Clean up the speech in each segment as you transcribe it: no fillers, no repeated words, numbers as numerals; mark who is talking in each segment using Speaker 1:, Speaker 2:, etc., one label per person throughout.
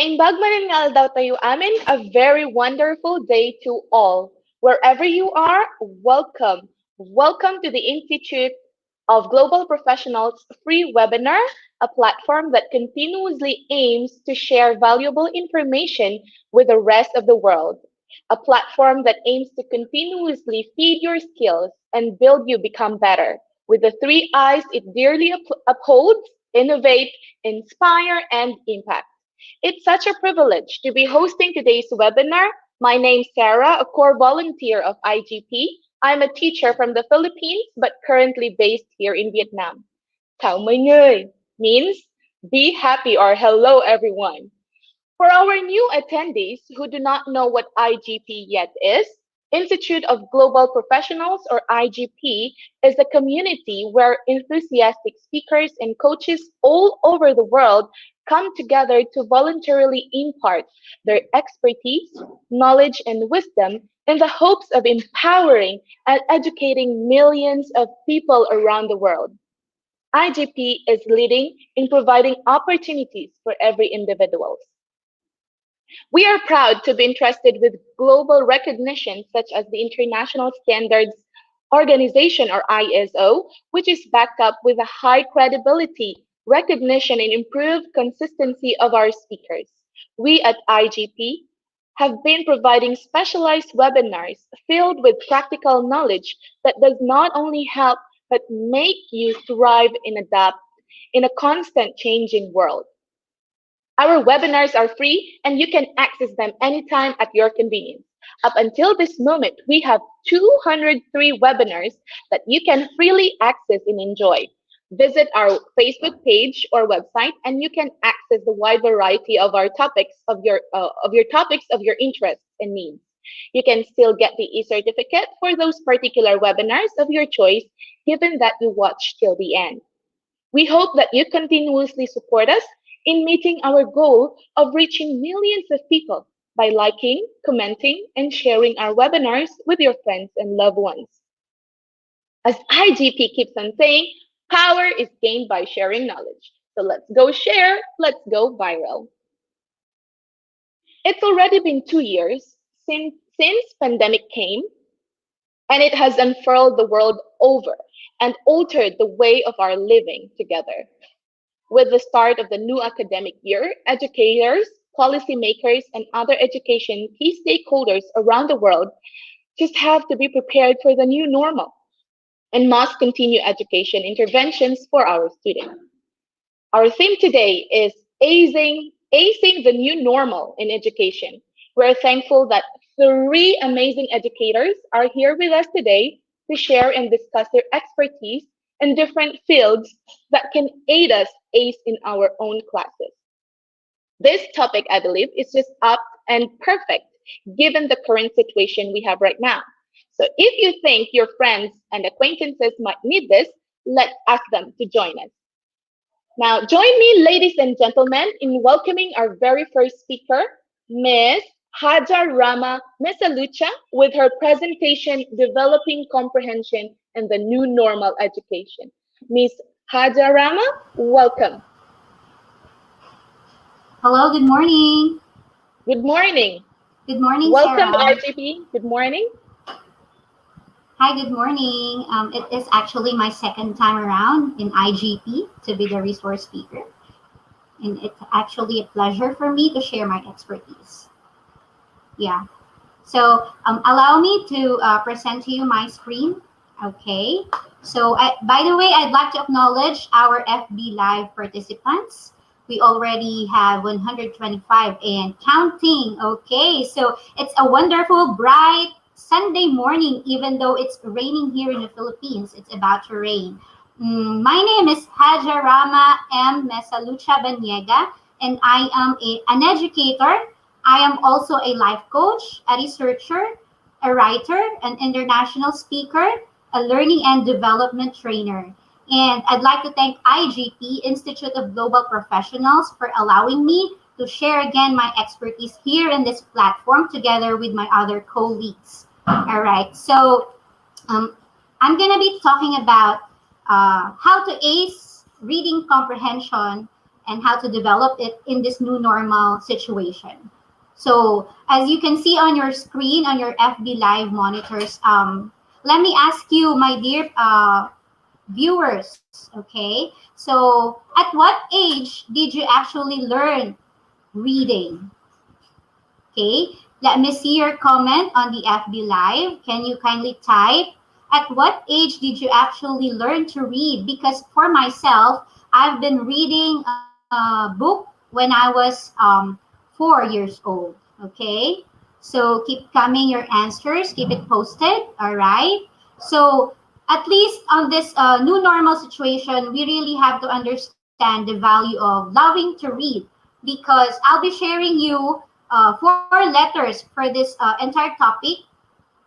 Speaker 1: Mahimbag daw tayo amin. A very wonderful day to all. Wherever you are, welcome. Welcome to the Institute of Global Professionals free webinar, a platform that continuously aims to share valuable information with the rest of the world. A platform that aims to continuously feed your skills and build you become better. With the three I's it dearly upholds, innovate, inspire, and impact. It's such a privilege to be hosting today's webinar. My name's Sarah, a core volunteer of IGP. I'm a teacher from the Philippines, but currently based here in Vietnam. Chào mọi người means be happy or hello everyone. For our new attendees who do not know what IGP yet is, Institute of Global Professionals or IGP is a community where enthusiastic speakers and coaches all over the world come together to voluntarily impart their expertise, knowledge, and wisdom in the hopes of empowering and educating millions of people around the world. IGP is leading in providing opportunities for every individual. We are proud to be entrusted with global recognition such as the International Standards Organization or ISO, which is backed up with a high credibility, recognition, and improved consistency of our speakers. We at IGP have been providing specialized webinars filled with practical knowledge that does not only help but make you thrive and adapt in a constant changing world. Our webinars are free and you can access them anytime at your convenience. Up until this moment, we have 203 webinars that you can freely access and enjoy. Visit our Facebook page or website and you can access the wide variety of our topics of your interests and needs. You can still get the e-certificate for those particular webinars of your choice given that you watch till the end. We hope that you continuously support us in meeting our goal of reaching millions of people by liking, commenting, and sharing our webinars with your friends and loved ones. As IGP keeps on saying, power is gained by sharing knowledge. So let's go share, let's go viral. It's already been 2 years since pandemic came, and it has unfurled the world over and altered the way of our living together. With the start of the new academic year, educators, policymakers, and other education key stakeholders around the world just have to be prepared for the new normal and must continue education interventions for our students. Our theme today is acing the new normal in education. We're thankful that three amazing educators are here with us today to share and discuss their expertise in different fields that can aid us ace in our own classes. This topic, I believe, is just up and perfect given the current situation we have right now. So if you think your friends and acquaintances might need this, let's ask them to join us. Now, join me, ladies and gentlemen, in welcoming our very first speaker, Ms. Haja Rama Mesalucha, with her presentation, Developing Comprehension in the New Normal Education. Ms. Haja Rama, welcome.
Speaker 2: Hello, good morning.
Speaker 1: Good morning.
Speaker 2: Good morning,
Speaker 1: welcome,
Speaker 2: Sarah.
Speaker 1: IGP. Good morning.
Speaker 2: Hi, good morning. It is actually my second time around in IGP to be the resource speaker. And it's actually a pleasure for me to share my expertise. Yeah. So allow me to present to you my screen. Okay. So by the way, I'd like to acknowledge our FB Live participants. We already have 125 and counting. Okay. So it's a wonderful, bright Sunday morning, even though it's raining here in the Philippines. It's about to rain. My name is Haja Rama M. Mesalucha Baniega, and I am an educator. I am also a life coach, a researcher, a writer, an international speaker, a learning and development trainer. And I'd like to thank IGP, Institute of Global Professionals, for allowing me to share again my expertise here in this platform together with my other colleagues. All right, so I'm going to be talking about how to ace reading comprehension and how to develop it in this new normal situation. So as you can see on your screen, on your FB Live monitors, let me ask you, my dear viewers, okay? So at what age did you actually learn reading? Okay, let me see your comment on the FB Live. Can you kindly type, at what age did you actually learn to read? Because for myself, I've been reading a book when I was 4 years old. Okay, so keep coming your answers, keep it posted. All right. So at least on this new normal situation, we really have to understand the value of loving to read, because I'll be sharing you four letters for this entire topic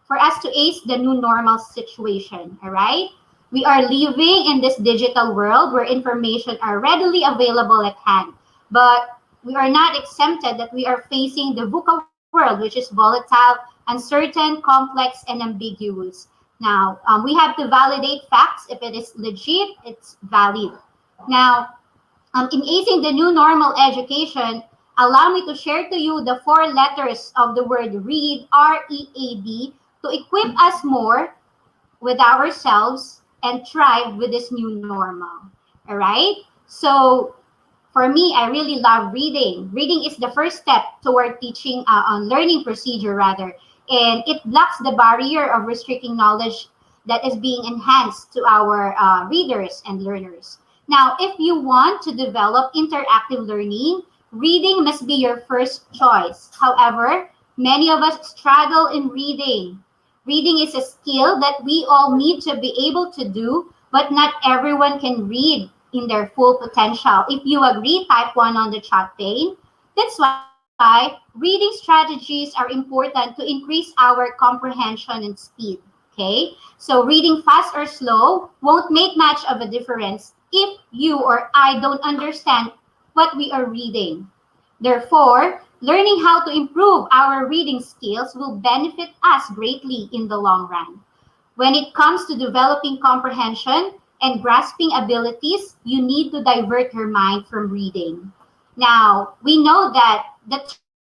Speaker 2: for us to ace the new normal situation. All right. We are living in this digital world where information are readily available at hand, but we are not exempted that we are facing the VUCA world, which is volatile, uncertain, complex, and ambiguous. Now, we have to validate facts. If it is legit, it's valid. Now, in acing the new normal education, allow me to share to you the four letters of the word read, READ, to equip us more with ourselves and thrive with this new normal. All right? So, for me, I really love reading. Reading is the first step toward teaching on learning procedure, rather, and it blocks the barrier of restricting knowledge that is being enhanced to our readers and learners. Now, if you want to develop interactive learning, reading must be your first choice. However, many of us struggle in reading. Reading is a skill that we all need to be able to do, but not everyone can read in their full potential. If you agree, type 1 on the chat pane. That's why reading strategies are important to increase our comprehension and speed. Okay? So reading fast or slow won't make much of a difference if you or I don't understand what we are reading. Therefore, learning how to improve our reading skills will benefit us greatly in the long run. When it comes to developing comprehension and grasping abilities, you need to divert your mind from reading. Now, we know that the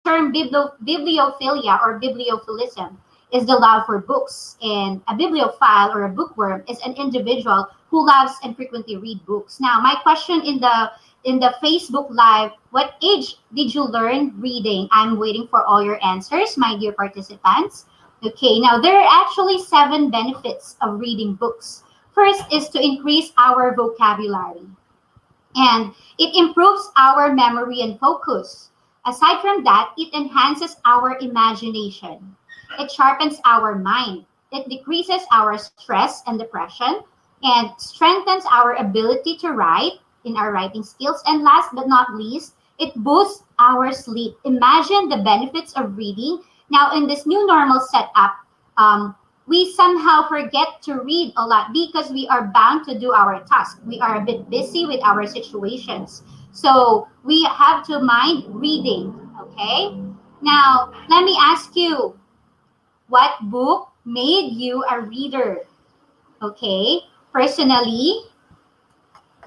Speaker 2: term bibliophilia or bibliophilism is the love for books, and a bibliophile or a bookworm is an individual who loves and frequently read books. Now, my question in the Facebook Live, what age did you learn reading? I'm waiting for all your answers, my dear participants. Okay, now there are actually 7 benefits of reading books. First is to increase our vocabulary, and it improves our memory and focus. Aside from that, it enhances our imagination. It sharpens our mind. It decreases our stress and depression and strengthens our ability to write in our writing skills. And last but not least, it boosts our sleep. Imagine the benefits of reading. Now, in this new normal setup, we somehow forget to read a lot because we are bound to do our task. We are a bit busy with our situations. So we have to mind reading, okay? Now, let me ask you, what book made you a reader? Okay, personally,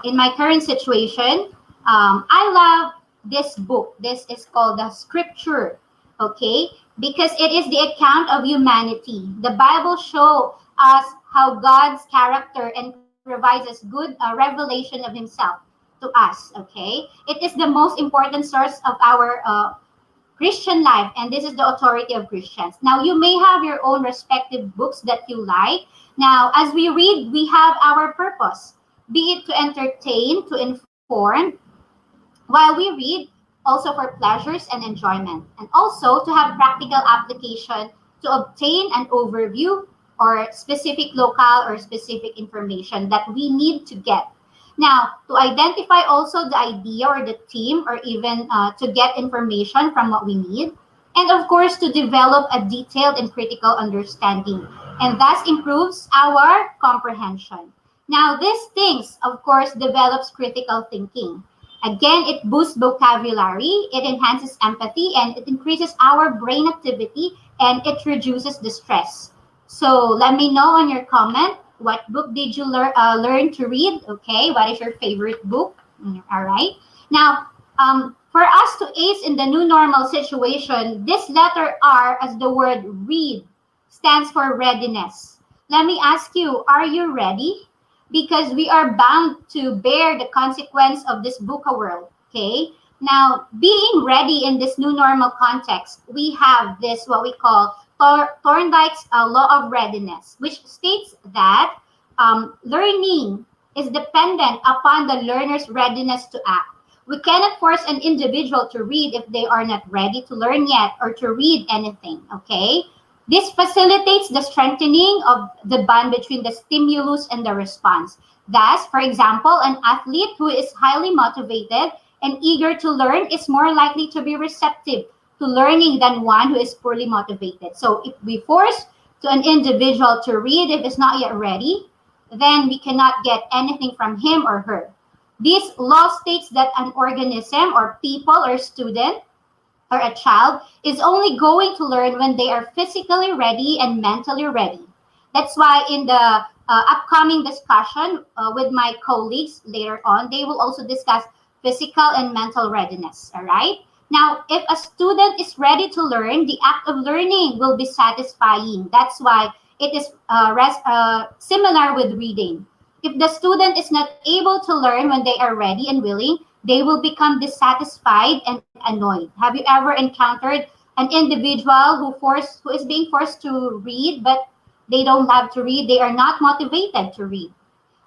Speaker 2: in my current situation, I love this book. This is called the Scripture, okay? Because it is the account of humanity. The Bible shows us how God's character and provides us good revelation of Himself to us, okay? It is the most important source of our Christian life, and this is the authority of Christians. Now, you may have your own respective books that you like. Now, as we read, we have our purpose, be it to entertain, to inform, while we read, also for pleasures and enjoyment, and also to have practical application to obtain an overview or specific local or specific information that we need to get. Now, to identify also the idea or the theme, or even to get information from what we need, and of course to develop a detailed and critical understanding, and thus improves our comprehension. Now, these things, of course, develops critical thinking. Again, it boosts vocabulary, it enhances empathy, and it increases our brain activity, and it reduces the stress. So let me know on your comment, what book did you learn to read? Okay, what is your favorite book? All right. Now, for us to ace in the new normal situation, this letter R, as the word read, stands for readiness. Let me ask you, are you ready? Because we are bound to bear the consequence of this VUCA world, okay? Now, being ready in this new normal context, we have this, what we call Thorndike's law of readiness, which states that learning is dependent upon the learner's readiness to act. We cannot force an individual to read if they are not ready to learn yet or to read anything, okay? This facilitates the strengthening of the bond between the stimulus and the response. Thus, for example, an athlete who is highly motivated and eager to learn is more likely to be receptive to learning than one who is poorly motivated. So if we force to an individual to read if it's not yet ready, then we cannot get anything from him or her. This law states that an organism or people or student or a child is only going to learn when they are physically ready and mentally ready. That's why in the upcoming discussion with my colleagues later on, they will also discuss physical and mental readiness. All right. Now, if a student is ready to learn, the act of learning will be satisfying. That's why it is similar with reading. If the student is not able to learn when they are ready and willing, they will become dissatisfied and annoyed. Have you ever encountered an individual who is being forced to read, but they don't love to read? They are not motivated to read.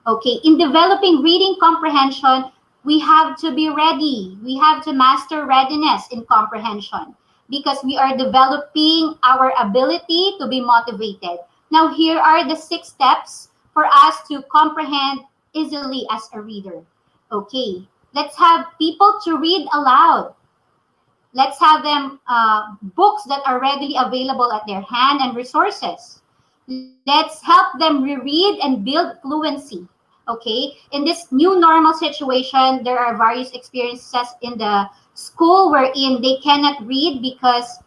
Speaker 2: Okay, in developing reading comprehension, we have to be ready. We have to master readiness in comprehension because we are developing our ability to be motivated. Now, here are the 6 steps for us to comprehend easily as a reader. Okay, let's have people to read aloud. Let's have them books that are readily available at their hand and resources. Let's help them reread and build fluency. Okay, in this new normal situation, there are various experiences in the school wherein they cannot read because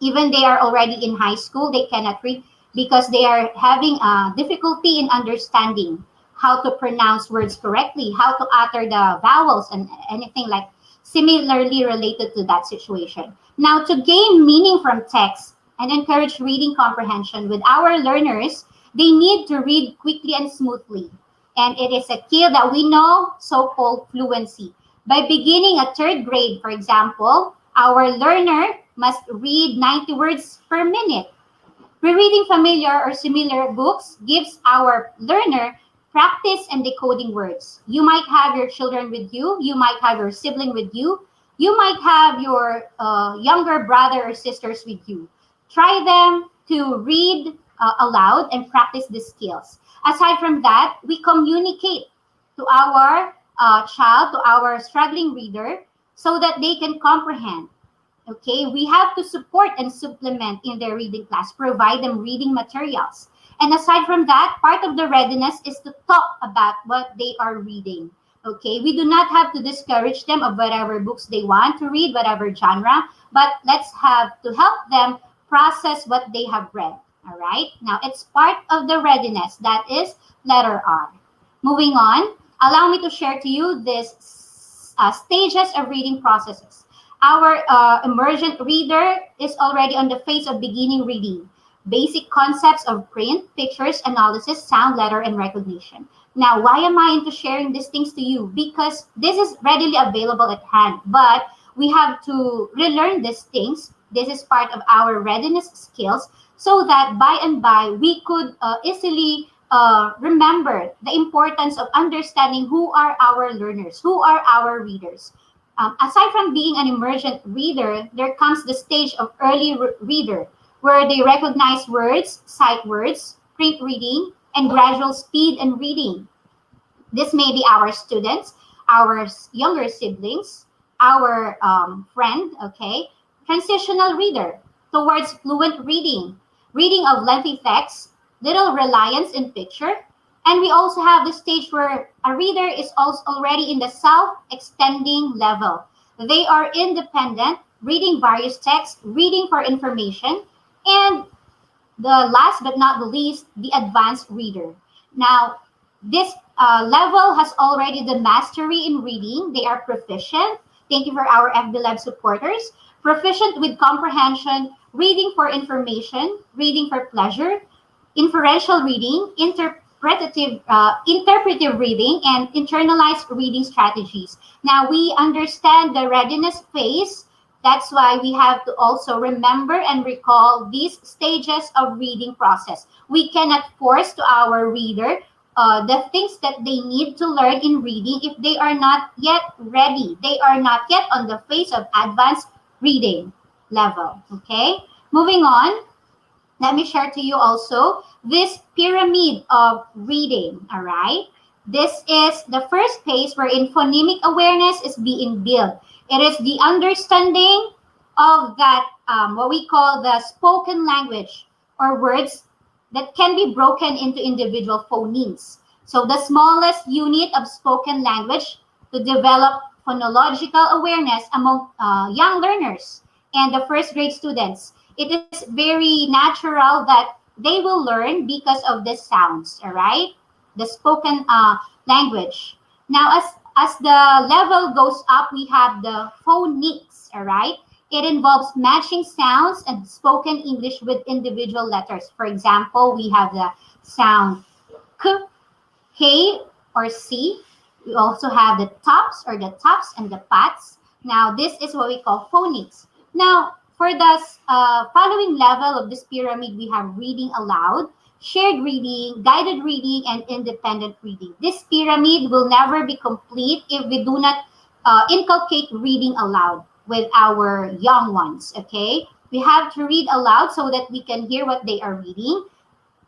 Speaker 2: even they are already in high school, they cannot read because they are having difficulty in understanding how to pronounce words correctly, how to utter the vowels, and anything like similarly related to that situation. Now, to gain meaning from text and encourage reading comprehension with our learners, they need to read quickly and smoothly. And it is a skill that we know, so-called fluency. By beginning at third grade, for example, our learner must read 90 words per minute. Rereading familiar or similar books gives our learner practice and decoding words. You might have your children with you might have your sibling with you might have your younger brother or sisters with you. Try them to read aloud and practice the skills. Aside from that, we communicate to our child, to our struggling reader, so that they can comprehend. Okay, we have to support and supplement in their reading class, provide them reading materials. And aside from that, part of the readiness is to talk about what they are reading. Okay, we do not have to discourage them of whatever books they want to read, whatever genre, but let's have to help them process what they have read. All right, now it's part of the readiness, that is letter R. Moving on, allow me to share to you this stages of reading processes. Our emergent reader is already on the phase of beginning reading. Basic concepts of print, pictures, analysis, sound, letter, and recognition. Now, why am I into sharing these things to you? Because this is readily available at hand, but we have to relearn these things. This is part of our readiness skills so that by and by we could easily remember the importance of understanding who are our learners, who are our readers. Aside from being an emergent reader, there comes the stage of early reader, where they recognize words, sight words, print reading, and gradual speed and reading. This may be our students, our younger siblings, our friend, okay? Transitional reader towards fluent reading, reading of lengthy text, little reliance in picture, and we also have the stage where a reader is also already in the self-extending level. They are independent, reading various texts, reading for information, and the last but not the least, the advanced reader. Now, This level has already the mastery in reading. They are proficient. Thank you for our FB Lab supporters. Proficient with comprehension, reading for information, reading for pleasure, inferential reading, interpretive reading, and internalized reading strategies. Now we understand the readiness phase. That's why we have to also remember and recall these stages of reading process. We cannot force to our reader the things that they need to learn in reading if they are not yet ready. They are not yet on the phase of advanced reading level. Okay, moving on, let me share to you also this pyramid of reading. All right, this is the first phase wherein phonemic awareness is being built. It is the understanding of that what we call the spoken language, or words that can be broken into individual phonemes. So the smallest unit of spoken language to develop phonological awareness among young learners and the first grade students. It is very natural that they will learn because of the sounds, all right? The spoken language. Now, as the level goes up, we have the phonics, all right? It involves matching sounds and spoken English with individual letters. For example, we have the sound k, k, or c. We also have the tops or the tops and the pats. Now, this is what we call phonics. Now, for the following level of this pyramid, we have reading aloud, shared reading, guided reading, and independent reading. This pyramid will never be complete if we do not inculcate reading aloud with our young ones, okay? We have to read aloud so that we can hear what they are reading.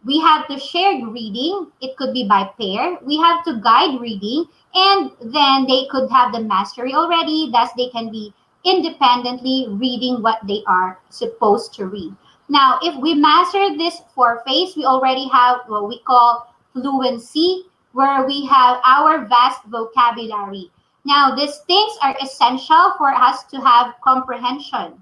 Speaker 2: We have to share reading. It could be by pair. We have to guide reading, and then they could have the mastery already. Thus, they can be independently reading what they are supposed to read. Now, if we master this four phase, we already have what we call fluency, where we have our vast vocabulary. Now, these things are essential for us to have comprehension.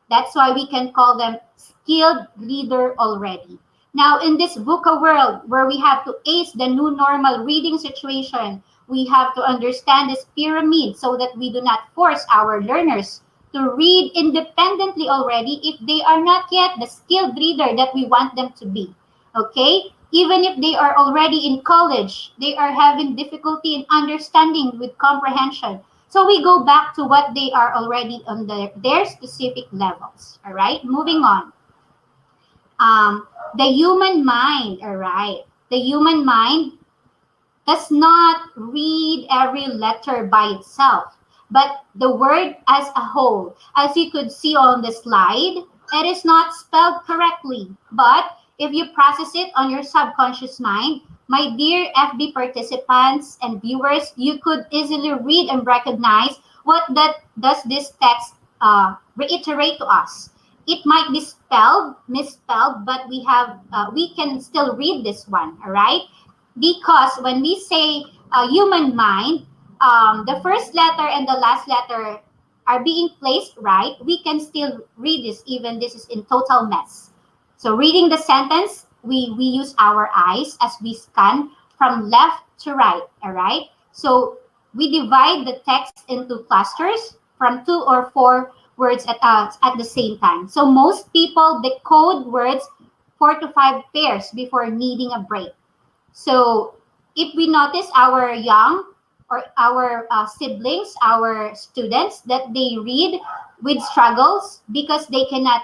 Speaker 2: That's why we can call them skilled reader already. Now, in this VUCA world where we have to ace the new normal reading situation, we have to understand this pyramid so that we do not force our learners to read independently already if they are not yet the skilled reader that we want them to be. Okay? Even if they are already in college, they are having difficulty in understanding with comprehension. So we go back to what they are already on their specific levels. All right, moving on. The human mind, all right. The human mind does not read every letter by itself, but the word as a whole. As you could see on the slide, it is not spelled correctly, but if you process it on your subconscious mind, my dear FB participants and viewers, you could easily read and recognize what that does this text reiterate to us. It might be spelled, misspelled, but we can still read this one, all right? Because when we say human mind, the first letter and the last letter are being placed right, we can still read this, even this is in total mess. So reading the sentence, we use our eyes as we scan from left to right, all right? So we divide the text into clusters from 2 or 4 words at the same time. So most people decode words 4 to 5 pairs before needing a break. So if we notice our young or our siblings, our students, that they read with struggles because they cannot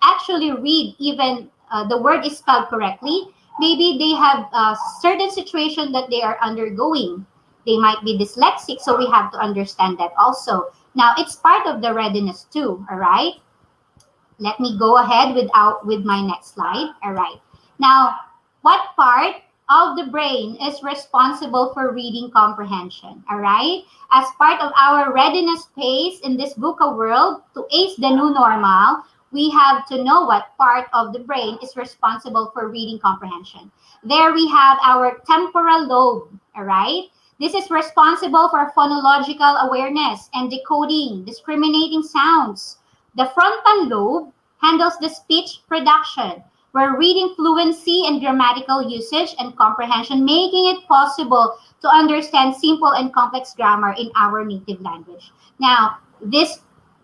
Speaker 2: actually read even the word is spelled correctly, maybe they have a certain situation that they are undergoing. They might be dyslexic, so we have to understand that also. Now, it's part of the readiness too, all right? Let me go ahead with my next slide. All right. Now, what part of the brain is responsible for reading comprehension? All right. As part of our readiness phase in this VUCA world to ace the new normal, we have to know what part of the brain is responsible for reading comprehension. There we have our temporal lobe. All right. This is responsible for phonological awareness and decoding, discriminating sounds. The frontal lobe handles the speech production. We're reading fluency and grammatical usage and comprehension, making it possible to understand simple and complex grammar in our native language. Now, these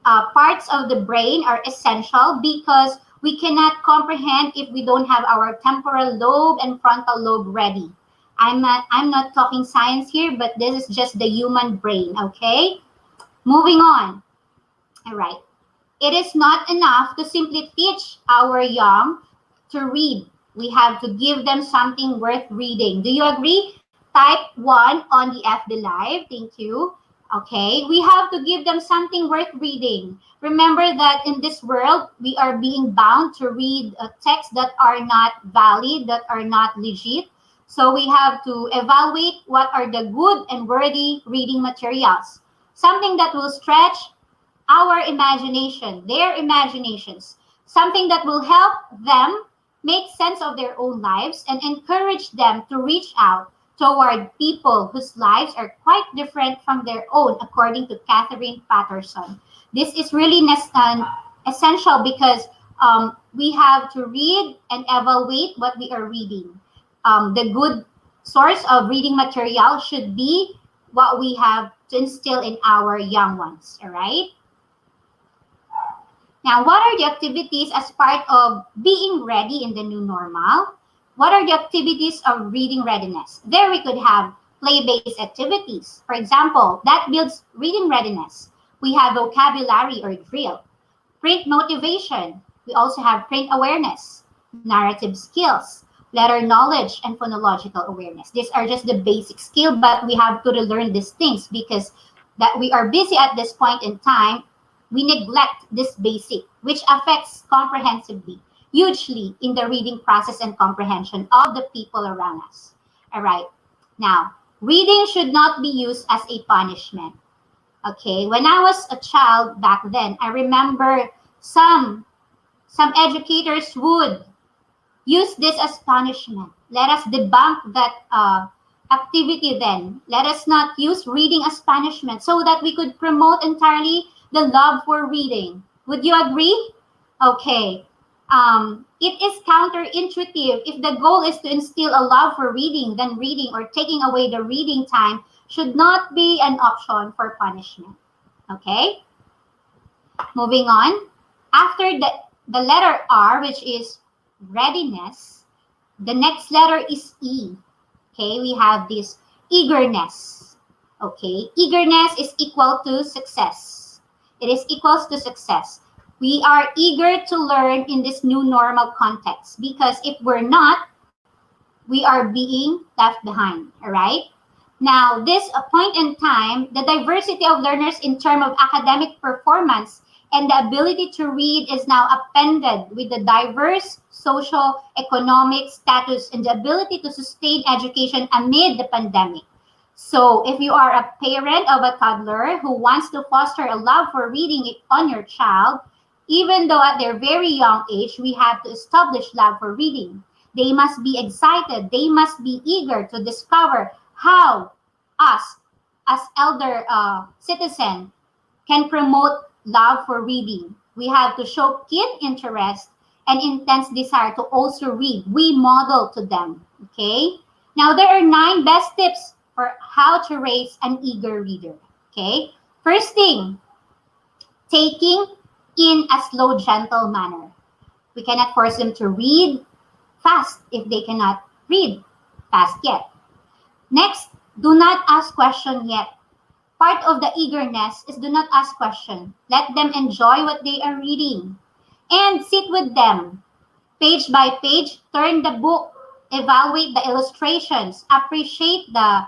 Speaker 2: parts of the brain are essential because we cannot comprehend if we don't have our temporal lobe and frontal lobe ready. I'm not talking science here, but this is just the human brain, okay? Moving on. All right. It is not enough to simply teach our young to read. We have to give them something worth reading. Do you agree? Type 1 on the FB Live. Thank you. Okay, we have to give them something worth reading. Remember that in this world, we are being bound to read texts that are not valid, that are not legit. So we have to evaluate what are the good and worthy reading materials. Something that will stretch our imagination, their imaginations, something that will help them make sense of their own lives and encourage them to reach out toward people whose lives are quite different from their own, according to Catherine Patterson. This is really essential because we have to read and evaluate what we are reading. The good source of reading material should be what we have to instill in our young ones, all right? Now, what are the activities as part of being ready in the new normal? What are the activities of reading readiness? There we could have play-based activities. For example, that builds reading readiness. We have vocabulary or drill, print motivation. We also have print awareness, narrative skills, letter knowledge, and phonological awareness. These are just the basic skill, but we have to learn these things because that we are busy at this point in time. We neglect this basic, which affects comprehensively, hugely in the reading process and comprehension of the people around us. All right. Now, reading should not be used as a punishment. Okay. When I was a child back then, I remember some educators would use this as punishment. Let us debunk that activity then. Let us not use reading as punishment so that we could promote entirely the love for reading. Would you agree? Okay. It is counterintuitive. If the goal is to instill a love for reading, then reading or taking away the reading time should not be an option for punishment. Okay? Moving on. After the letter R, which is readiness, the next letter is E. Okay, we have this eagerness. Okay, eagerness is equal to success. It is equals to success. We are eager to learn in this new normal context because if we're not, we are being left behind. All right. Now, this point in time, the diversity of learners in terms of academic performance and the ability to read is now appended with the diverse social, economic status and the ability to sustain education amid the pandemic. So if you are a parent of a toddler who wants to foster a love for reading on your child, even though at their very young age, we have to establish love for reading. They must be excited. They must be eager to discover how us, as elder citizen, can promote love for reading. We have to show keen interest and intense desire to also read. We model to them, okay? Now, there are 9 best tips for how to raise an eager reader, okay? First thing, taking in a slow, gentle manner. We cannot force them to read fast if they cannot read fast yet. Next, do not ask question yet. Part of the eagerness is do not ask question. Let them enjoy what they are reading. And sit with them. Page by page, turn the book, evaluate the illustrations, appreciate the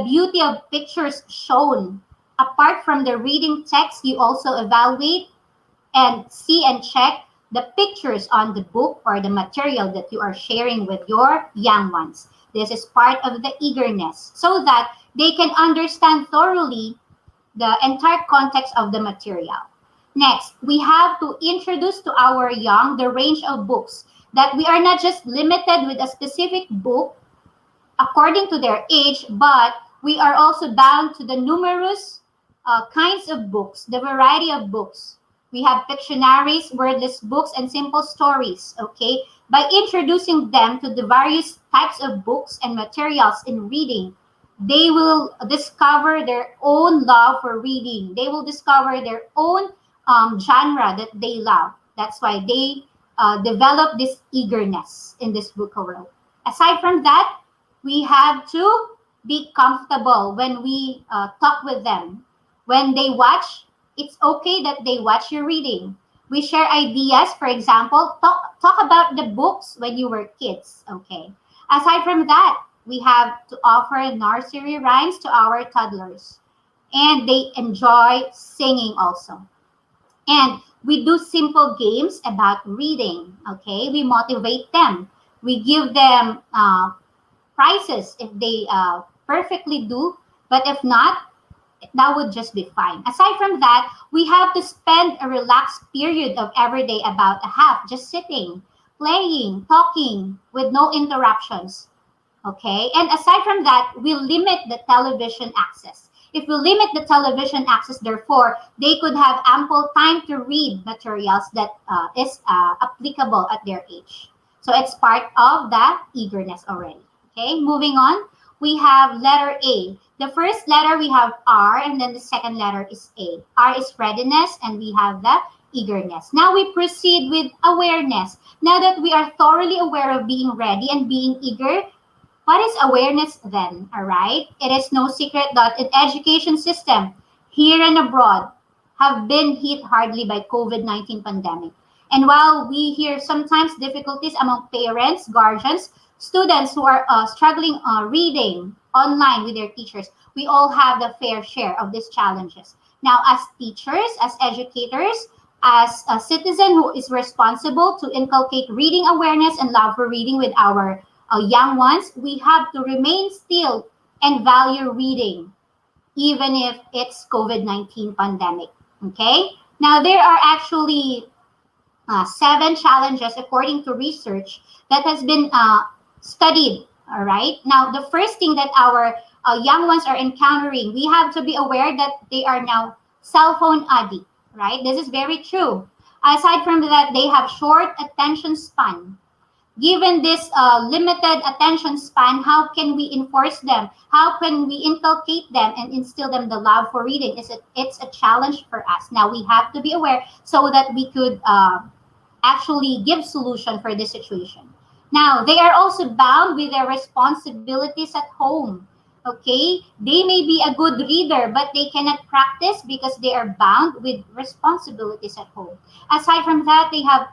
Speaker 2: beauty of pictures shown. Apart from the reading text, you also evaluate and see and check the pictures on the book or the material that you are sharing with your young ones. This is part of the eagerness so that they can understand thoroughly the entire context of the material. Next, we have to introduce to our young the range of books, that we are not just limited with a specific book according to their age, but we are also bound to the numerous kinds of books, the variety of books. We have Pictionaries, wordless books, and simple stories. Okay, by introducing them to the various types of books and materials in reading, they will discover their own love for reading. They will discover their own genre that they love. That's why they develop this eagerness in this book world. Aside from that, we have to be comfortable when we talk with them. When they watch, it's okay that they watch your reading. We share ideas, for example, talk about the books when you were kids, okay? Aside from that, we have to offer nursery rhymes to our toddlers. And they enjoy singing also. And we do simple games about reading, okay? We motivate them. We give them prizes if they perfectly do. But if not, that would just be fine. Aside from that, we have to spend a relaxed period of every day about a half just sitting, playing, talking with no interruptions. Okay. And aside from that, we limit the television access. If we limit the television access, therefore, they could have ample time to read materials that is applicable at their age. So it's part of the eagerness already. Okay, moving on, we have letter A. The first letter we have R, and then the second letter is A. R is readiness, and we have the eagerness. Now we proceed with awareness. Now that we are thoroughly aware of being ready and being eager, what is awareness then? All right. It is no secret that an education system here and abroad have been hit hardly by COVID-19 pandemic. And while we hear sometimes difficulties among parents, guardians, students who are struggling reading online with their teachers, we all have the fair share of these challenges. Now, as teachers, as educators, as a citizen who is responsible to inculcate reading awareness and love for reading with our young ones, we have to remain still and value reading, even if it's COVID-19 pandemic. Okay. Now there are actually 7 challenges according to research that has been studied. All right. Now the first thing that our young ones are encountering, we have to be aware that they are now cell phone addict. Right. This is very true. Aside from that, they have short attention span. Given this limited attention span, how can we enforce them? How can we inculcate them and instill them the love for reading? It's a challenge for us. Now we have to be aware so that we could actually give solution for this situation. Now they are also bound with their responsibilities at home. Okay, they may be a good reader, but they cannot practice because they are bound with responsibilities at home. Aside from that, they have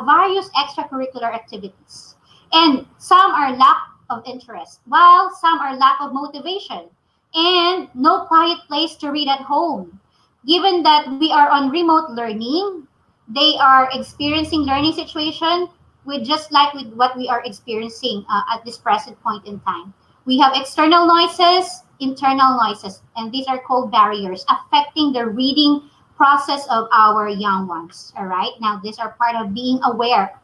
Speaker 2: various extracurricular activities. And some are lack of interest, while some are lack of motivation and no quiet place to read at home. Given that we are on remote learning, they are experiencing learning situation with just like with what we are experiencing at this present point in time. We have external noises, internal noises, and these are called barriers affecting the reading process of our young ones. All right. Now, these are part of being aware,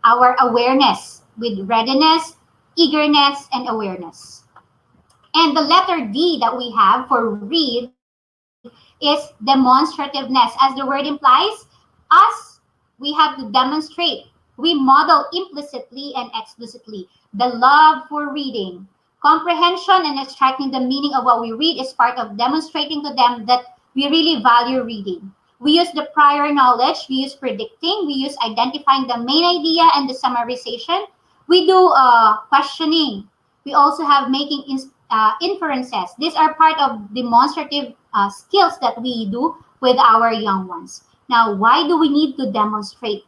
Speaker 2: our awareness with readiness, eagerness, and awareness. And the letter D that we have for read is demonstrativeness. As the word implies, us, we have to demonstrate. We model implicitly and explicitly the love for reading. Comprehension and extracting the meaning of what we read is part of demonstrating to them that we really value reading. We use the prior knowledge, we use predicting, we use identifying the main idea and the summarization. We do questioning. We also have making inferences. These are part of demonstrative skills that we do with our young ones. Now, why do we need to demonstrate?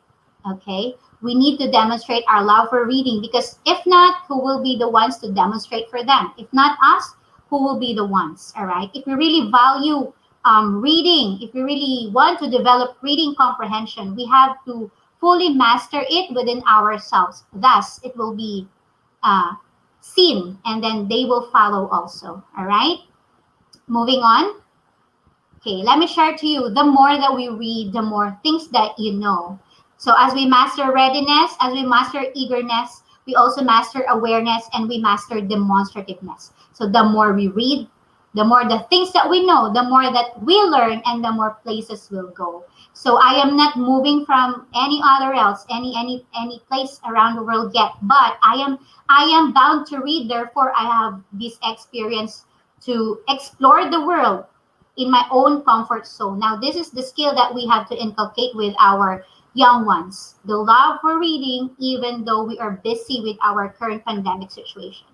Speaker 2: Okay, we need to demonstrate our love for reading because if not, who will be the ones to demonstrate for them? If not us, who will be the ones? All right. If we really value reading, if we really want to develop reading comprehension, we have to fully master it within ourselves. Thus, it will be seen and then they will follow also. All right. Moving on. Okay, let me share to you, the more that we read, the more things that you know. So as we master readiness, as we master eagerness, we also master awareness and we master demonstrativeness. So the more we read, The more the things that we know, the more that we learn, and the more places we'll go. So I am not moving from any other else, any place around the world yet, but I am bound to read. Therefore, I have this experience to explore the world in my own comfort zone. Now, this is the skill that we have to inculcate with our young ones, the love for reading, even though we are busy with our current pandemic situation.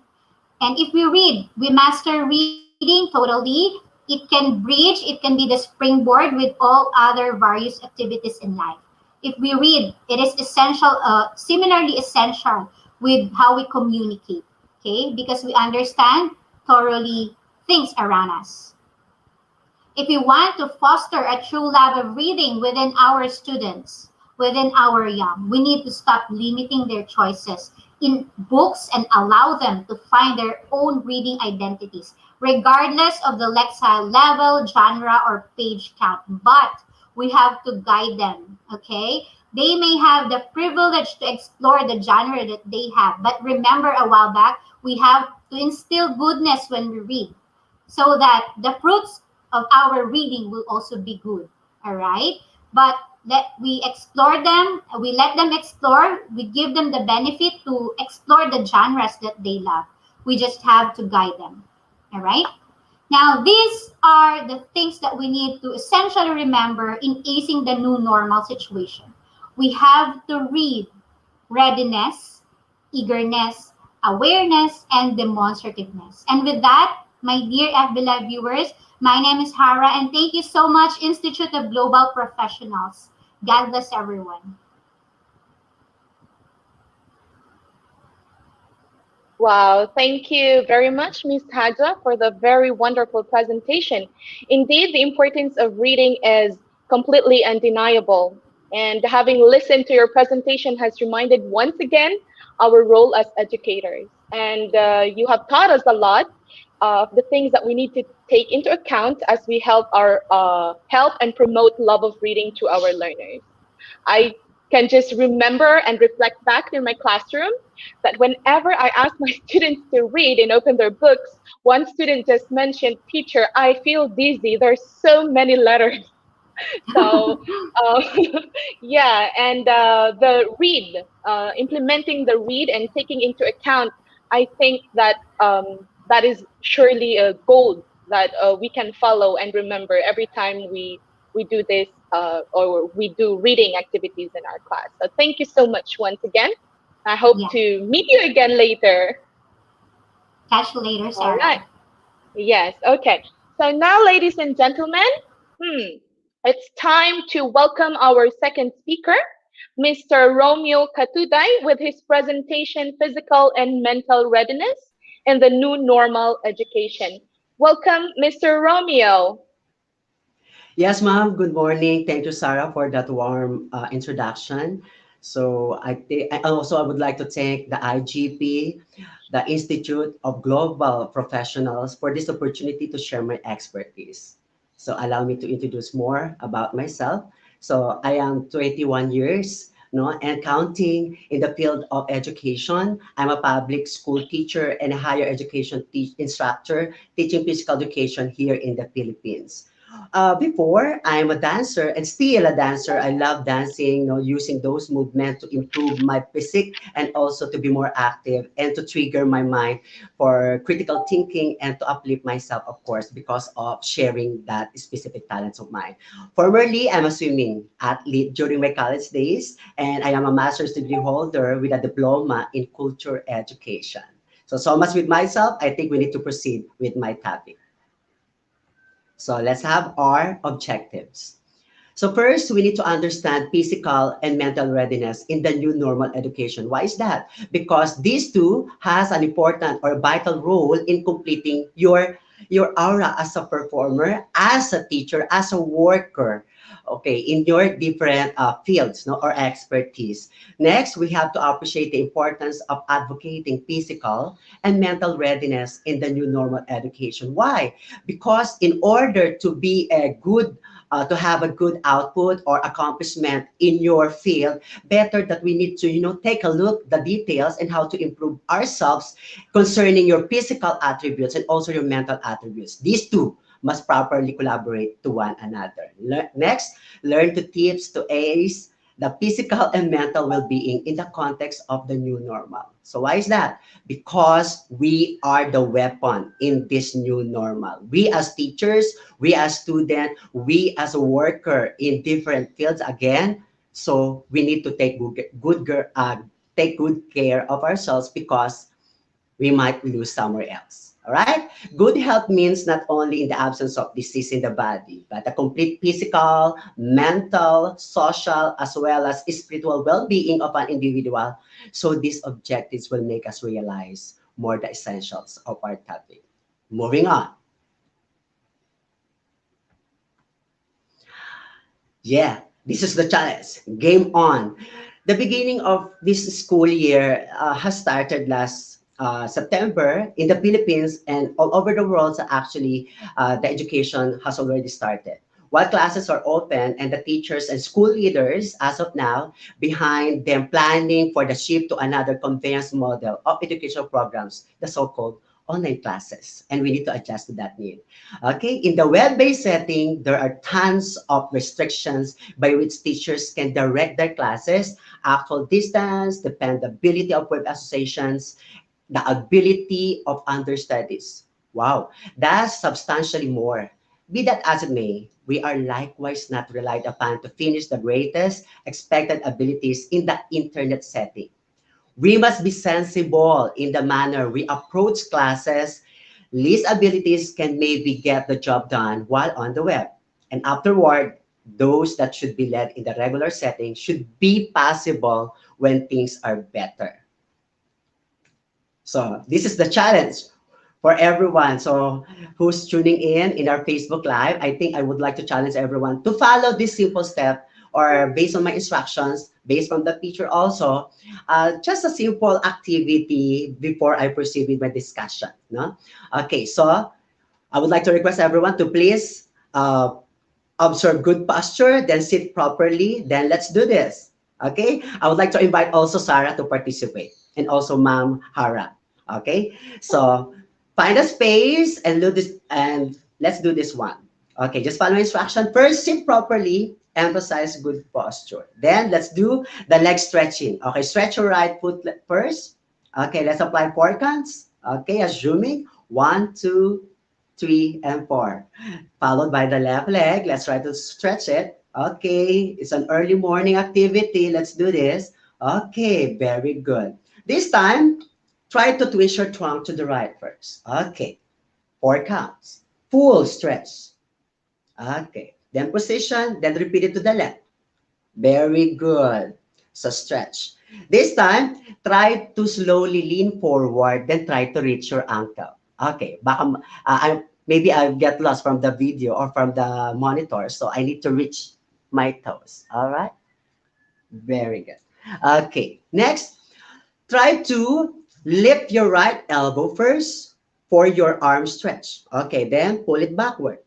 Speaker 2: And if we read, we master reading totally. It can bridge, it can be the springboard with all other various activities in life. If we read, it is essential, similarly essential with how we communicate, okay? Because we understand thoroughly things around us. If we want to foster a true love of reading within our students, within our young, we need to stop limiting their choices in books and allow them to find their own reading identities, regardless of the lexile level, genre, or page count. But we have to guide them, okay? They may have the privilege to explore the genre that they have, but remember a while back, we have to instill goodness when we read so that the fruits of our reading will also be good. All right. But let we explore them, we let them explore, we give them the benefit to explore the genres that they love. We just have to guide them. All right. Now, these are the things that we need to essentially remember in acing the new normal situation. We have to read readiness, eagerness, awareness, and demonstrativeness. And with that, my dear FB Live viewers, my name is Hara, and thank you so much, Institute of Global Professionals. God bless everyone.
Speaker 1: Wow, thank you very much, Ms. Haja, for the very wonderful presentation. Indeed, the importance of reading is completely undeniable. And having listened to your presentation has reminded once again our role as educators. And you have taught us a lot of the things that we need to take into account as we help and promote love of reading to our learners. I can just remember and reflect back in my classroom that whenever I ask my students to read and open their books, one student just mentioned, "Teacher, I feel dizzy. There's so many letters." So, uh, yeah, and the read, implementing the read and taking into account, I think that that is surely a goal that we can follow and remember every time we do this or we do reading activities in our class. So thank you so much once again. I hope
Speaker 2: Yeah.
Speaker 1: to meet you again later.
Speaker 2: Catch you later,
Speaker 1: All right.
Speaker 2: Sarah.
Speaker 1: Yes. Okay. So now, ladies and gentlemen, hmm, it's time to welcome our second speaker, Mr. Romeo Katuday, with his presentation, Physical and Mental Readiness in the New Normal Education. Welcome, Mr. Romeo.
Speaker 3: Yes, ma'am. Good morning. Thank you, Sarah, for that warm introduction. So I would like to thank the IGP, the Institute of Global Professionals, for this opportunity to share my expertise. So allow me to introduce more about myself. So I am 21 years, no, and counting in the field of education. I'm a public school teacher and a higher education instructor teaching physical education here in the Philippines. Before, I'm a dancer and still a dancer. I love dancing, using those movements to improve my physique and also to be more active and to trigger my mind for critical thinking and to uplift myself, of course, because of sharing that specific talents of mine. Formerly, I'm a swimming athlete during my college days, and I am a master's degree holder with a diploma in culture education. So much with myself. I think we need to proceed with my topic. So let's have our objectives. So first, we need to understand physical and mental readiness in the new normal education. Why is that? Because these two has an important or vital role in completing your aura as a performer, as a teacher, as a worker. Okay, in your different fields, no, or expertise. Next, we have to appreciate the importance of advocating physical and mental readiness in the new normal education. Why? Because in order to be a good to have a good output or accomplishment in your field, better that we need to, take a look the details and how to improve ourselves concerning your physical attributes and also your mental attributes. These two must properly collaborate to one another. Next, learn to tips to ace the physical and mental well-being in the context of the new normal. So why is that? Because we are the weapon in this new normal. We as teachers, we as students, we as a worker in different fields again. So we need to take good care of ourselves because we might lose somewhere else. All right? Good health means not only in the absence of disease in the body, but a complete physical, mental, social, as well as spiritual well being of an individual. So these objectives will make us realize more the essentials of our topic. Moving on. Yeah, this is the challenge. Game on. The beginning of this school year has started last September in the Philippines and all over the world. So actually, the education has already started. While classes are open and the teachers and school leaders, as of now, behind them planning for the shift to another conveyance model of educational programs, the so-called online classes. And we need to adjust to that need. Okay, in the web-based setting, there are tons of restrictions by which teachers can direct their classes, actual distance, dependability of web associations, the ability of understudies. Wow, that's substantially more. Be that as it may, we are likewise not relied upon to finish the greatest expected abilities in the internet setting. We must be sensible in the manner we approach classes. Least abilities can maybe get the job done while on the web. And afterward, those that should be led in the regular setting should be possible when things are better. So this is the challenge for everyone. So who's tuning in our Facebook Live, I think I would like to challenge everyone to follow this simple step or based on my instructions, based on the teacher also, just a simple activity before I proceed with my discussion. No? Okay, so I would like to request everyone to please observe good posture, then sit properly, then let's do this. Okay? I would like to invite also Sarah to participate and also Ma'am Hara. Okay? So find a space and do this and let's do this one. Okay, just follow instruction. First, sit properly, emphasize good posture. Then let's do the leg stretching. Okay, stretch your right foot first. Okay, let's apply four counts. Okay, assuming one, two, three, and four followed by the left leg. Let's try to stretch it. Okay, it's an early morning activity. Let's do this. Okay, very good. This time, try to twist your trunk to the right first. Okay, four counts. Full stretch. Okay, then position, then repeat it to the left. Very good. So stretch. This time, try to slowly lean forward, then try to reach your ankle. Okay, baka, maybe I'll get lost from the video or from the monitor, so I need to reach my toes. All right? Very good. Okay, next, try to lift your right elbow first for your arm stretch. Okay, then pull it backward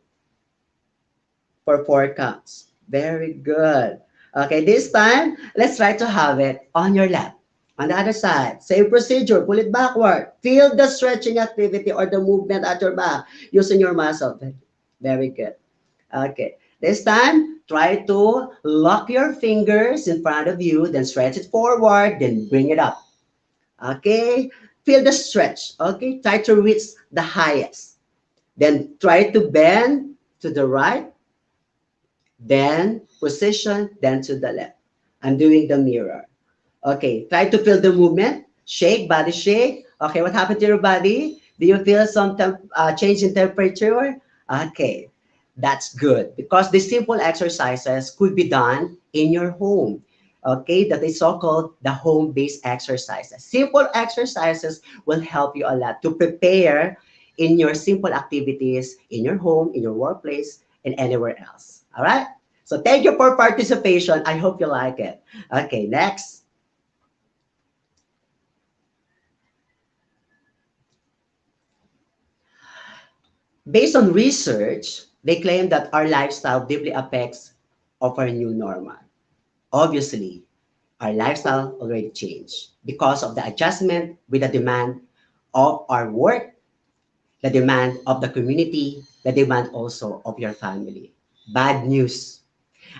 Speaker 3: for four counts. Very good. Okay, this time, let's try to have it on your lap. On the other side, same procedure, pull it backward. Feel the stretching activity or the movement at your back using your muscle. Very good. Okay, this time, try to lock your fingers in front of you, then stretch it forward, then bring it up. Okay, feel the stretch. Okay, try to reach the highest. Then try to bend to the right, then position, then to the left. I'm doing the mirror. Okay, try to feel the movement. Shake, body shake. Okay, what happened to your body? Do you feel some change in temperature? Okay, that's good because the simple exercises could be done in your home. Okay, that is so-called the home-based exercises. Simple exercises will help you a lot to prepare in your simple activities in your home, in your workplace, and anywhere else. All right? So thank you for participation. I hope you like it. Okay, next. Based on research, They claim that our lifestyle deeply affects of our new normal. Obviously, our lifestyle already changed because of the adjustment with the demand of our work, the demand of the community, the demand also of your family. Bad news.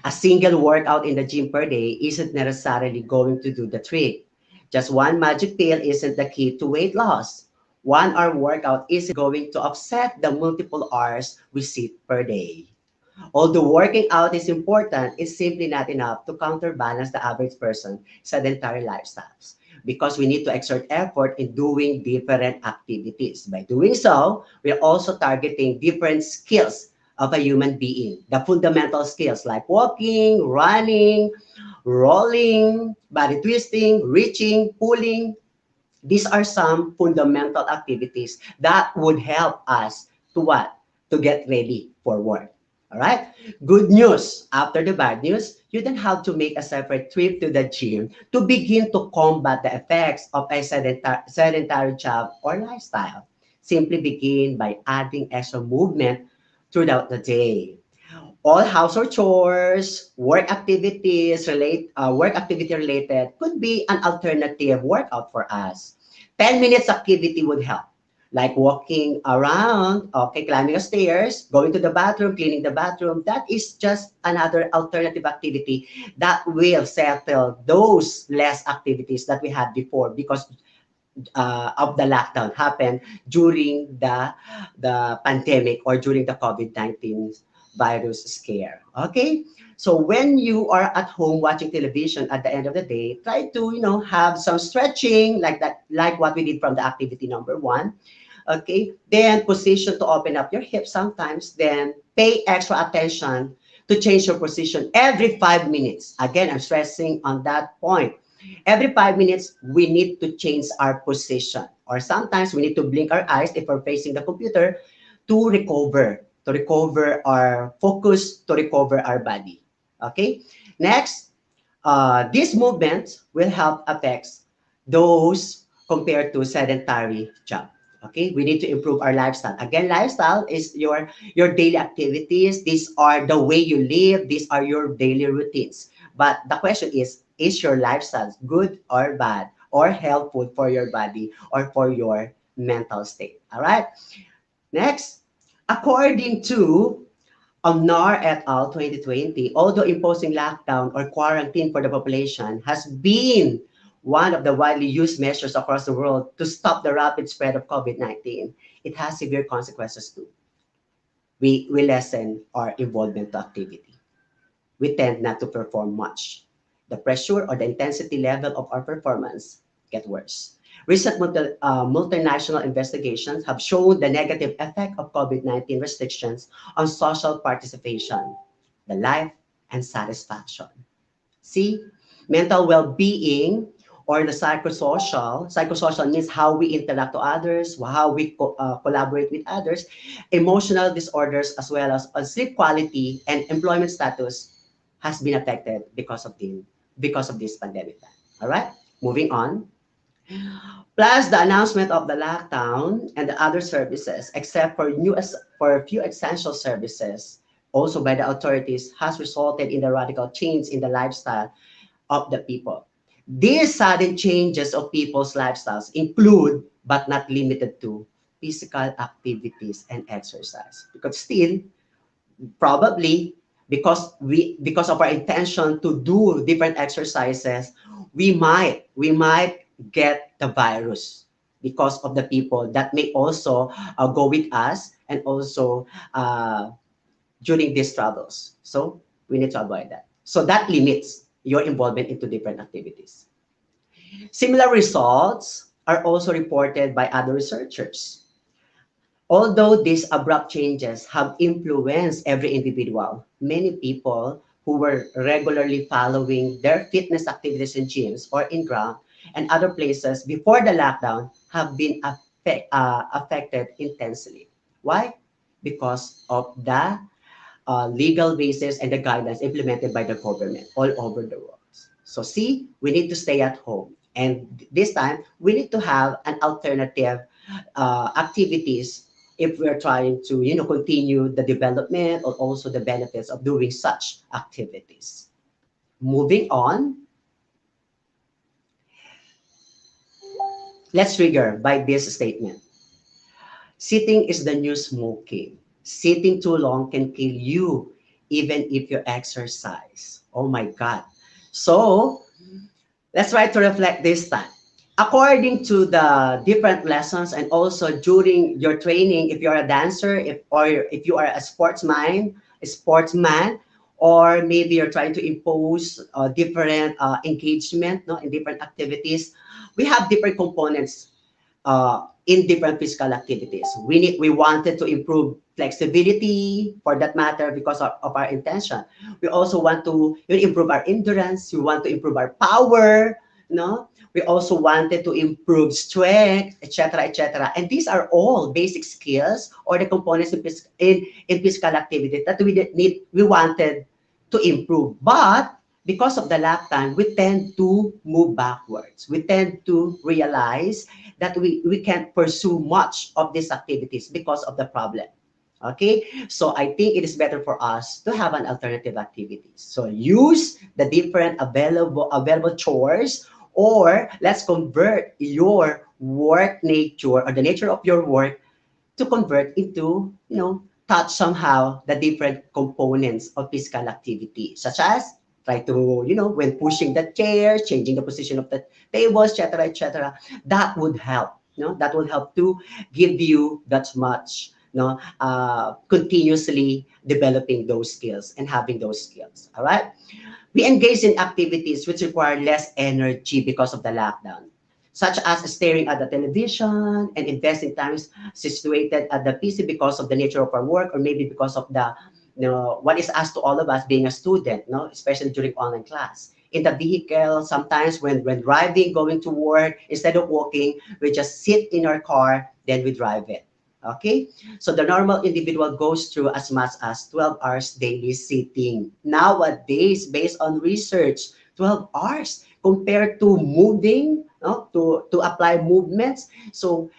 Speaker 3: A single workout in the gym per day isn't necessarily going to do the trick. Just one magic pill isn't the key to weight loss. 1 hour workout isn't going to offset the multiple hours we sit per day. Although working out is important, it's simply not enough to counterbalance the average person's sedentary lifestyles because we need to exert effort in doing different activities. By doing so, we're also targeting different skills of a human being. The fundamental skills like walking, running, rolling, body twisting, reaching, pulling, these are some fundamental activities that would help us to what? To get ready for work. All right. Good news. After the bad news, you don't have to make a separate trip to the gym to begin to combat the effects of a sedentary job or lifestyle. Simply begin by adding extra movement throughout the day. All household chores, work activity related could be an alternative workout for us. 10 minutes activity would help, like walking around, okay, climbing the stairs, going to the bathroom, cleaning the bathroom. That is just another alternative activity that will settle those less activities that we had before because of the lockdown happened during the pandemic or during the COVID-19 virus scare. Okay? So when you are at home watching television at the end of the day, try to, have some stretching like that, like what we did from the activity number one. Okay? Then position to open up your hips sometimes. Then pay extra attention to change your position every 5 minutes. Again, I'm stressing on that point. Every 5 minutes, we need to change our position. Or sometimes we need to blink our eyes if we're facing the computer to recover our focus, to recover our body. Okay? Next, these movements will help affect those compared to sedentary job. Okay, we need to improve our lifestyle. Again, lifestyle is your daily activities. These are the way you live. These are your daily routines. But the question is your lifestyle good or bad or helpful for your body or for your mental state? All right. Next, according to Omnar et al. 2020, although imposing lockdown or quarantine for the population has been one of the widely used measures across the world to stop the rapid spread of COVID-19, it has severe consequences too. We lessen our involvement to activity. We tend not to perform much. The pressure or the intensity level of our performance get worse. Recent multinational investigations have shown the negative effect of COVID-19 restrictions on social participation, the life, and satisfaction. See, mental well-being or the psychosocial means how we interact to others, how we collaborate with others, emotional disorders as well as sleep quality and employment status has been affected because of this pandemic. All right, moving on. Plus, the announcement of the lockdown and the other services, except for for a few essential services, also by the authorities, has resulted in the radical change in the lifestyle of the people. These sudden changes of people's lifestyles include, but not limited to, physical activities and exercise. Because still, probably because of our intention to do different exercises, we might get the virus because of the people that may also go with us and also during these travels. So we need to avoid that. So that limits your involvement into different activities. Similar results are also reported by other researchers. Although these abrupt changes have influenced every individual, many people who were regularly following their fitness activities in gyms or in ground and other places before the lockdown have been affected intensely. Why? Because of the legal basis and the guidelines implemented by the government all over the world. So see, we need to stay at home. And this time, we need to have an alternative activities if we're trying to, continue the development or also the benefits of doing such activities. Moving on, let's trigger by this statement. Sitting is the new smoking. Sitting too long can kill you even if you exercise. Oh my God. So let's try to reflect this time. According to the different lessons and also during your training, if you're a dancer, if you are a sportsman, or maybe you're trying to impose different engagement, no, in different activities, we have different components in different physical activities. We wanted to improve flexibility for that matter because of our intention. We also want to improve our endurance. We want to improve our power. No, we also wanted to improve strength, etc., etc. And these are all basic skills or the components in physical activity that we wanted to improve. But because of the lag time, we tend to move backwards. We tend to realize that we can't pursue much of these activities because of the problem. Okay, so I think it is better for us to have an alternative activities. So use the different available chores, or let's convert your work nature or the nature of your work to convert into, touch somehow the different components of physical activity, such as try to, when pushing the chairs, changing the position of the tables, etc., etc. That would help. That will help to give you that much, continuously developing those skills and having those skills. All right. We engage in activities which require less energy because of the lockdown, such as staring at the television and investing time situated at the PC because of the nature of our work, or maybe because of the, what is asked to all of us being a student, especially during online class. In the vehicle, sometimes when driving, going to work, instead of walking, we just sit in our car, then we drive it. Okay, so the normal individual goes through as much as 12 hours daily sitting. Nowadays, based on research, 12 hours compared to moving, to apply movements. So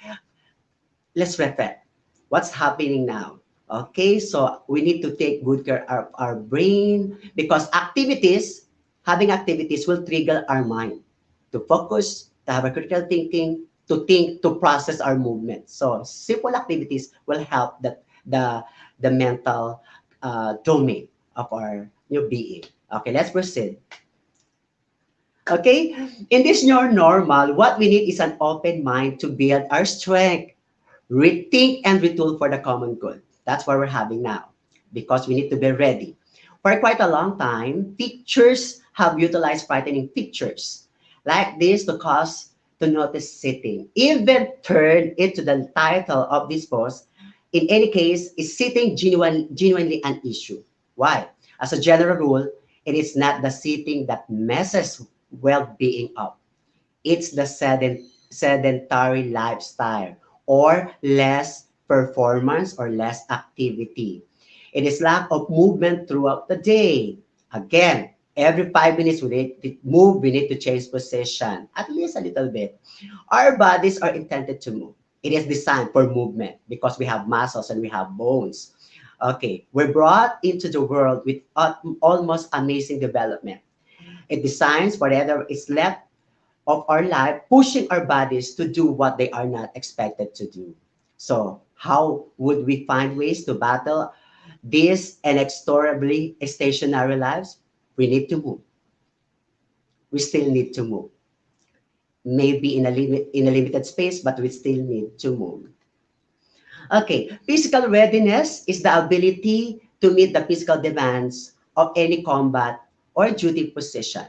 Speaker 3: let's reflect. What's happening now? Okay, so we need to take good care of our brain because having activities will trigger our mind to focus, to have a critical thinking, to think, to process our movements. So simple activities will help the mental domain of our new being. Okay, let's proceed. Okay, in this new normal, what we need is an open mind to build our strength, rethink and retool for the common good. That's what we're having now because we need to be ready. For quite a long time, teachers have utilized frightening pictures like this to cause to notice sitting. Even turned into the title of this post. In any case, is sitting genuinely an issue? Why? As a general rule, it is not the sitting that messes well-being up. It's the sedentary lifestyle or less performance or less activity. It is lack of movement throughout the day. Again, every 5 minutes we need to move, we need to change position, at least a little bit. Our bodies are intended to move. It is designed for movement because we have muscles and we have bones. Okay, we're brought into the world with almost amazing development. It designs whatever is left of our life, pushing our bodies to do what they are not expected to do. So, how would we find ways to battle these inexorably stationary lives? We need to move. We still need to move. Maybe in a limited space, but we still need to move. Okay, physical readiness is the ability to meet the physical demands of any combat or duty position,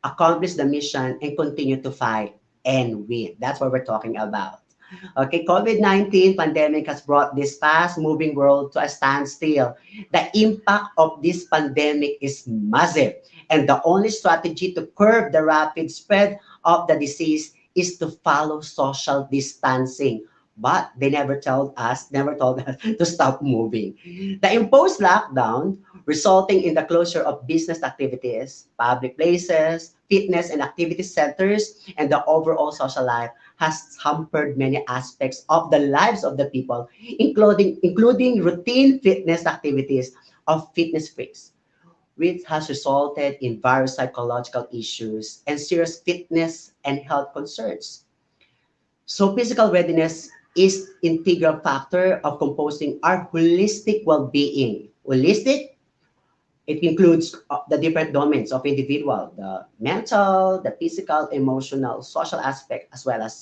Speaker 3: accomplish the mission, and continue to fight and win. That's what we're talking about. Okay, COVID-19 pandemic has brought this fast-moving world to a standstill. The impact of this pandemic is massive, and the only strategy to curb the rapid spread of the disease is to follow social distancing. but they never told us to stop moving. The imposed lockdown, resulting in the closure of business activities, public places, fitness and activity centers, and the overall social life, has hampered many aspects of the lives of the people, including routine fitness activities of fitness freaks, which has resulted in various psychological issues and serious fitness and health concerns. So physical readiness is integral factor of composing our holistic well-being. Holistic, it includes the different domains of individual, the mental, the physical, emotional, social aspect, as well as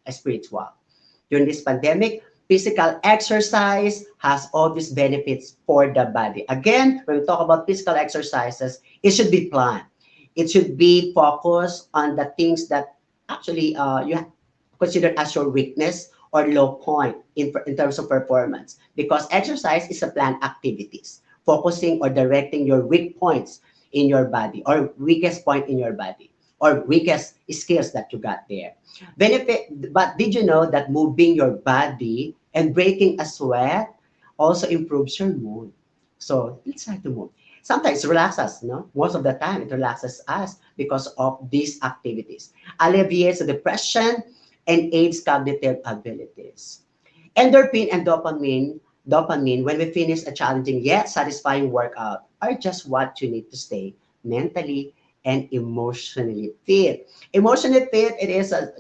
Speaker 3: spiritual. During this pandemic, physical exercise has all these benefits for the body. Again, when we talk about physical exercises, it should be planned. It should be focused on the things that actually you consider as your weakness or low point in terms of performance. Because exercise is a planned activities, focusing or directing your weak points in your body or weakest point in your body or weakest skills that you got there. Benefit, but did you know that moving your body and breaking a sweat also improves your mood? So let's try to move. Sometimes it relaxes us, no? Most of the time it relaxes us because of these activities. Alleviates the depression and aids cognitive abilities. Endorphin and dopamine, when we finish a challenging yet satisfying workout, are just what you need to stay mentally and emotionally fit. Emotionally fit, it is a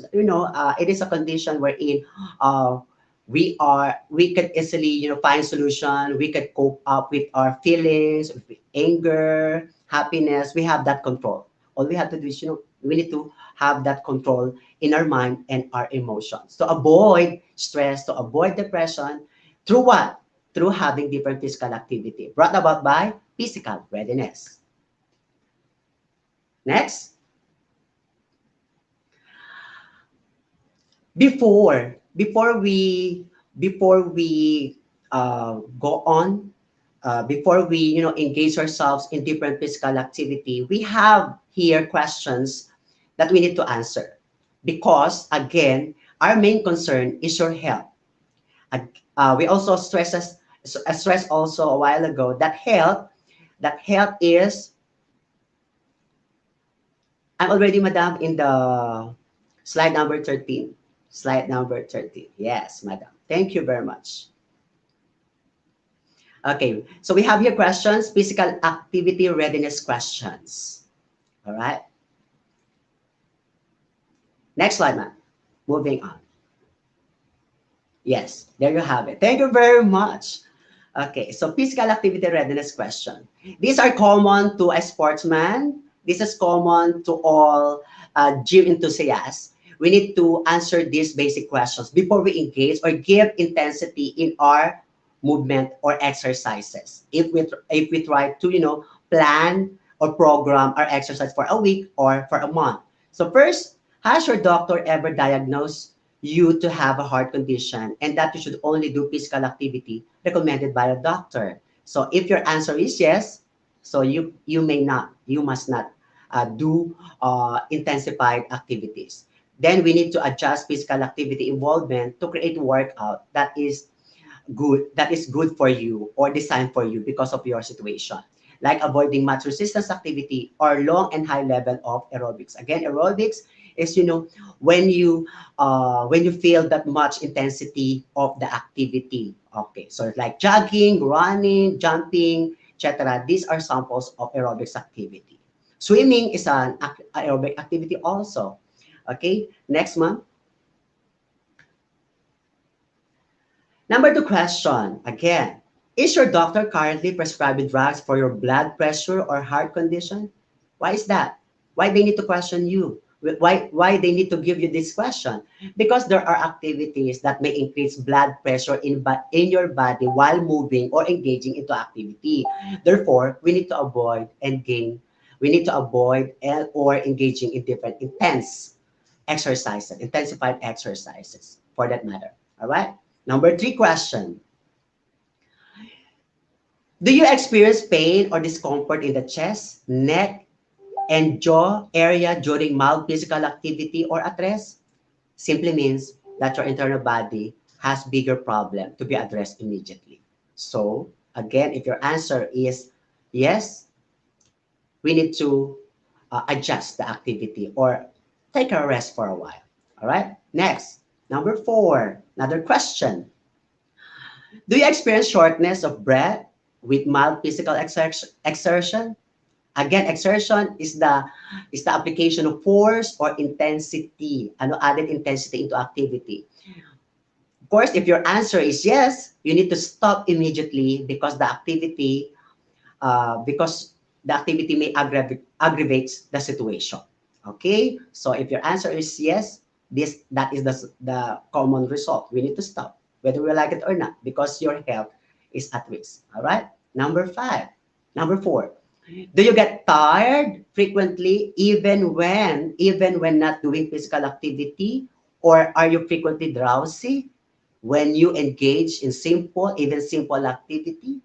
Speaker 3: it is a condition wherein uh, we could easily find solution. We could cope up with our feelings, with anger, happiness. We have that control. All we have to do is we need to have that control in our mind and our emotions to avoid stress, to avoid depression. Through what? Through having different physical activity brought about by physical readiness. Next, before we go on, before we engage ourselves in different physical activity, we have here questions that we need to answer because again, our main concern is your health. We also stress also a while ago that health is. I'm already, madam, in the slide number 13. Slide number 13. Yes, madam. Thank you very much. Okay, so we have here questions, physical activity readiness questions. All right. Next slide, ma'am. Moving on. Yes, there you have it. Thank you very much. Okay, so physical activity readiness question. These are common to a sportsman. This is common to all gym enthusiasts. We need to answer these basic questions before we engage or give intensity in our movement or exercises. If we try to plan or program our exercise for a week or for a month. So first, has your doctor ever diagnosed you to have a heart condition and that you should only do physical activity recommended by a doctor? So if your answer is yes, so you must not do intensified activities. Then we need to adjust physical activity involvement to create workout that is good for you or designed for you because of your situation, like avoiding much resistance activity or long and high level of aerobics. Again, aerobics is when you feel that much intensity of the activity. Okay, so it's like jogging, running, jumping, etc. These are samples of aerobics activity. Swimming is an aerobic activity also. Okay, next month. Number two question, again, is your doctor currently prescribing drugs for your blood pressure or heart condition? Why is that? Why they need to question you? Why they need to give you this question? Because there are activities that may increase blood pressure in your body while moving or engaging into activity. Therefore, we need to avoid or engaging in different intensified exercises for that matter. All right? Number three question. Do you experience pain or discomfort in the chest, neck, and jaw area during mild physical activity or at rest? Simply means that your internal body has bigger problem to be addressed immediately. So again, if your answer is yes, we need to adjust the activity or take a rest for a while. All right. Next, number 4, another question. Do you experience shortness of breath with mild physical exertion? Again, exertion is the application of force or intensity, ano, added intensity into activity. Of course, if your answer is yes, you need to stop immediately because the activity may aggravates the situation. Okay, so if your answer is yes, that is the common result. We need to stop, whether we like it or not, because your health is at risk. All right. Number 4. Do you get tired frequently even when not doing physical activity, or are you frequently drowsy when you engage in even simple activity?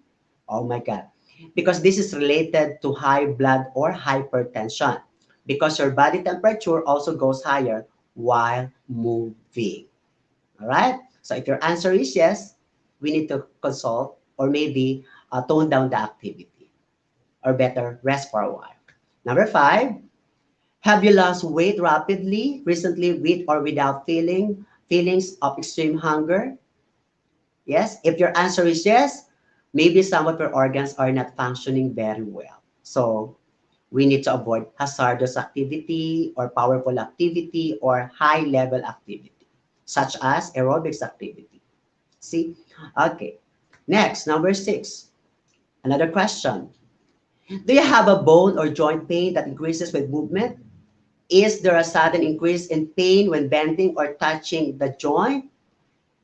Speaker 3: Oh my God. Because this is related to high blood or hypertension. Because your body temperature also goes higher while moving. All right? So if your answer is yes, we need to consult or maybe tone down the activity or better rest for a while. Number 5, have you lost weight rapidly recently with or without feelings of extreme hunger? Yes, if your answer is yes, maybe some of your organs are not functioning very well. So we need to avoid hazardous activity or powerful activity or high level activity, such as aerobics activity. See? Okay. Next, number 6. Another question. Do you have a bone or joint pain that increases with movement? Is there a sudden increase in pain when bending or touching the joint?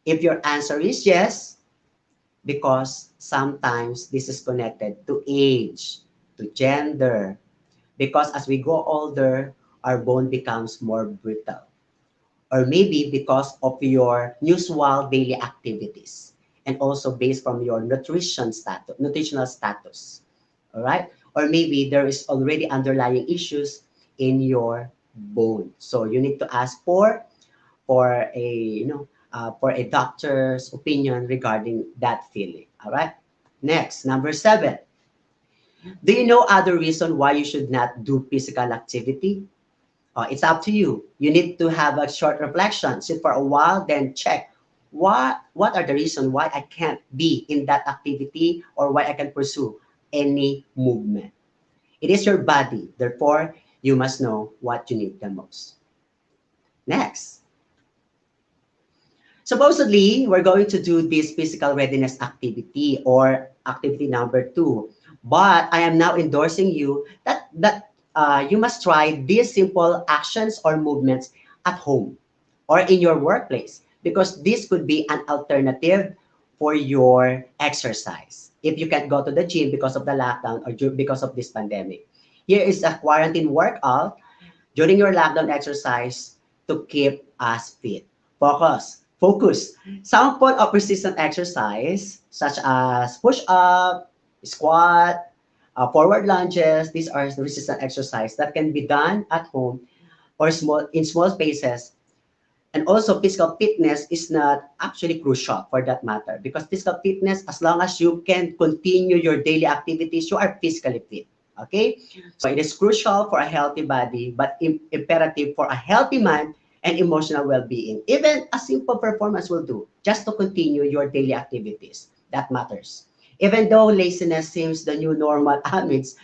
Speaker 3: If your answer is yes, because sometimes this is connected to age, to gender, because as we grow older, our bone becomes more brittle. Or maybe because of your usual daily activities and also based from your nutritional status. All right? Or maybe there is already underlying issues in your bone. So you need to ask for a for a doctor's opinion regarding that feeling. All right. Next, number 7. Do you know other reason why you should not do physical activity? It's up to you. You need to have a short reflection, sit for a while, then check what are the reasons why I can't be in that activity or why I can pursue any movement. It is your body, therefore you must know what you need the most. Next, supposedly, we're going to do this physical readiness activity or activity number 2. But I am now endorsing you that you must try these simple actions or movements at home or in your workplace because this could be an alternative for your exercise. If you can't go to the gym because of the lockdown or because of this pandemic, here is a quarantine workout during your lockdown exercise to keep us fit. Focus. Sample of resistance exercise such as push up, squat, forward lunges. These are the resistance exercise that can be done at home or small spaces. And also physical fitness is not actually crucial for that matter because physical fitness, as long as you can continue your daily activities, you are physically fit. Okay? So it is crucial for a healthy body, but imperative for a healthy mind and emotional well-being. Even a simple performance will do just to continue your daily activities. That matters. Even though laziness seems the new normal amidst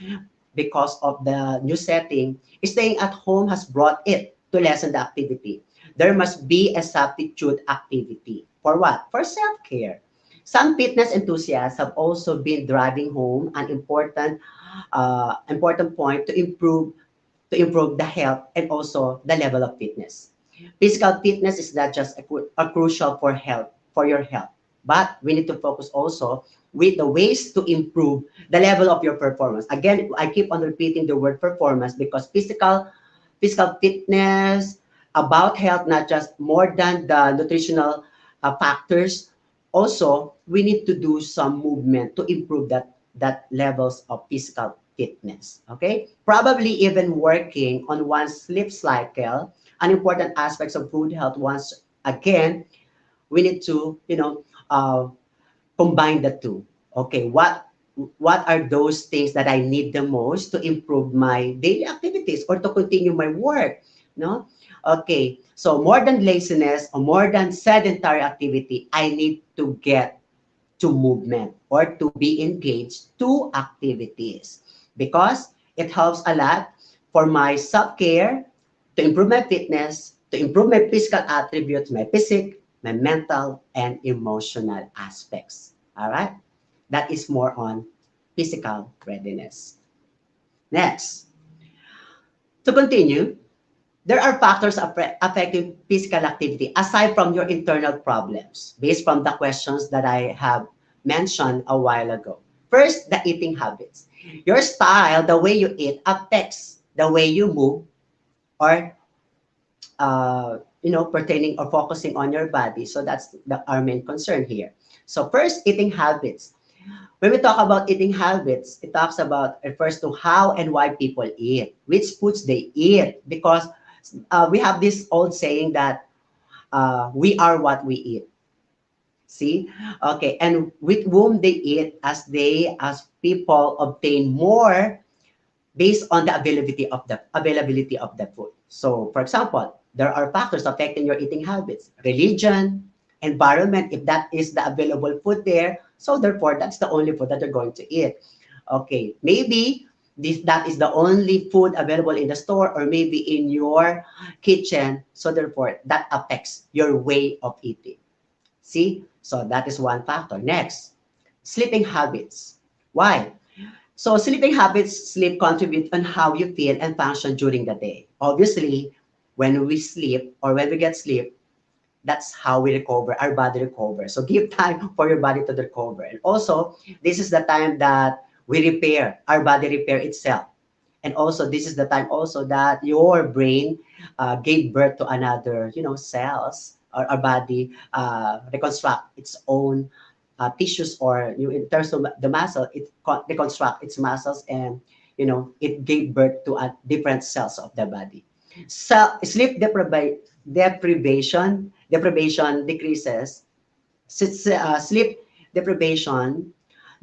Speaker 3: because of the new setting, staying at home has brought it to lessen the activity. There must be a substitute activity. For what? For self-care. Some fitness enthusiasts have also been driving home an important point to improve the health and also the level of fitness. Physical fitness is not just a crucial for your health, but we need to focus also with the ways to improve the level of your performance. Again, I keep on repeating the word performance because physical fitness about health, not just more than the nutritional factors. Also, we need to do some movement to improve that levels of physical fitness. Okay, probably even working on one's sleep cycle, an important aspect of good health. Once again, we need to, combine the two. Okay, what are those things that I need the most to improve my daily activities or to continue my work? No? Okay, so more than laziness or more than sedentary activity, I need to get to movement or to be engaged to activities because it helps a lot for my self-care, to improve my fitness, to improve my physical attributes, my physique, my mental and emotional aspects. All right? That is more on physical readiness. Next, to continue, there are factors affecting physical activity aside from your internal problems, based from the questions that I have mentioned a while ago. First, the eating habits. Your style, the way you eat, affects the way you move or pertaining or focusing on your body. So that's our main concern here. So first, eating habits. When we talk about eating habits, it talks about refers to how and why people eat, which foods they eat, because we have this old saying that we are what we eat. See, okay, and with whom they eat, as people obtain more based on the availability of the food. So, for example, there are factors affecting your eating habits: religion, environment. If that is the available food there, so therefore that's the only food that you're going to eat. Okay, maybe that is the only food available in the store or maybe in your kitchen. So therefore that affects your way of eating. See, so that is one factor. Next, sleeping habits. Why? So sleeping habits, sleep contribute on how you feel and function during the day. Obviously, when we sleep or when we get sleep, that's how we recover, our body recovers. So give time for your body to recover. And also, this is the time that we repair, our body repair itself. And also, this is the time also that your brain gave birth to another, cells, or our body reconstruct its own tissues, or in terms of the muscle, it reconstruct its muscles, and it gave birth to different cells of the body. So sleep deprivation decreases. Sleep deprivation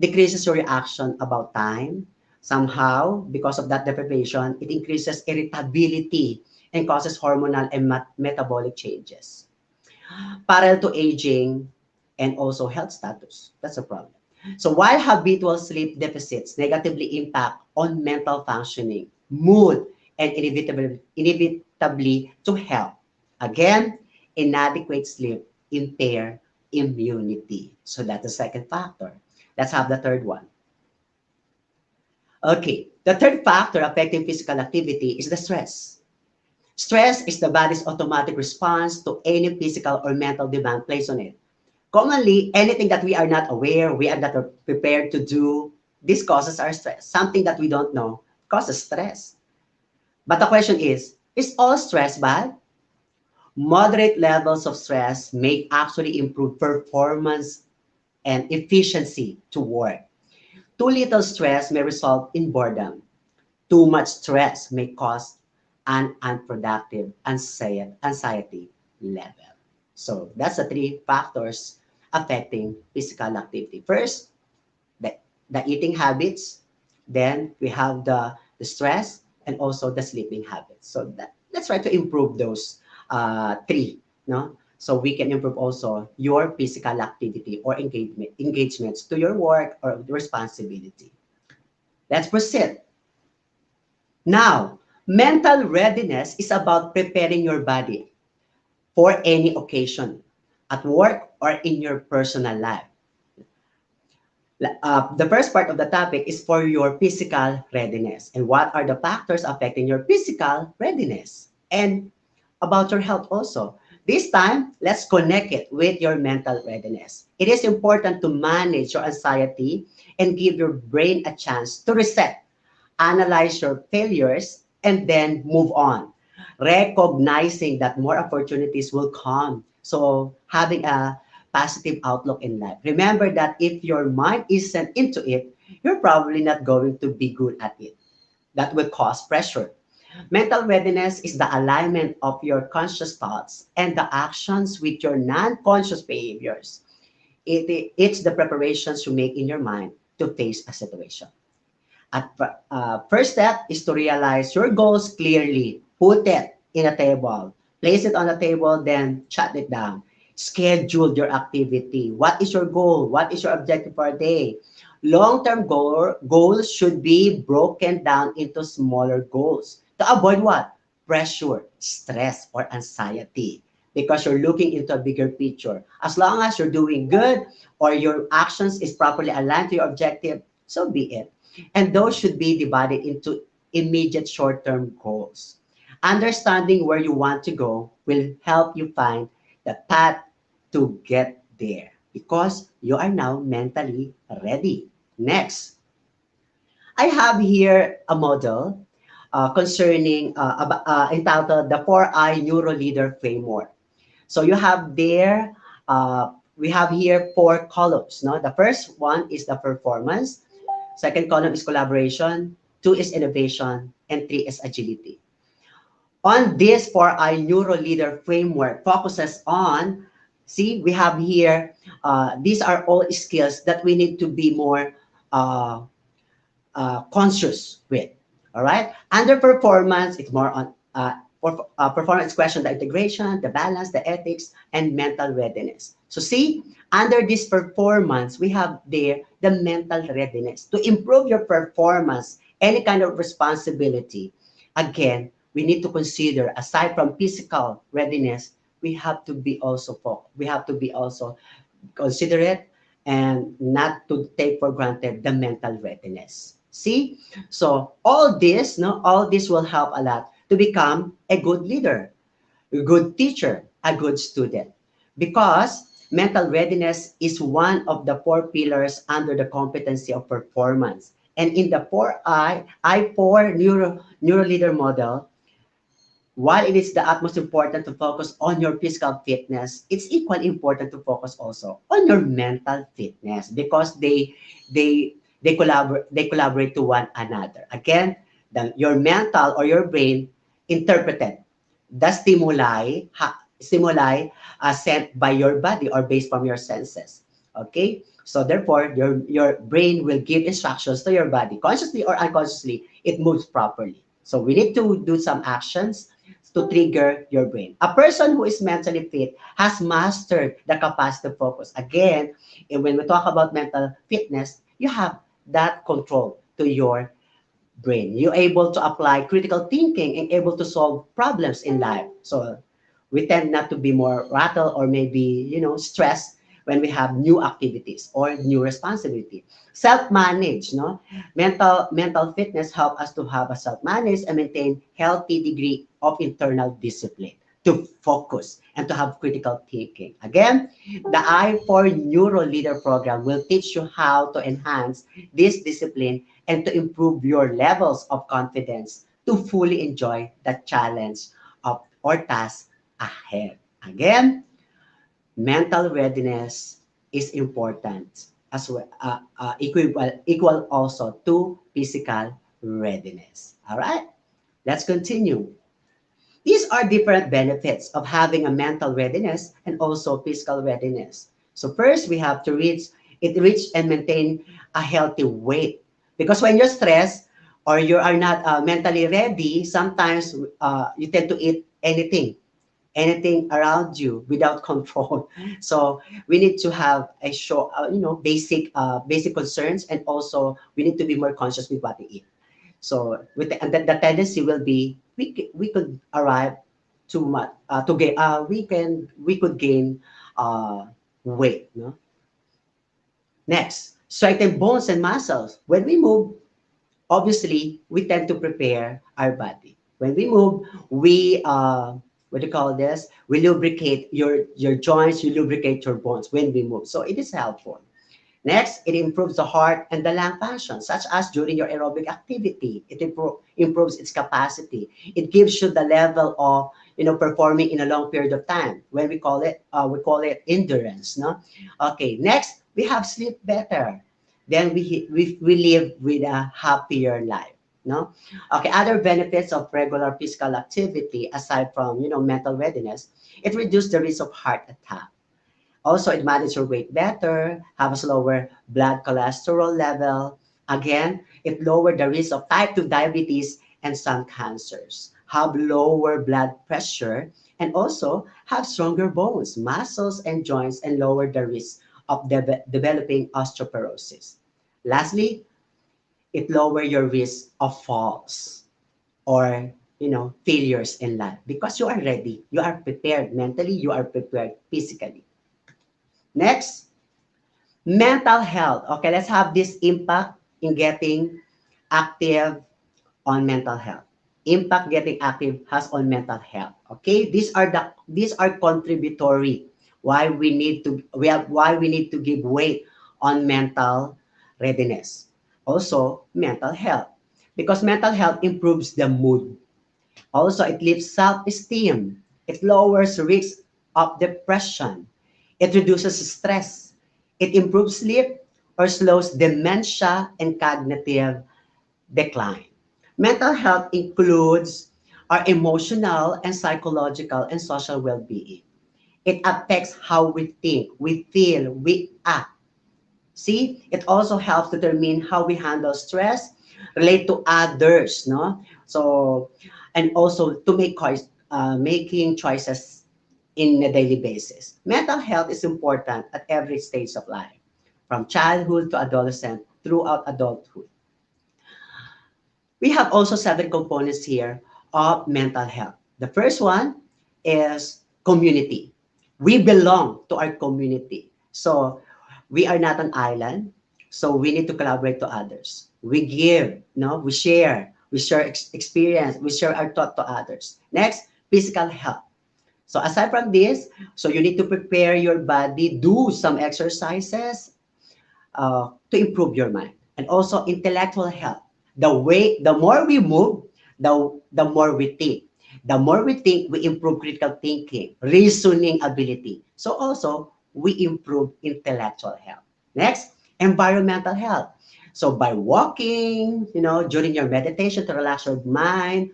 Speaker 3: decreases your reaction about time. Somehow, because of that deprivation, it increases irritability and causes hormonal and metabolic changes parallel to aging and also health status. That's a problem. So while habitual sleep deficits negatively impact on mental functioning, mood, and inevitably to health, again, inadequate sleep impair immunity. So that's the second factor. Let's have the third one. Okay, the third factor affecting physical activity is the stress. Stress is the body's automatic response to any physical or mental demand placed on it. Commonly, anything that we are not aware, we are not prepared to do, this causes our stress. Something that we don't know causes stress. But the question is all stress bad? Moderate levels of stress may actually improve performance and efficiency to work. Too little stress may result in boredom. Too much stress may cause an unproductive anxiety level. So that's the three factors affecting physical activity. First, the, the eating habits. Then we have the stress and also the sleeping habits. So let's try to improve those three. No? So we can improve also your physical activity or engagements to your work or responsibility. Let's proceed. Now, mental readiness is about preparing your body for any occasion at work or in your personal life. The first part of the topic is for your physical readiness. And what are the factors affecting your physical readiness? And about your health also. This time, let's connect it with your mental readiness. It is important to manage your anxiety and give your brain a chance to reset, analyze your failures, and then move on, recognizing that more opportunities will come. So having a positive outlook in life. Remember that if your mind isn't into it, you're probably not going to be good at it. That will cause pressure. Mental readiness is the alignment of your conscious thoughts and the actions with your non-conscious behaviors. It's the preparations you make in your mind to face a situation. First step is to realize your goals clearly. Put it in a table. Place it on the table, then jot it down. Schedule your activity. What is your goal? What is your objective for a day? Long-term goals should be broken down into smaller goals to avoid what? Pressure, stress, or anxiety. Because you're looking into a bigger picture. As long as you're doing good or your actions is properly aligned to your objective, so be it. And those should be divided into immediate short-term goals. Understanding where you want to go will help you find the path to get there because you are now mentally ready. Next, I have here a model concerning entitled the 4I Neuro Leader Framework. So you have there, we have here four columns. No, the first one is the performance. Second column is collaboration. Two is innovation, and three is agility. On this 4I Neuro Leader Framework focuses on, see, we have here, these are all skills that we need to be more uh, conscious with. All right. Under performance, it's more on performance question, the integration, the balance, the ethics, and mental readiness. So see, under this performance, we have there the mental readiness to improve your performance, any kind of responsibility. Again, we need to consider aside from physical readiness, we have to be also we have to be also considerate and not to take for granted the mental readiness. See? So all this, no, all this will help a lot to become a good leader, a good teacher, a good student. Because mental readiness is one of the four pillars under the competency of performance. And in the 4 neuro leader model, while it is the utmost important to focus on your physical fitness, it's equally important to focus also on your mental fitness because they collaborate to one another. Again, your mental or your brain interpreted the stimuli sent by your body or based from your senses. Okay, so therefore your brain will give instructions to your body consciously or unconsciously. It moves properly. So we need to do some actions to trigger your brain. A person who is mentally fit has mastered the capacity to focus. Again, and when we talk about mental fitness, you have that control to your brain. You're able to apply critical thinking and able to solve problems in life. So we tend not to be more rattled or maybe, stressed when we have new activities or new responsibility. Self-manage, no? Mental fitness help us to have a self-manage and maintain healthy degree of internal discipline to focus and to have critical thinking. Again, the I4 Neuro Leader Program will teach you how to enhance this discipline and to improve your levels of confidence to fully enjoy the challenge of or task ahead. Again, mental readiness is important as well, equal also to physical readiness. All right, let's continue. These are different benefits of having a mental readiness and also physical readiness. So first, we have to reach and maintain a healthy weight. Because when you're stressed or you are not mentally ready, sometimes you tend to eat anything around you without control. So we need to have a show, basic concerns, and also we need to be more conscious with what we eat. So and the tendency will be we could arrive too much to gain we could gain uh, weight. No? Next, strengthen bones and muscles. When we move, obviously we tend to prepare our body. When we move, we what do you call this? We lubricate your joints, you lubricate your bones when we move. So it is helpful. Next, it improves the heart and the lung function, such as during your aerobic activity. It improves its capacity. It gives you the level of performing in a long period of time. When we call it endurance. No, okay. Next, we have sleep better. Then we live with a happier life. No? Okay, other benefits of regular physical activity aside from, mental readiness, it reduces the risk of heart attack. Also, it manages your weight better, have a slower blood cholesterol level. Again, it lowered the risk of type 2 diabetes and some cancers, have lower blood pressure, and also have stronger bones, muscles, and joints, and lower the risk of developing osteoporosis. Lastly, it lower your risk of falls or failures in life because you are ready, you are prepared mentally, you are prepared physically. Next, mental health. Okay, let's have this impact in getting active on mental health. Impact getting active has on mental health. Okay, these are contributory why we need to give weight on mental readiness. Also, mental health, because mental health improves the mood. Also, it lifts self-esteem. It lowers risk of depression. It reduces stress. It improves sleep or slows dementia and cognitive decline. Mental health includes our emotional and psychological and social well-being. It affects how we think, we feel, we act. See, it also helps determine how we handle stress, relate to others, no? So, and also to making choices in a daily basis. Mental health is important at every stage of life, from childhood to adolescent, throughout adulthood. We have also seven components here of mental health. The first one is community. We belong to our community. So we are not an island. So we need to collaborate to others. We give, no, we share experience, we share our thought to others. Next, physical health. So aside from this, so you need to prepare your body, do some exercises, to improve your mind, and also intellectual health. The more we move, the more we think. The more we think, we improve critical thinking, reasoning ability. So also we improve intellectual health. Next, environmental health. So by walking, during your meditation to relax your mind,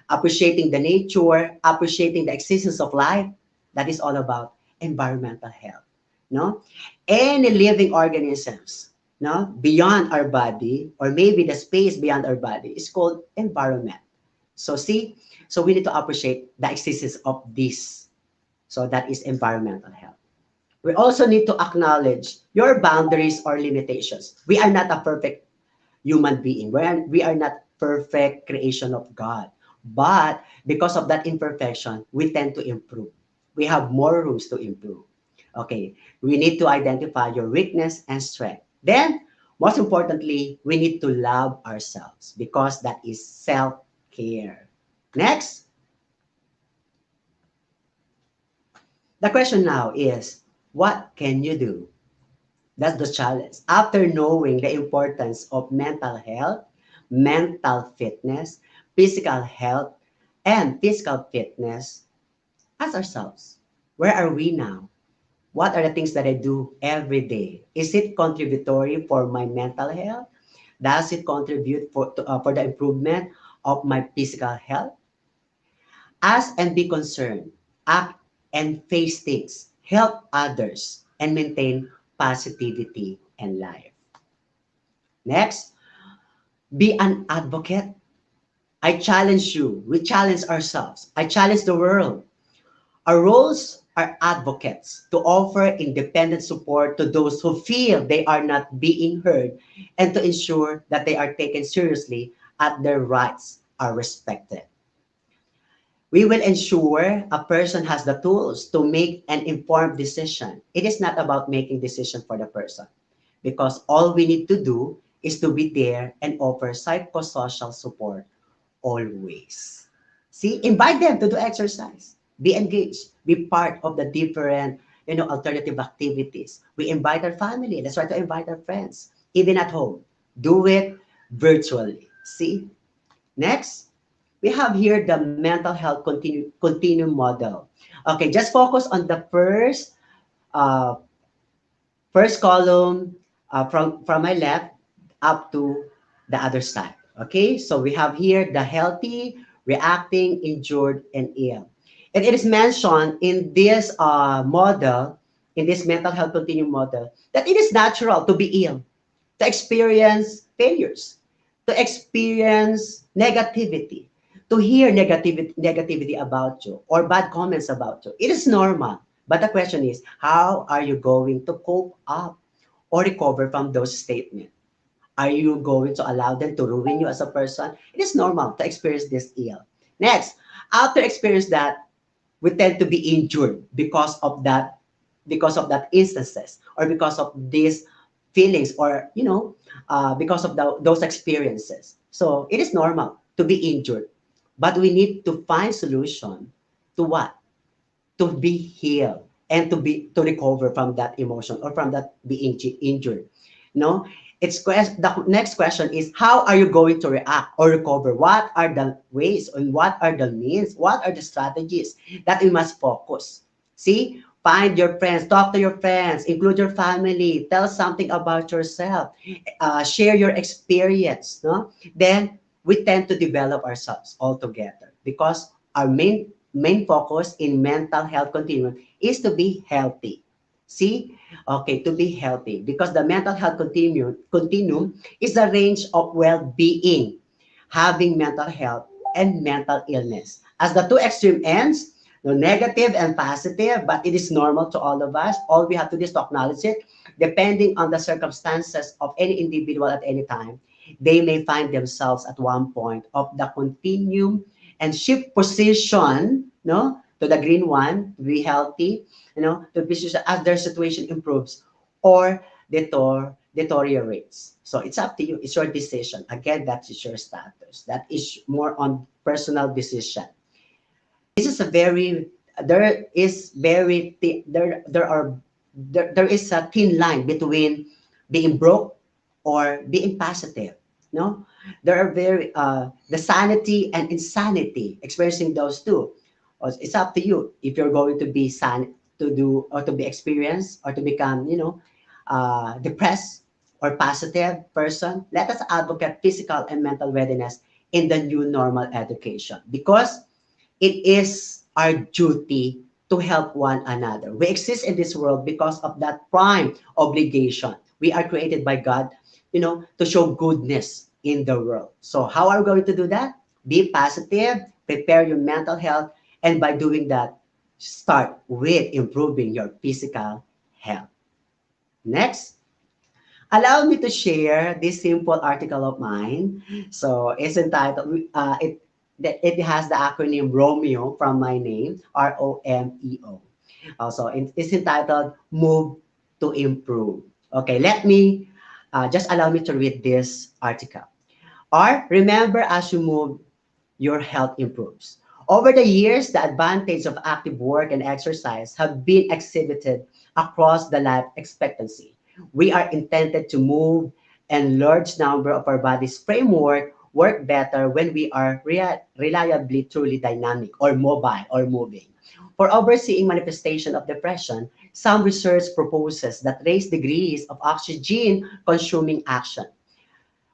Speaker 3: appreciating the nature, appreciating the existence of life, that is all about environmental health. No, any living organisms, no, beyond our body, or maybe the space beyond our body, is called environment. So see, so we need to appreciate the existence of this. So that is environmental health. We also need to acknowledge your boundaries or limitations. We are not a perfect human being. We are not perfect creation of God. But because of that imperfection, we tend to improve. We have more rooms to improve. Okay, we need to identify your weakness and strength. Then, most importantly, we need to love ourselves because that is self-care. Next, the question now is, what can you do? That's the challenge. After knowing the importance of mental health, mental fitness, physical health, and physical fitness, ask ourselves, where are we now? What are the things that I do every day? Is it contributory for my mental health? Does it contribute for the improvement of my physical health? Ask and be concerned. Act and face things. Help others and maintain positivity in life. Next, be an advocate. I challenge you. We challenge ourselves. I challenge the world. Our roles are advocates to offer independent support to those who feel they are not being heard and to ensure that they are taken seriously and their rights are respected. We will ensure a person has the tools to make an informed decision. It is not about making decision for the person because all we need to do is to be there and offer psychosocial support always. See, invite them to do exercise. Be engaged. Be part of the different, alternative activities. We invite our family. Let's try to invite our friends, even at home. Do it virtually. See? Next, we have here the mental health continuum model. Okay, just focus on the uh, first column, from my left up to the other side. Okay, so we have here the healthy, reacting, injured, and ill. And it is mentioned in this model, in this mental health continuum model, that it is natural to be ill, to experience failures, to experience negativity, to hear negativity about you or bad comments about you. It is normal. But the question is, how are you going to cope up or recover from those statements? Are you going to allow them to ruin you as a person? It is normal to experience this ill. Next, after experience that, we tend to be injured because of that instances or because of these feelings or because of those experiences. So it is normal to be injured, but we need to find solution to what? To be healed and to recover from that emotion or from that being injured. No, the next question is, how are you going to react or recover? What are the ways and what are the means? What are the strategies that we must focus? See, find your friends, talk to your friends, include your family, tell something about yourself, share your experience. No, then we tend to develop ourselves all together because our main focus in mental health continuum is to be healthy. See? Okay, to be healthy. Because the mental health continuum is the range of well-being, having mental health and mental illness. As the two extreme ends, no negative and positive, but it is normal to all of us. All we have to do is to acknowledge it. Depending on the circumstances of any individual at any time, they may find themselves at one point of the continuum and shift position, no, to the green one, to be healthy, to be as their situation improves or deteriorates. So it's up to you. It's your decision. Again, that is your status. That is more on personal decision. This is a very there is very there is a thin line between being broke or being positive. No, there are very the sanity and insanity experiencing those two. It's up to you if you're going to be to do or to be experienced or to become depressed or positive person. Let us advocate physical and mental readiness in the new normal education because it is our duty to help one another. We exist in this world because of that prime obligation. We are created by God, to show goodness in the world. So how are we going to do that? Be positive, prepare your mental health, and by doing that, start with improving your physical health. Next, allow me to share this simple article of mine. So it's entitled, it has the acronym Romeo from my name, ROMEO. Also, it's entitled Move to Improve. Okay, let me just allow me to read this article. Or remember, as you move, your health improves. Over the years, the advantage of active work and exercise have been exhibited across the life expectancy. We are intended to move, and large number of our body's framework work better when we are reliably truly dynamic or mobile or moving. For overseeing manifestation of depression, some research proposes that raise degrees of oxygen consuming action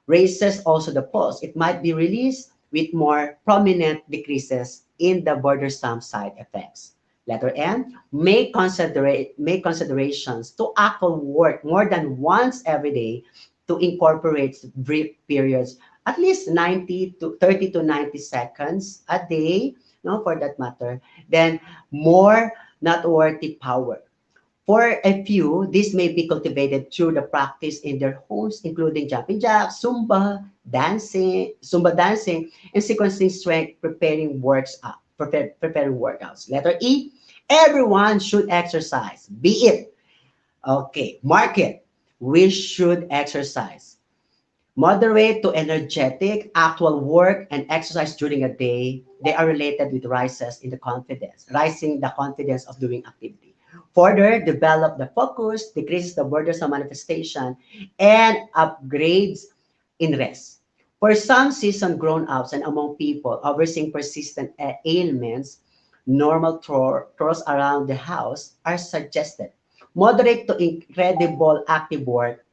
Speaker 3: raises also the pulse. It might be released with more prominent decreases in the bothersome side effects. Letter N, make considerations to actual work more than once every day to incorporate brief periods, at least 90 to 30 to 90 seconds a day, no, for that matter, then more noteworthy power. For a few, this may be cultivated through the practice in their homes, including jumping jacks, Zumba dancing, and sequencing strength preparing workouts. Letter E, everyone should exercise. Be it. Okay, mark it. We should exercise. Moderate to energetic, actual work and exercise during a day, they are related with rising the confidence of doing activity. Further, develop the focus, decreases the burdensome manifestation, and upgrades in rest. For some seasoned grown-ups and among people overseeing persistent ailments, normal chores around the house are suggested. Moderate to incredible active work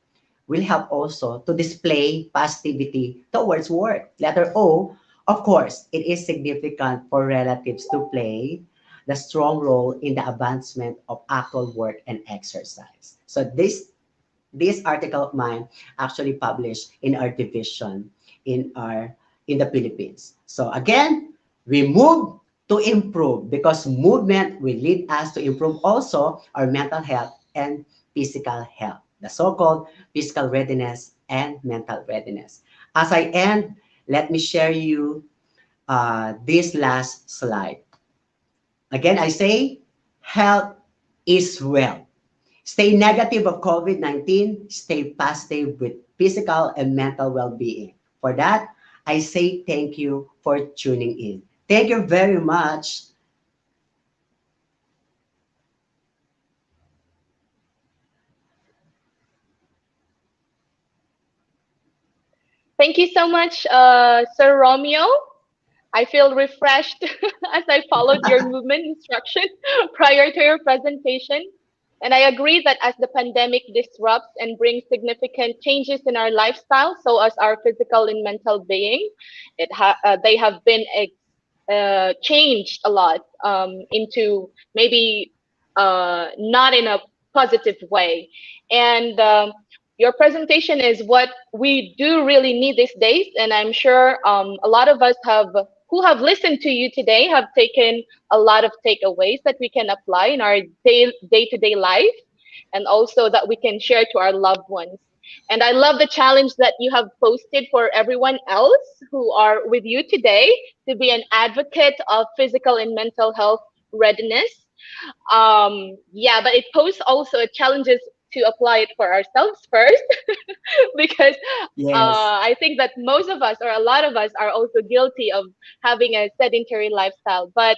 Speaker 3: will help also to display positivity towards work. Letter O, of course, it is significant for relatives to play the strong role in the advancement of actual work and exercise. So this article of mine actually published in our division in our in the Philippines. So again, we move to improve because movement will lead us to improve also our mental health and physical health, the so-called physical readiness and mental readiness. As I end, let me share you this last slide. Again, I say health is wealth. Stay negative of COVID 19, stay positive with physical and mental well being. For that, I say thank you for tuning in. Thank you very much.
Speaker 1: Thank you so much, Sir Romeo. I feel refreshed as I followed your movement instruction prior to your presentation. And I agree that as the pandemic disrupts and brings significant changes in our lifestyle, so as our physical and mental being, they have been changed a lot into maybe not in a positive way. And your presentation is what we do really need these days. And I'm sure a lot of us have who have listened to you today have taken a lot of takeaways that we can apply in our day-to-day life and also that we can share to our loved ones. And I love the challenge that you have posted for everyone else who are with you today to be an advocate of physical and mental health readiness. Yeah, but it poses also challenges to apply it for ourselves first because
Speaker 3: Yes.
Speaker 1: I think that most of us or a lot of us are also guilty of having a sedentary lifestyle. But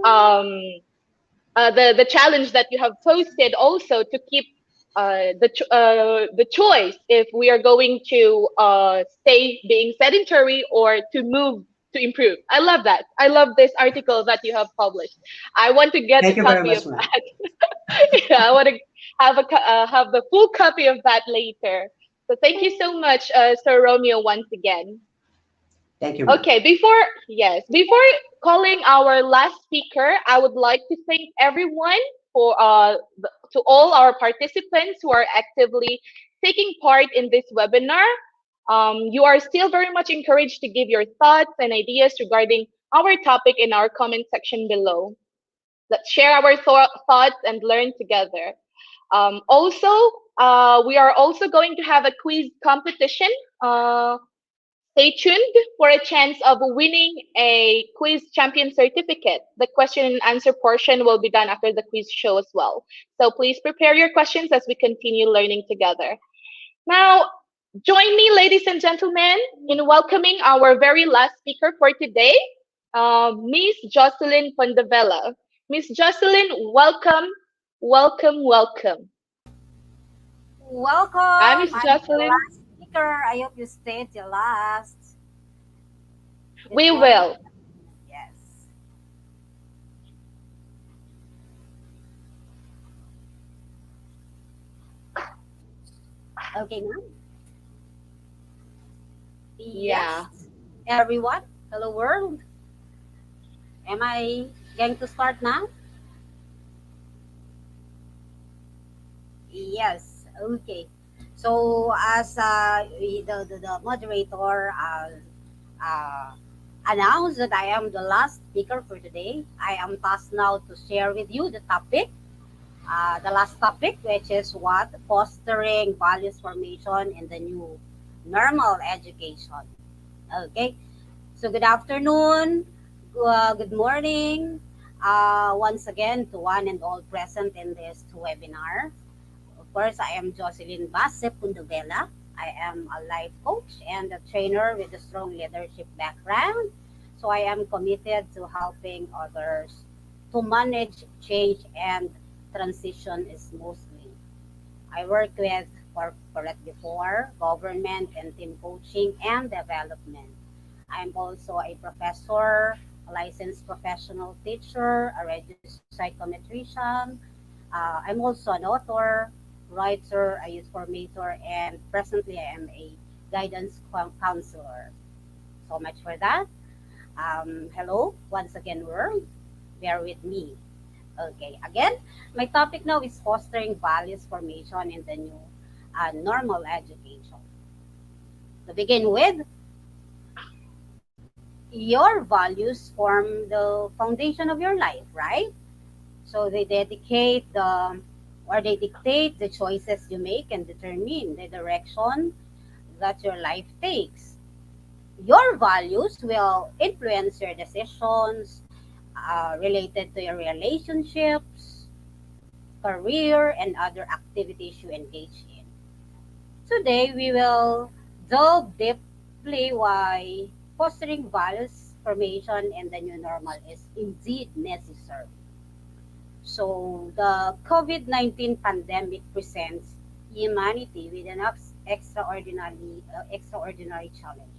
Speaker 1: um, the challenge that you have posted also to keep the choice if we are going to stay being sedentary or to move to improve. I love that. I love this article that you have published. I want to get a
Speaker 3: Thank you very
Speaker 1: copy of
Speaker 3: much, ma'am.
Speaker 1: that. Yeah, I want to have the full copy of that later. So thank you so much, Sir Romeo, once again.
Speaker 3: Thank you, ma'am.
Speaker 1: Okay, before calling our last speaker, I would like to thank everyone for to all our participants who are actively taking part in this webinar. You are still very much encouraged to give your thoughts and ideas regarding our topic in our comment section below. Let's share our thoughts and learn together. Also, we are also going to have a quiz competition. Stay tuned for a chance of winning a quiz champion certificate. The question and answer portion will be done after the quiz show as well. So please prepare your questions as we continue learning together. Now, join me, ladies and gentlemen, in welcoming our very last speaker for today, Miss Jocelyn Pondavella. Miss Jocelyn, welcome, welcome, welcome. Hi,
Speaker 4: Welcome.
Speaker 1: Miss
Speaker 4: I'm the
Speaker 1: Jocelyn.
Speaker 4: last speaker. I hope you stay till last. Good
Speaker 1: We
Speaker 4: morning.
Speaker 1: will.
Speaker 4: Yes. Okay, ma'am.
Speaker 1: Yeah.
Speaker 4: Yes, everyone. Hello, world. Am I going to start now? Yes. Okay. So, as the moderator uh, announced that I am the last speaker for today, I am tasked now to share with you the topic, the last topic, which is what fostering values formation in the new normal education. Okay, so good afternoon, good morning, once again to one and all present in this webinar. Of course, I am Jocelyn Basse Pundovela. I am a life coach and a trainer with a strong leadership background. So I am committed to helping others to manage change and transition smoothly. I work with corporate before, government and team coaching and development. I'm also a professor, a licensed professional teacher, a registered psychometrician. I'm also an author, writer, a youth formator, and presently I am a guidance counselor. So much for that. Hello, once again, world. Bear with me. Okay, again, my topic now is fostering values formation in the new normal education. To begin with, your values form the foundation of your life, right? So they dedicate the or they dictate the choices you make and determine the direction that your life takes. Your values will influence your decisions related to your relationships, career, and other activities you engage in. Today, we will delve deeply why fostering values formation in the new normal is indeed necessary. So, the COVID 19 pandemic presents humanity with an extraordinary challenge.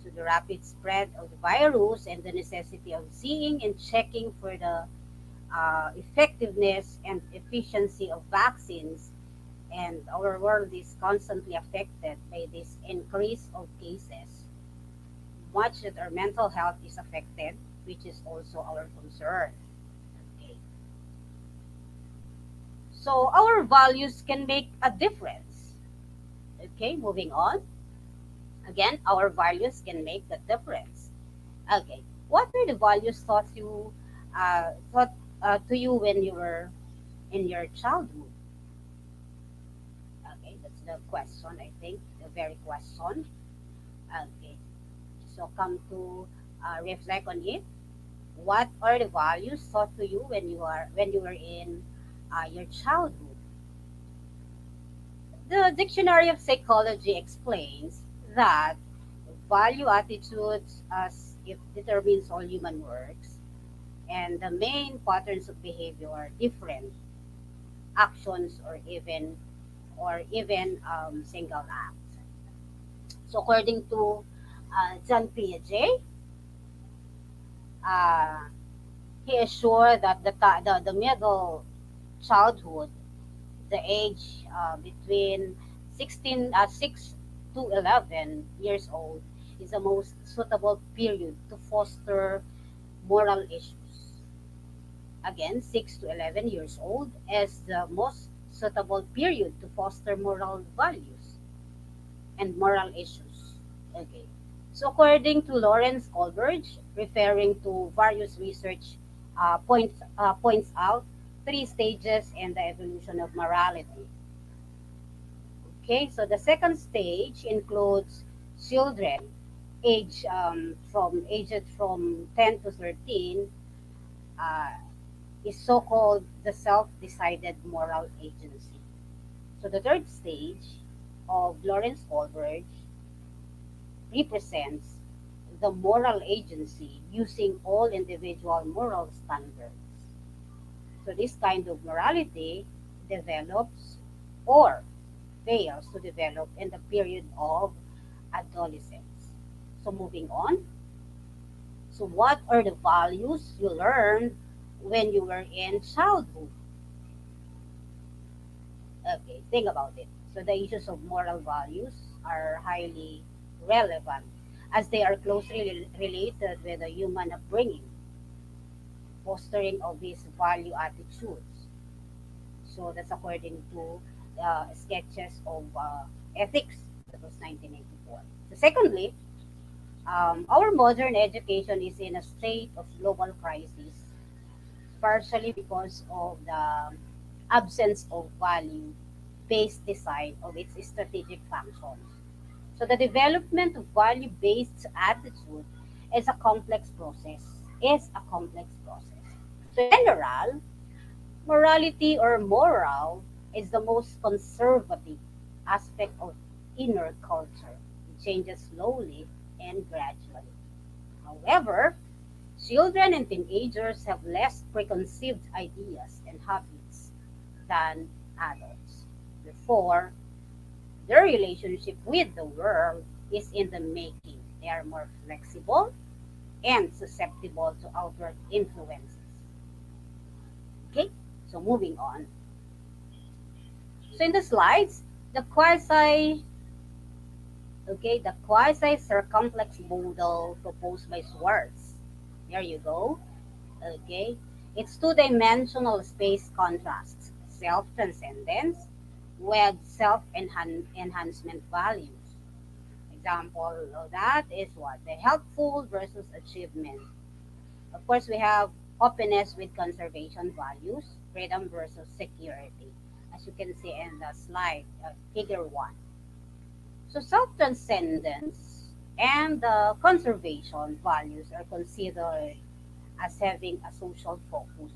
Speaker 4: So, the rapid spread of the virus and the necessity of seeing and checking for the effectiveness and efficiency of vaccines, and our world is constantly affected by this increase of cases. Much that our mental health is affected, which is also our concern. Okay. So our values can make a difference. Okay, moving on. Again, our values can make the difference. Okay, what were the values taught to you when you were in your childhood? Okay, that's the question. I think the very question. Okay, so come to reflect on it. What are the values taught to you when you were in your childhood? The Dictionary of Psychology explains that value attitudes as it determines all human works, and the main patterns of behavior are different actions or even single acts. So according to John Piaget, uh, he is sure that the middle childhood, the age between 6 to 11 years old, is the most suitable period to foster moral issues. Again, 6 to 11 years old is the most suitable period to foster moral values and moral issues. Okay. So according to Lawrence Goldberg, referring to various research points out three stages in the evolution of morality. Okay, so the second stage includes children aged from 10 to 13, uh, is so-called the self-decided moral agency. So the third stage of Lawrence Goldberg represents the moral agency using all individual moral standards. So this kind of morality develops or fails to develop in the period of adolescence. So moving on. So what are the values you learned when you were in childhood? Okay, think about it. So the issues of moral values are highly relevant as they are closely related with the human upbringing, fostering of these value attitudes. So that's according to sketches of ethics. That was 1984. So secondly, our modern education is in a state of global crisis, partially because of the absence of value-based design of its strategic functions. So the development of value-based attitude is a complex process. Is a complex process. So in general, morality or moral is the most conservative aspect of inner culture. It changes slowly and gradually. However, children and teenagers have less preconceived ideas and habits than adults. Therefore, their relationship with the world is in the making. They are more flexible and susceptible to outward influences. Okay, so moving on. So in the slides, the quasi circumflex model proposed by Schwartz. There you go. Okay, it's two-dimensional space contrasts, self-transcendence with self-enhancement values. Example of that is what? The helpful versus achievement. Of course, we have openness with conservation values, freedom versus security, as you can see in the slide, figure 1. So self-transcendence and the conservation values are considered as having a social focus,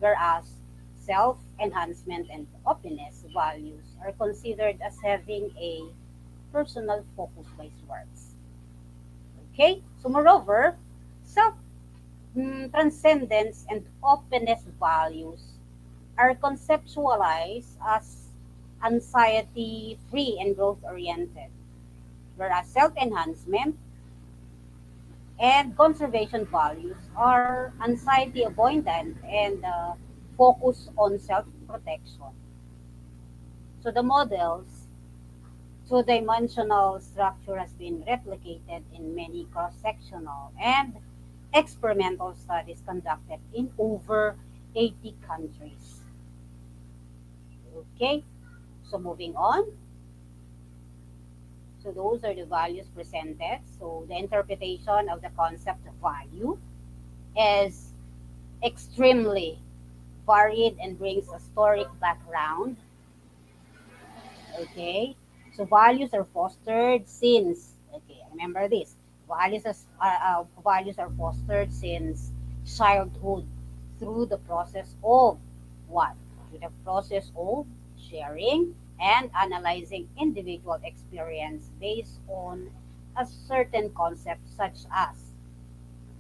Speaker 4: whereas self-enhancement and openness values are considered as having a personal focus by Schwartz. Okay, so moreover, self transcendence and openness values are conceptualized as anxiety free and growth oriented, whereas self enhancement and conservation values are anxiety avoidant and focus on self protection. So the model's two dimensional structure has been replicated in many cross sectional and experimental studies conducted in over 80 countries. Okay, so moving on. So those are the values presented. So the interpretation of the concept of value is extremely varied and brings a historic background. Okay, so values are fostered since, okay, remember this, values are fostered since childhood through the process of what? Through the process of sharing and analyzing individual experience based on a certain concept such as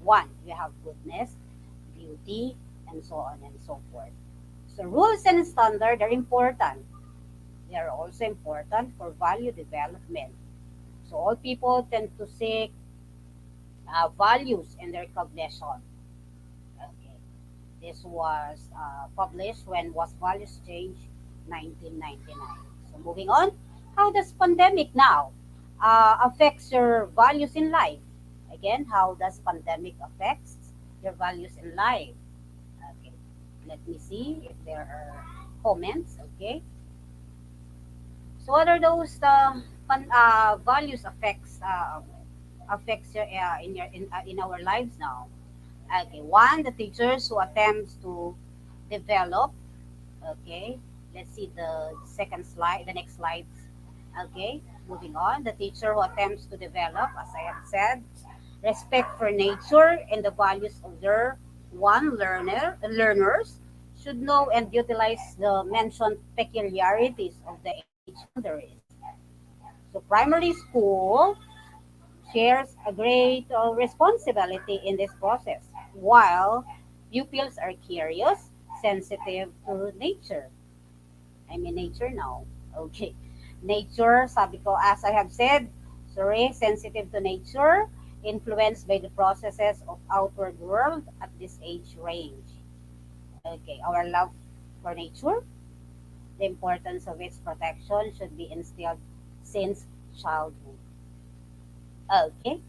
Speaker 4: one, we have goodness, beauty, and so on and so forth. So rules and standards are important. They are also important for value development. So all people tend to seek values in their cognition. Okay. This was published when was Values Change 1999. So moving on, how does pandemic now affects your values in life? Again, how does pandemic affects your values in life? Okay. Let me see if there are comments. Okay. So what are those values affects your in our lives now? Okay, one, the teachers who attempts to develop. Okay, let's see the second slide, the next slide. Okay, moving on, the teacher who attempts to develop, as I have said, respect for nature and the values of their learners should know and utilize the mentioned peculiarities of the age boundaries. So primary school shares a great responsibility in this process, while pupils are curious, sensitive to nature. I mean nature now. Okay. Nature, sabi ko, as I have said, sorry, sensitive to nature, influenced by the processes of outward world at this age range. Okay, our love for nature, the importance of its protection should be instilled since childhood. Okay,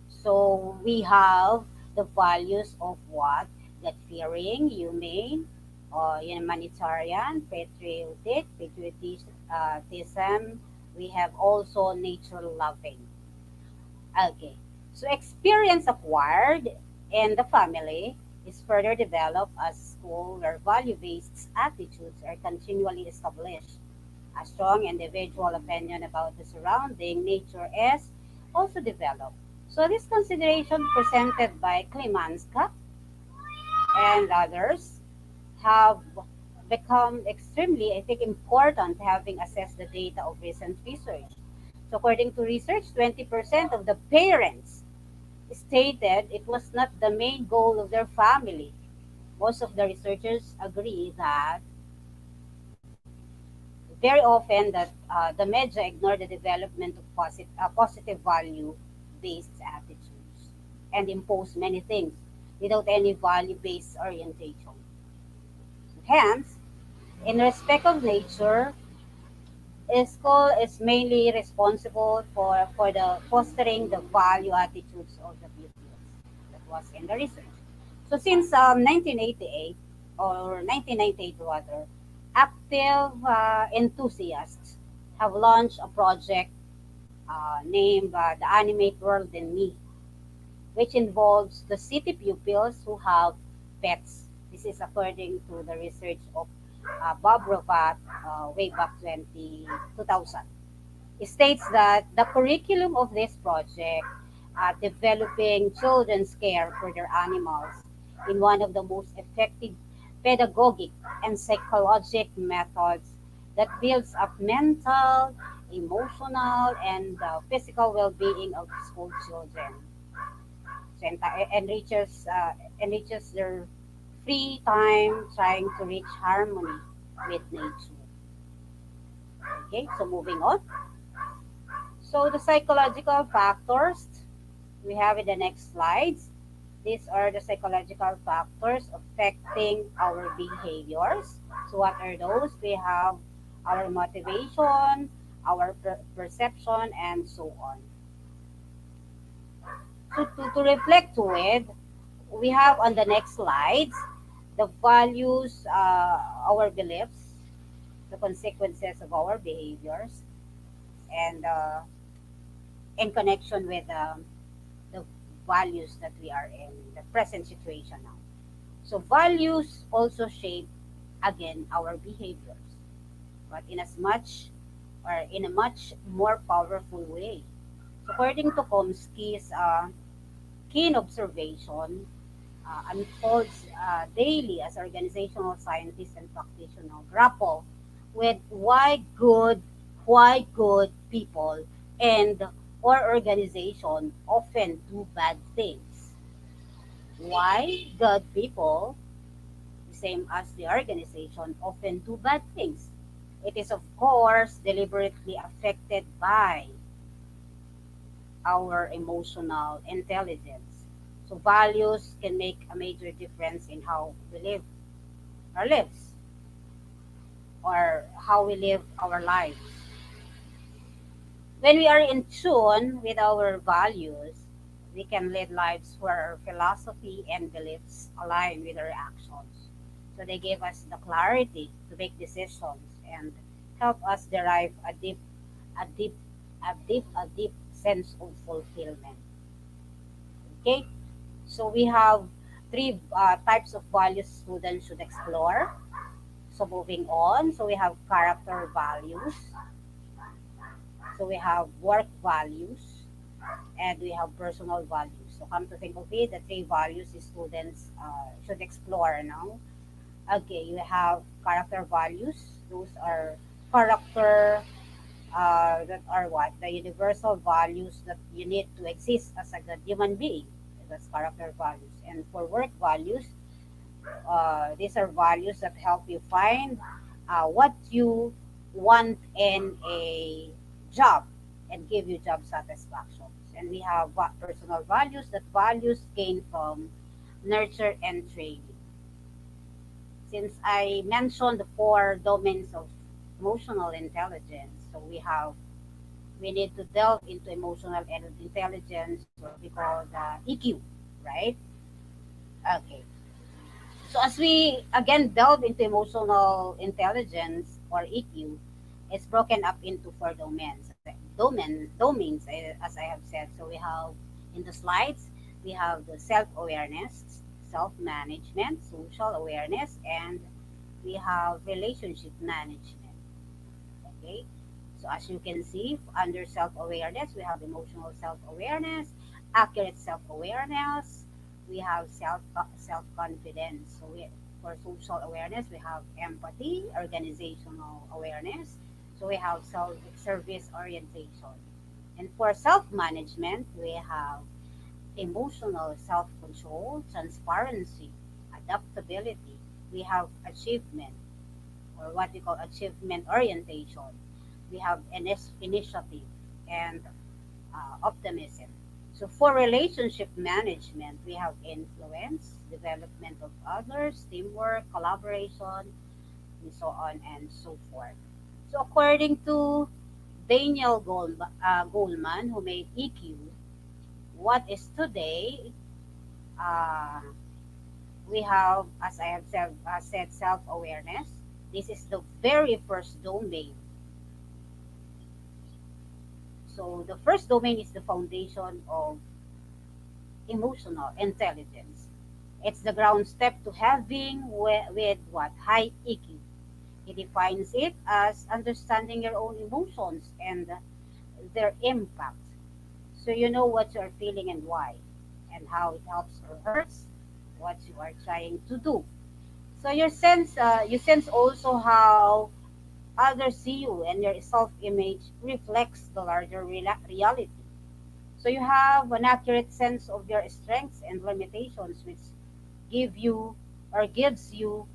Speaker 4: so we have the values of what? God fearing, humane, humanitarian, patriotism. We have also nature loving. Okay, so experience acquired in the family is further developed as school where value-based attitudes are continually established. A strong individual opinion about the surrounding nature is also developed. So this consideration presented by Klimanska and others have become extremely, I think, important having assessed the data of recent research. So according to research, 20% of the parents stated it was not the main goal of their family. Most of the researchers agree that very often that the media ignore the development of positive value-based attitudes and impose many things without any value-based orientation. Hence, In respect of nature, school is mainly responsible for the fostering the value attitudes of the pupils. That was in the research. So since 1988 or 1998 rather, active enthusiasts have launched a project named The Animate World in Me, which involves the city pupils who have pets. This is according to the research of Bob Rovat way back 2000. It states that the curriculum of this project, developing children's care for their animals in one of the most effective pedagogic and psychologic methods that builds up mental, emotional, and physical well-being of school children. So, enriches their free time trying to reach harmony with nature. Okay, so moving on. So the psychological factors we have in the next slides. These are the psychological factors affecting our behaviors. So what are those? We have our motivation, our perception, and so on. So to reflect to it, we have on the next slides the values, our beliefs, the consequences of our behaviors, and in connection with the values that we are in the present situation now. So values also shape again our behaviors, but in as much or in a much more powerful way. So according to Chomsky's keen observation, unfolds daily as organizational scientists and practitioners grapple with why good people and or organization often do bad things. Why good people, the same as the organization, often do bad things. It is of course deliberately affected by our emotional intelligence. So values can make a major difference in how we live our lives or how we live our lives. When we are in tune with our values, we can lead lives where our philosophy and beliefs align with our actions. So they give us the clarity to make decisions and help us derive a deep, a deep sense of fulfillment. Okay, so we have three types of values students should explore. So moving on, so we have character values, so we have work values, and we have personal values. So come to think of it, the three values the students should explore now. Okay, you have character values. Those are character that are what? The universal values that you need to exist as a good human being. That's character values. And for work values, these are values that help you find what you want in a job and give you job satisfaction. And we have personal values that values gain from nurture and training. Since I mentioned the four domains of emotional intelligence, so we need to delve into emotional intelligence, or what we call the EQ, right? Okay. So as we again delve into emotional intelligence or EQ, it's broken up into four domains, as I have said. So we have in the slides, we have the self-awareness, self-management, social awareness, and we have relationship management. Okay. So as you can see, under self-awareness, we have emotional self-awareness, accurate self-awareness, we have self-confidence. So for social awareness, we have empathy, organizational awareness. So we have self-service orientation. And for self-management, we have emotional self-control, transparency, adaptability. We have achievement, or what we call achievement orientation. We have initiative and optimism. So for relationship management, we have influence, development of others, teamwork, collaboration. and so on and so forth. So according to Daniel Goleman, who made EQ, what is today? Uh, we have, as I have said, self-awareness. This is the very first domain. So the first domain is the foundation of emotional intelligence. It's the ground step to having with what? High EQ. He defines it as understanding your own emotions and their impact. So you know what you're feeling and why, and how it helps or hurts what you are trying to do. So you sense also how others see you, and your self-image reflects the larger reality. So you have an accurate sense of your strengths and limitations, which give you or gives you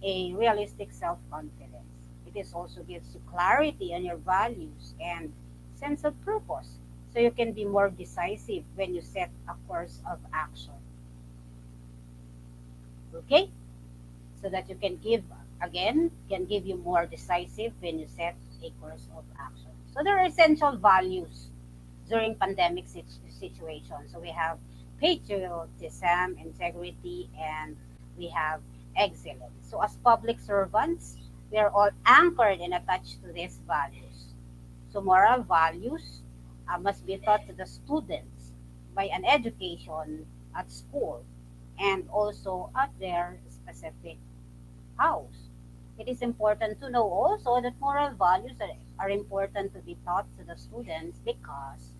Speaker 4: a realistic self-confidence. It is also gives you clarity on your values and sense of purpose. So you can be more decisive when you set a course of action. Okay? So that you can give again can give you more decisive when you set a course of action. So there are essential values during pandemic situation. So we have patriotism, integrity, and we have excellence. So as public servants, we are all anchored and attached to these values. So moral values must be taught to the students by an education at school and also at their specific house. It is important to know also that moral values are important to be taught to the students because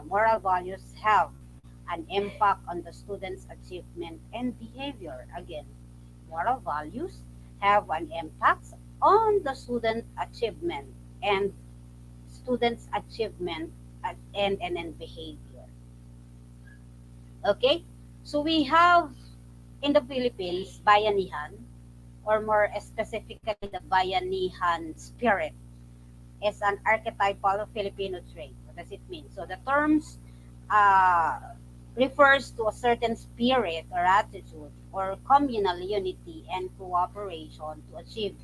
Speaker 4: moral values have an impact on the student's achievement and behavior. Again, moral values have an impact on the student achievement and students' achievement and behavior. Okay, so we have in the Philippines bayanihan, or more specifically the bayanihan spirit, is an archetypal Filipino trait. What does it mean? So the terms uh, refers to a certain spirit or attitude or communal unity and cooperation to achieve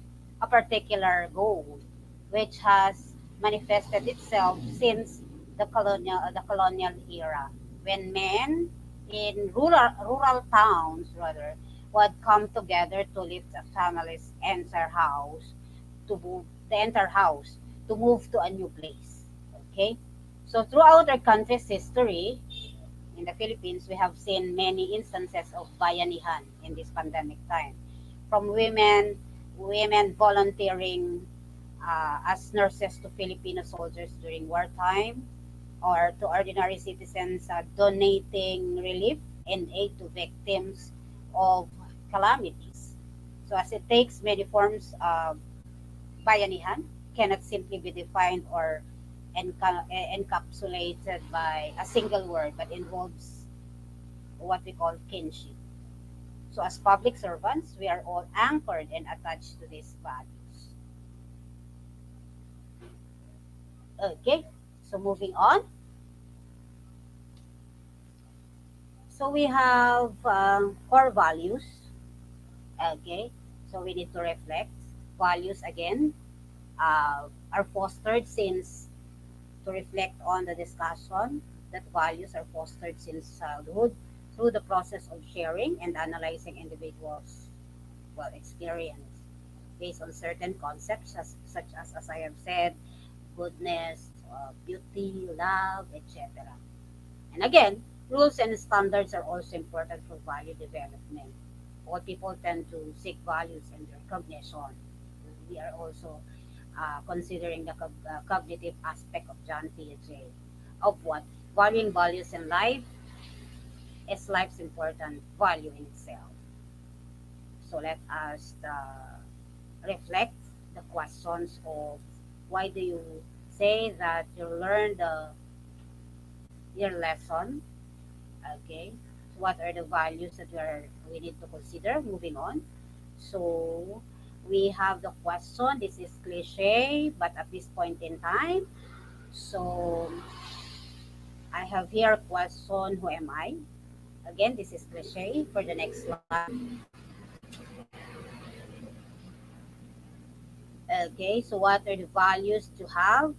Speaker 4: a particular goal, which has manifested itself since the colonial era, when men in rural towns rather would come together to lift a family's entire house to move the entire house to move to a new place. Okay, so throughout our country's history, in the Philippines, we have seen many instances of bayanihan in this pandemic time, from women volunteering as nurses to Filipino soldiers during wartime, or to ordinary citizens donating relief and aid to victims of calamities. So as it takes many forms, bayanihan cannot simply be defined or encapsulated by a single word, but involves what we call kinship. So as public servants, we are all anchored and attached to these values. Okay, so moving on. So we have core values. Okay, so we need to reflect. Values again are fostered since to reflect on the discussion that values are fostered since childhood through the process of sharing and analyzing individuals' experience based on certain concepts such as I have said, goodness, beauty, love, etc. And again, rules and standards are also important for value development. All people tend to seek values and recognition. We are also considering the cognitive aspect of John Piaget of what valuing values in life is life's important value in itself. So let us reflect the questions of why do you say that you learned your lesson. Okay, so what are the values that we need to consider moving on. So we have the question. This is cliche, but at this point in time, so I have here a question. Who am I? Again, this is cliche for the next slide. Okay, so what are the values to have?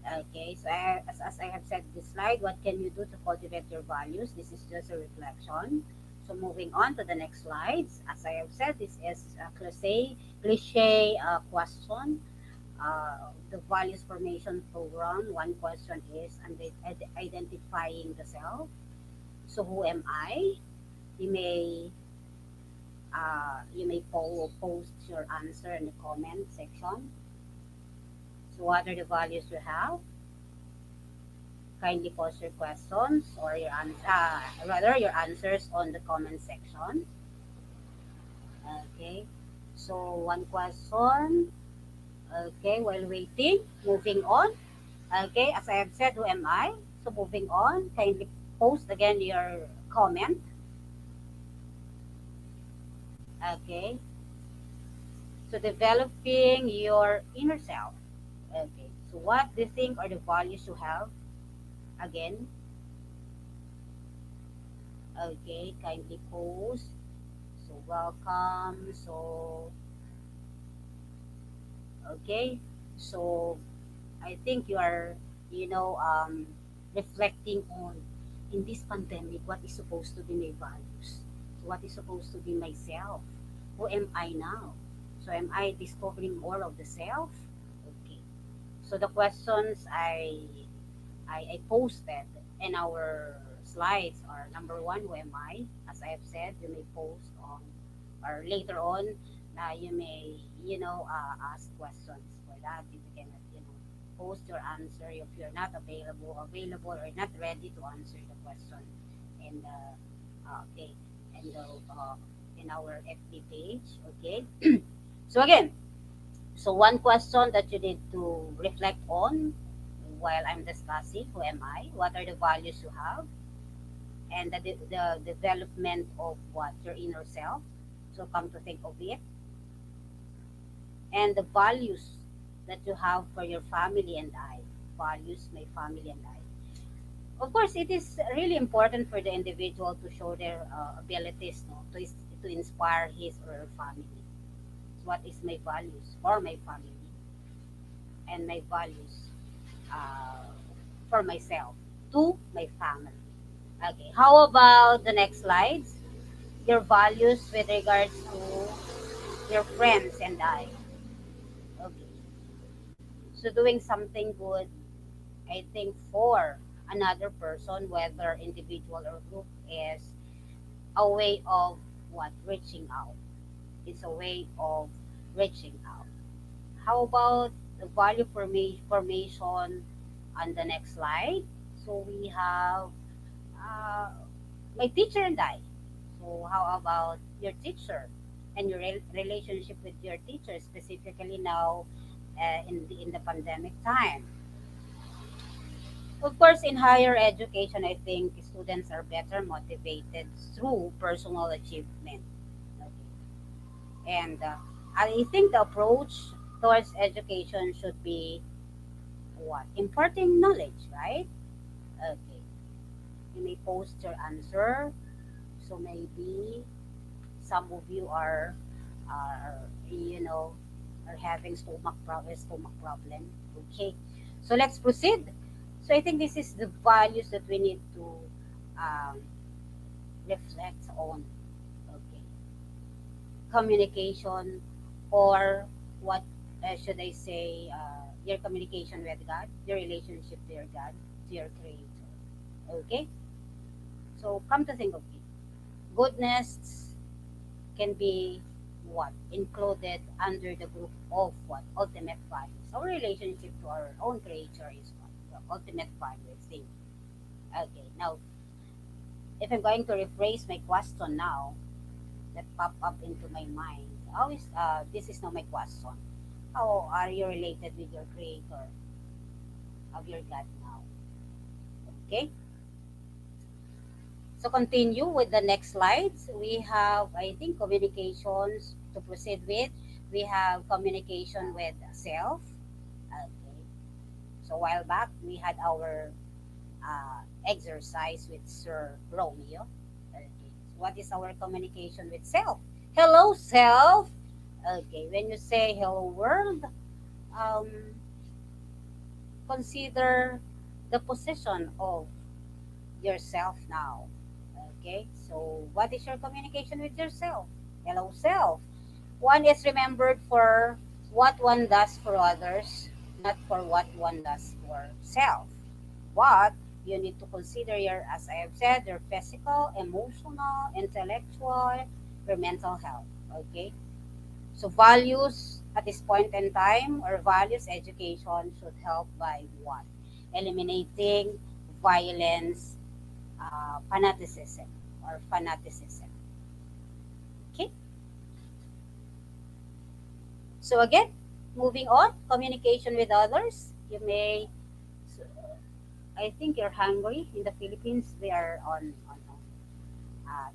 Speaker 4: Okay, so as I have said in this slide, what can you do to cultivate your values? This is just a reflection. So moving on to the next slides, as I have said, this is a cliche question. The values formation program. One question is identifying the self. So who am I? You may post your answer in the comment section. So what are the values you have? Kindly post your questions or rather your answers on the comment section. Okay. So one question. Okay, while waiting, moving on. Okay, as I have said, who am I? So moving on, kindly post again your comment. Okay. So developing your inner self. Okay. So what do you think are the values you have? Again, okay, kindly post. So welcome. So okay. So I think you are, you know, reflecting on in this pandemic what is supposed to be my values, what is supposed to be myself. Who am I now? So am I discovering more of the self? Okay. So the questions I posted in our slides are number one, who am I? As I have said, you may post on or later on, you may ask questions for that. If you cannot post your answer if you're not available or not ready to answer the question in the okay in the in our FB page. Okay. So again, so one question that you need to reflect on while I'm discussing who am I, what are the values you have, and the development of what your inner self. So come to think of it, and the values that you have for your family and I. Values my family and I. Of course, it is really important for the individual to show their abilities, no, to inspire his or her family. So what is my values for my family and my values uh, for myself to my family. Okay, how about the next slides? Your values with regards to your friends and I. Okay, so doing something good, I think, for another person, whether individual or group, is a way of what? Reaching out. It's a way of reaching out. How about the value formation on the next slide? So we have uh, my teacher and I. So how about your teacher and your relationship with your teacher, specifically now in the pandemic time? Of course, in higher education, I think students are better motivated through personal achievement. Okay. And I think the approach towards education should be what? Imparting knowledge, right? Okay. You may post your answer. So maybe some of you are you know are having stomach problem. Okay. So let's proceed. So I think this is the values that we need to um, reflect on. Okay, communication, or what should I say? Your communication with God, your relationship to your God, to your Creator. Okay, so come to think of it, goodness can be what included under the group of what ultimate values. Our relationship to our own Creator is what the ultimate value. I think. Okay, now if I'm going to rephrase my question now that pop up into my mind, how is this is now my question. How are you related with your creator of your God now? Okay. So continue with the next slides. We have I think communications to proceed with. We have communication with self. Okay. So a while back we had our exercise with Sir Romeo. Okay. So what is our communication with self? Hello, self. Okay, when you say hello world, um, consider the position of yourself now. Okay, so what is your communication with yourself? Hello, self. One is remembered for what one does for others, not for what one does for self. But you need to consider your, as I have said, your physical, emotional, intellectual, your mental health. Okay, so values at this point in time, or values education should help by one, eliminating violence, fanaticism or fanaticism. Okay, so again, moving on, communication with others. You may, I think you're hungry. In the Philippines, they are on uh,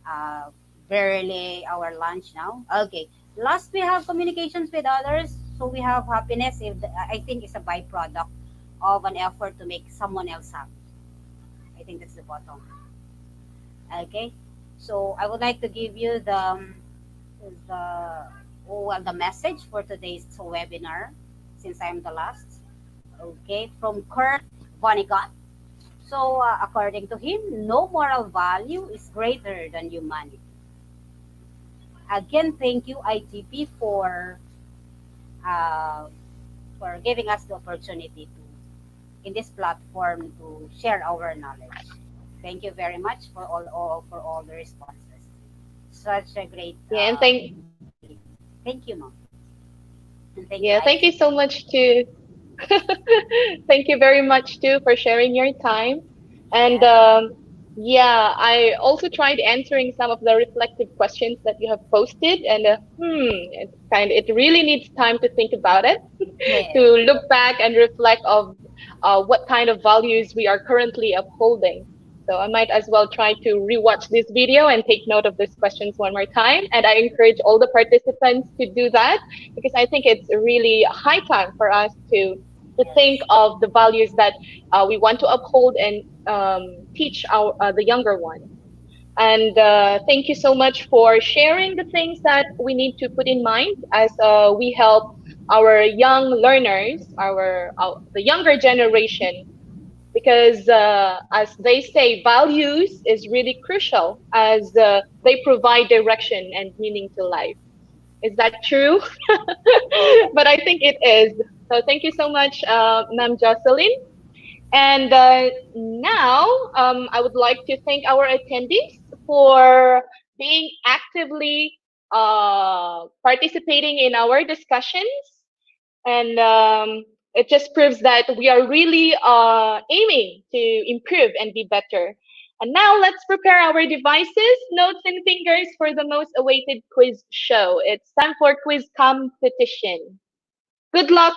Speaker 4: uh, barely our lunch now. Okay, last we have communications with others. So we have happiness. If the, I think it's a byproduct of an effort to make someone else happy. I think that's the bottom. Okay, so I would like to give you the well, the message for today's webinar, since I'm the last. Okay, from Kurt Vonnegut. So, according to him, no moral value is greater than humanity. Again, thank you, IGP, uh, for giving us the opportunity to, in this platform, to share our knowledge. Thank you very much for all the responses. Such a great
Speaker 1: Yeah, and thank
Speaker 4: meeting. Thank you, mom, and thank you,
Speaker 1: yeah, thank you
Speaker 4: IGP.
Speaker 1: so much to thank you very much too for sharing your time. And
Speaker 4: Yes,
Speaker 1: yeah, I also tried answering some of the reflective questions that you have posted, and it really needs time to think about it, to
Speaker 4: yes,
Speaker 1: look back and reflect of what kind of values we are currently upholding. So I might as well try to rewatch this video and take note of these questions one more time. And I encourage all the participants to do that because I think it's really high time for us to think
Speaker 4: yes,
Speaker 1: of the values that we want to uphold and teach our the younger ones. And thank you so much for sharing the things that we need to put in mind as we help our young learners, our the younger generation, because as they say, values is really crucial as they provide direction and meaning to life. Is that true? But I think it is. So thank you so much, Ma'am Jocelyn. And now I would like to thank our attendees for being actively participating in our discussions. And it just proves that we are really aiming to improve and be better. And now let's prepare our devices, notes, and fingers for the most awaited quiz show. It's time for quiz competition. Good luck.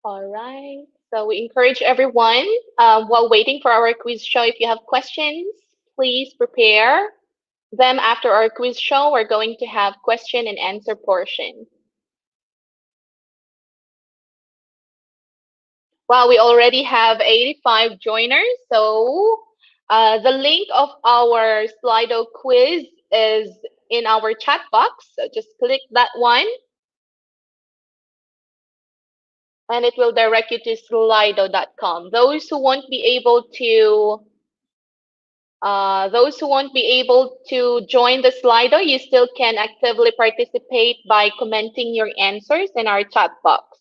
Speaker 1: All right. So we encourage everyone while waiting for our quiz show, if you have questions, please prepare them after our quiz show. We're going to have question and answer portion. Well, we already have 85 joiners. So the link of our Slido quiz is in our chat box. So just click that one and it will direct you to slido.com. Those who won't be able to join the Slido, you still can actively participate by commenting your answers in our chat box.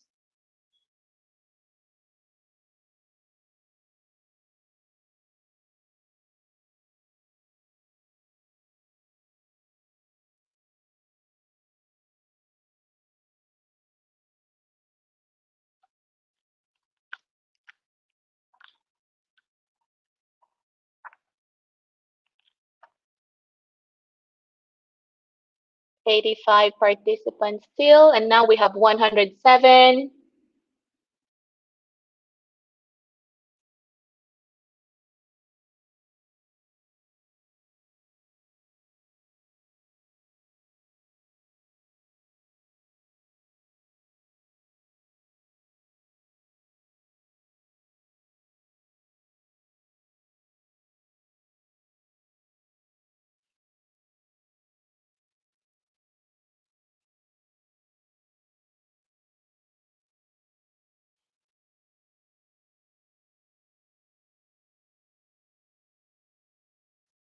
Speaker 1: 85 participants still, and now we have 107.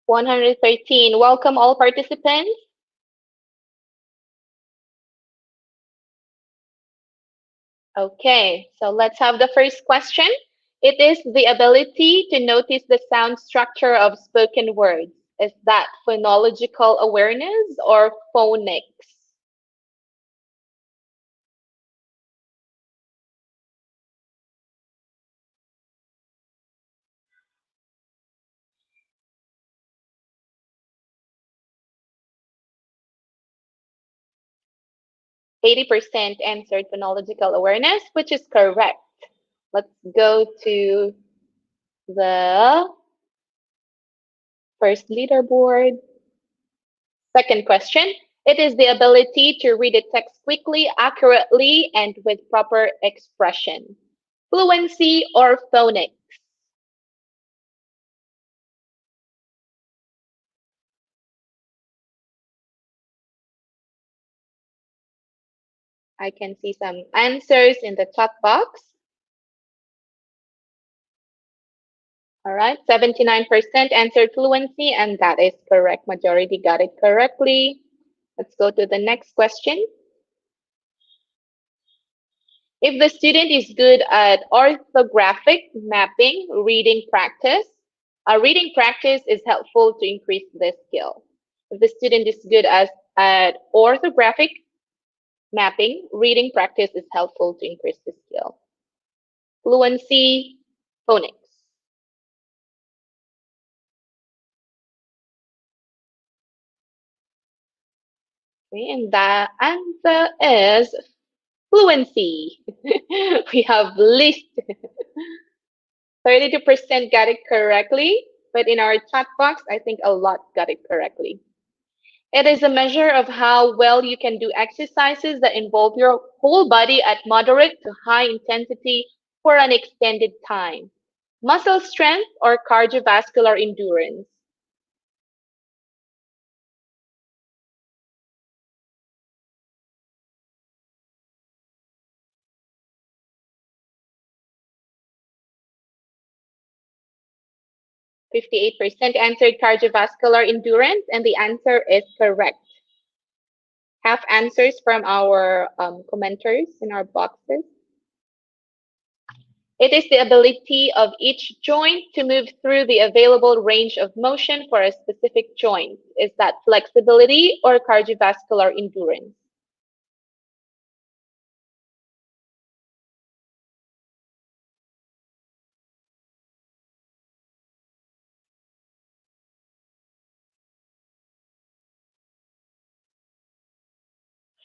Speaker 1: One 113. Welcome all participants. Okay, so let's have the first question. It is the ability to notice the sound structure of spoken words. Is that phonological awareness or phonics? 80% answered phonological awareness, which is correct. Let's go to the first leaderboard. Second question. It is the ability to read a text quickly, accurately, and with proper expression. Fluency or phonics? I can see some answers in the chat box. All right, 79% answered fluency, and that is correct. Majority got it correctly. Let's go to the next question. If the student is good at orthographic mapping, reading practice is helpful to increase this skill. If the student is good at orthographic mapping, reading practice is helpful to increase the skill. Fluency, phonics. Okay, and the answer is fluency. We have least 32% got it correctly, but in our chat box, I think a lot got it correctly. It is a measure of how well you can do exercises that involve your whole body at moderate to high intensity for an extended time. Muscle strength or cardiovascular endurance. %58 answered cardiovascular endurance, and the answer is correct. Half answers from our commenters in our boxes. It is the ability of each joint to move through the available range of motion for a specific joint. Is that flexibility or cardiovascular endurance?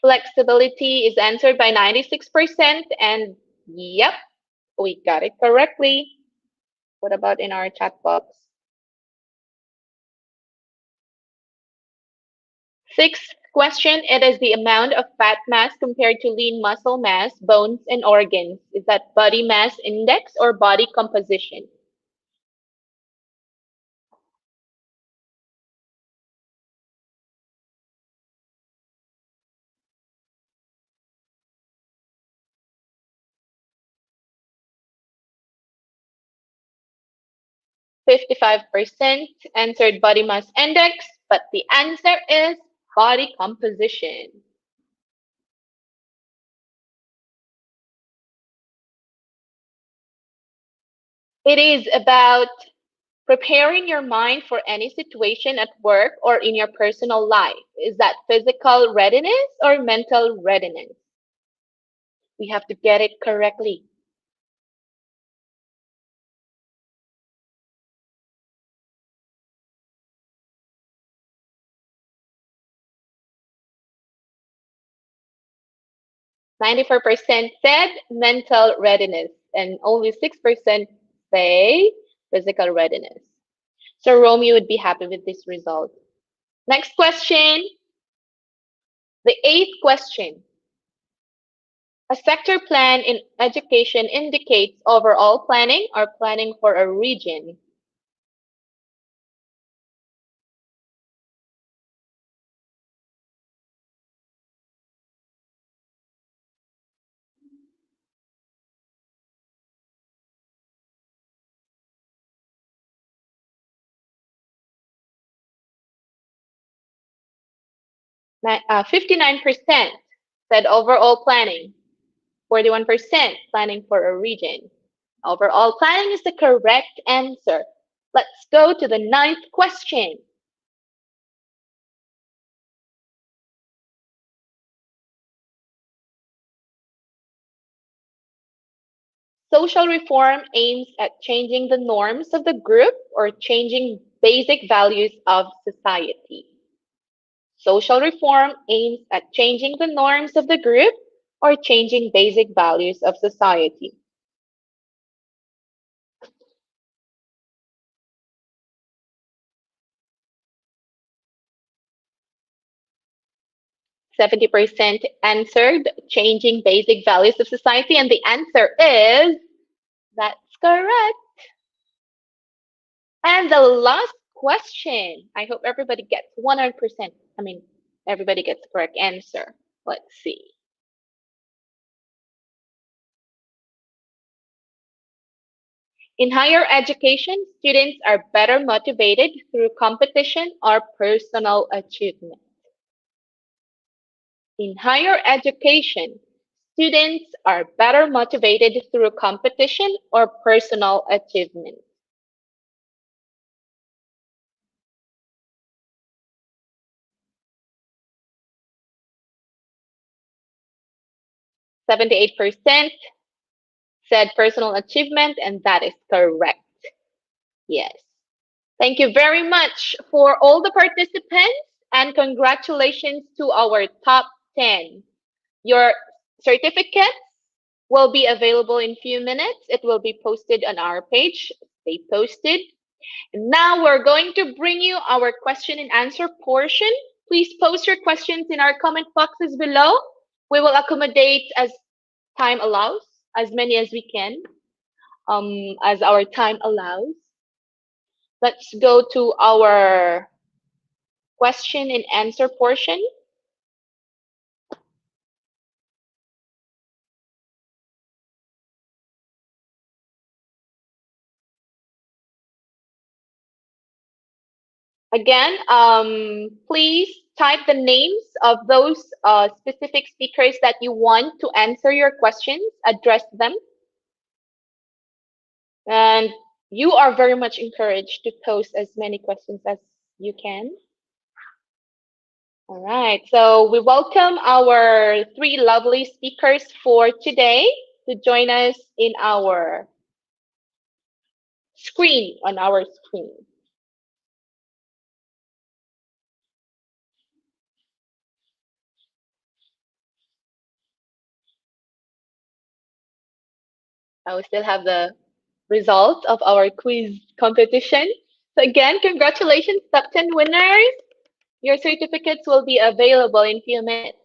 Speaker 1: Flexibility is answered by 96%, and yep, we got it correctly. What about in our chat box? Sixth question, it is the amount of fat mass compared to lean muscle mass, bones, and organs. Is that body mass index or body composition? %55 answered body mass index, but the answer is body composition. It is about preparing your mind for any situation at work or in your personal life. Is that physical readiness or mental readiness? We have to get it correctly. 94% said mental readiness, and only 6% say physical readiness. So Romeo would be happy with this result. Next question, the eighth question. A sector plan in education indicates overall planning or planning for a region. Ni- 59% said overall planning, 41% planning for a region. Overall planning is the correct answer. Let's go to the ninth question. Social reform aims at changing the norms of the group or changing basic values of society. Social reform aims at changing the norms of the group or changing basic values of society. Seventy percent answered changing basic values of society, and the answer is that's correct. And the last question. I hope everybody gets 100%. I mean, everybody gets the correct answer. Let's see. In higher education, students are better motivated through competition or personal achievement. In higher education, students are better motivated through competition or personal achievement. 78% said personal achievement, and that is correct. Yes. Thank you very much for all the participants, and congratulations to our top 10. Your certificates will be available in few minutes. It will be posted on our page. Stay posted. Now we're going to bring you our question and answer portion. Please post your questions in our comment boxes below. We will accommodate as time allows, as many as we can, as our time allows. Let's go to our question and answer portion. Again, please type the names of those specific speakers that you want to answer your questions, address them. And you are very much encouraged to post as many questions as you can. All right, so we welcome our three lovely speakers for today to join us in our screen, on our screen. I will still have the results of our quiz competition. So again, congratulations, top 10 winners. Your certificates will be available in few minutes.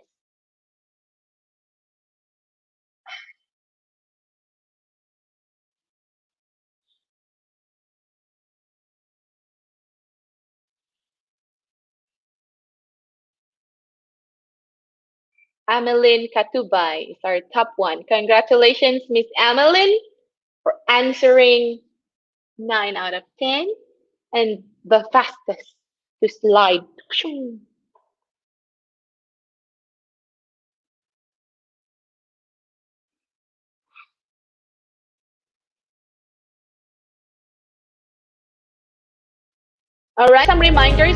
Speaker 1: Ameline Katubay is our top one. Congratulations, Miss Ameline, for answering 9 out of 10 and the fastest to slide. All right, some reminders.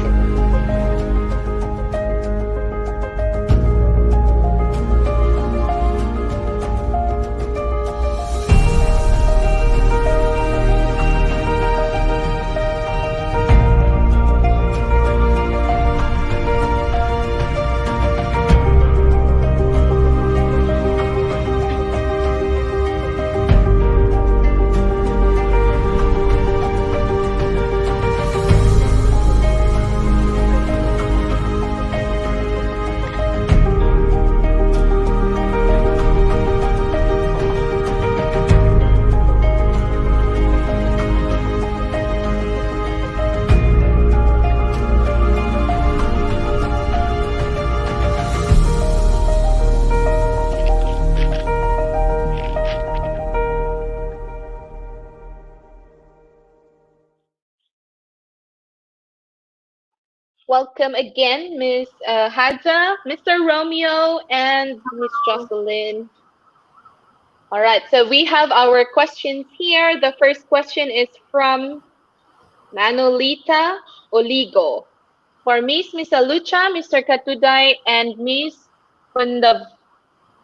Speaker 1: Welcome again, Miss Hadza, Mr. Romeo, and Miss Jocelyn. All right, so we have our questions here. The first question is from Manolita Oligo. For Miss Alucha, Mr. Katuday, and Miss Pundav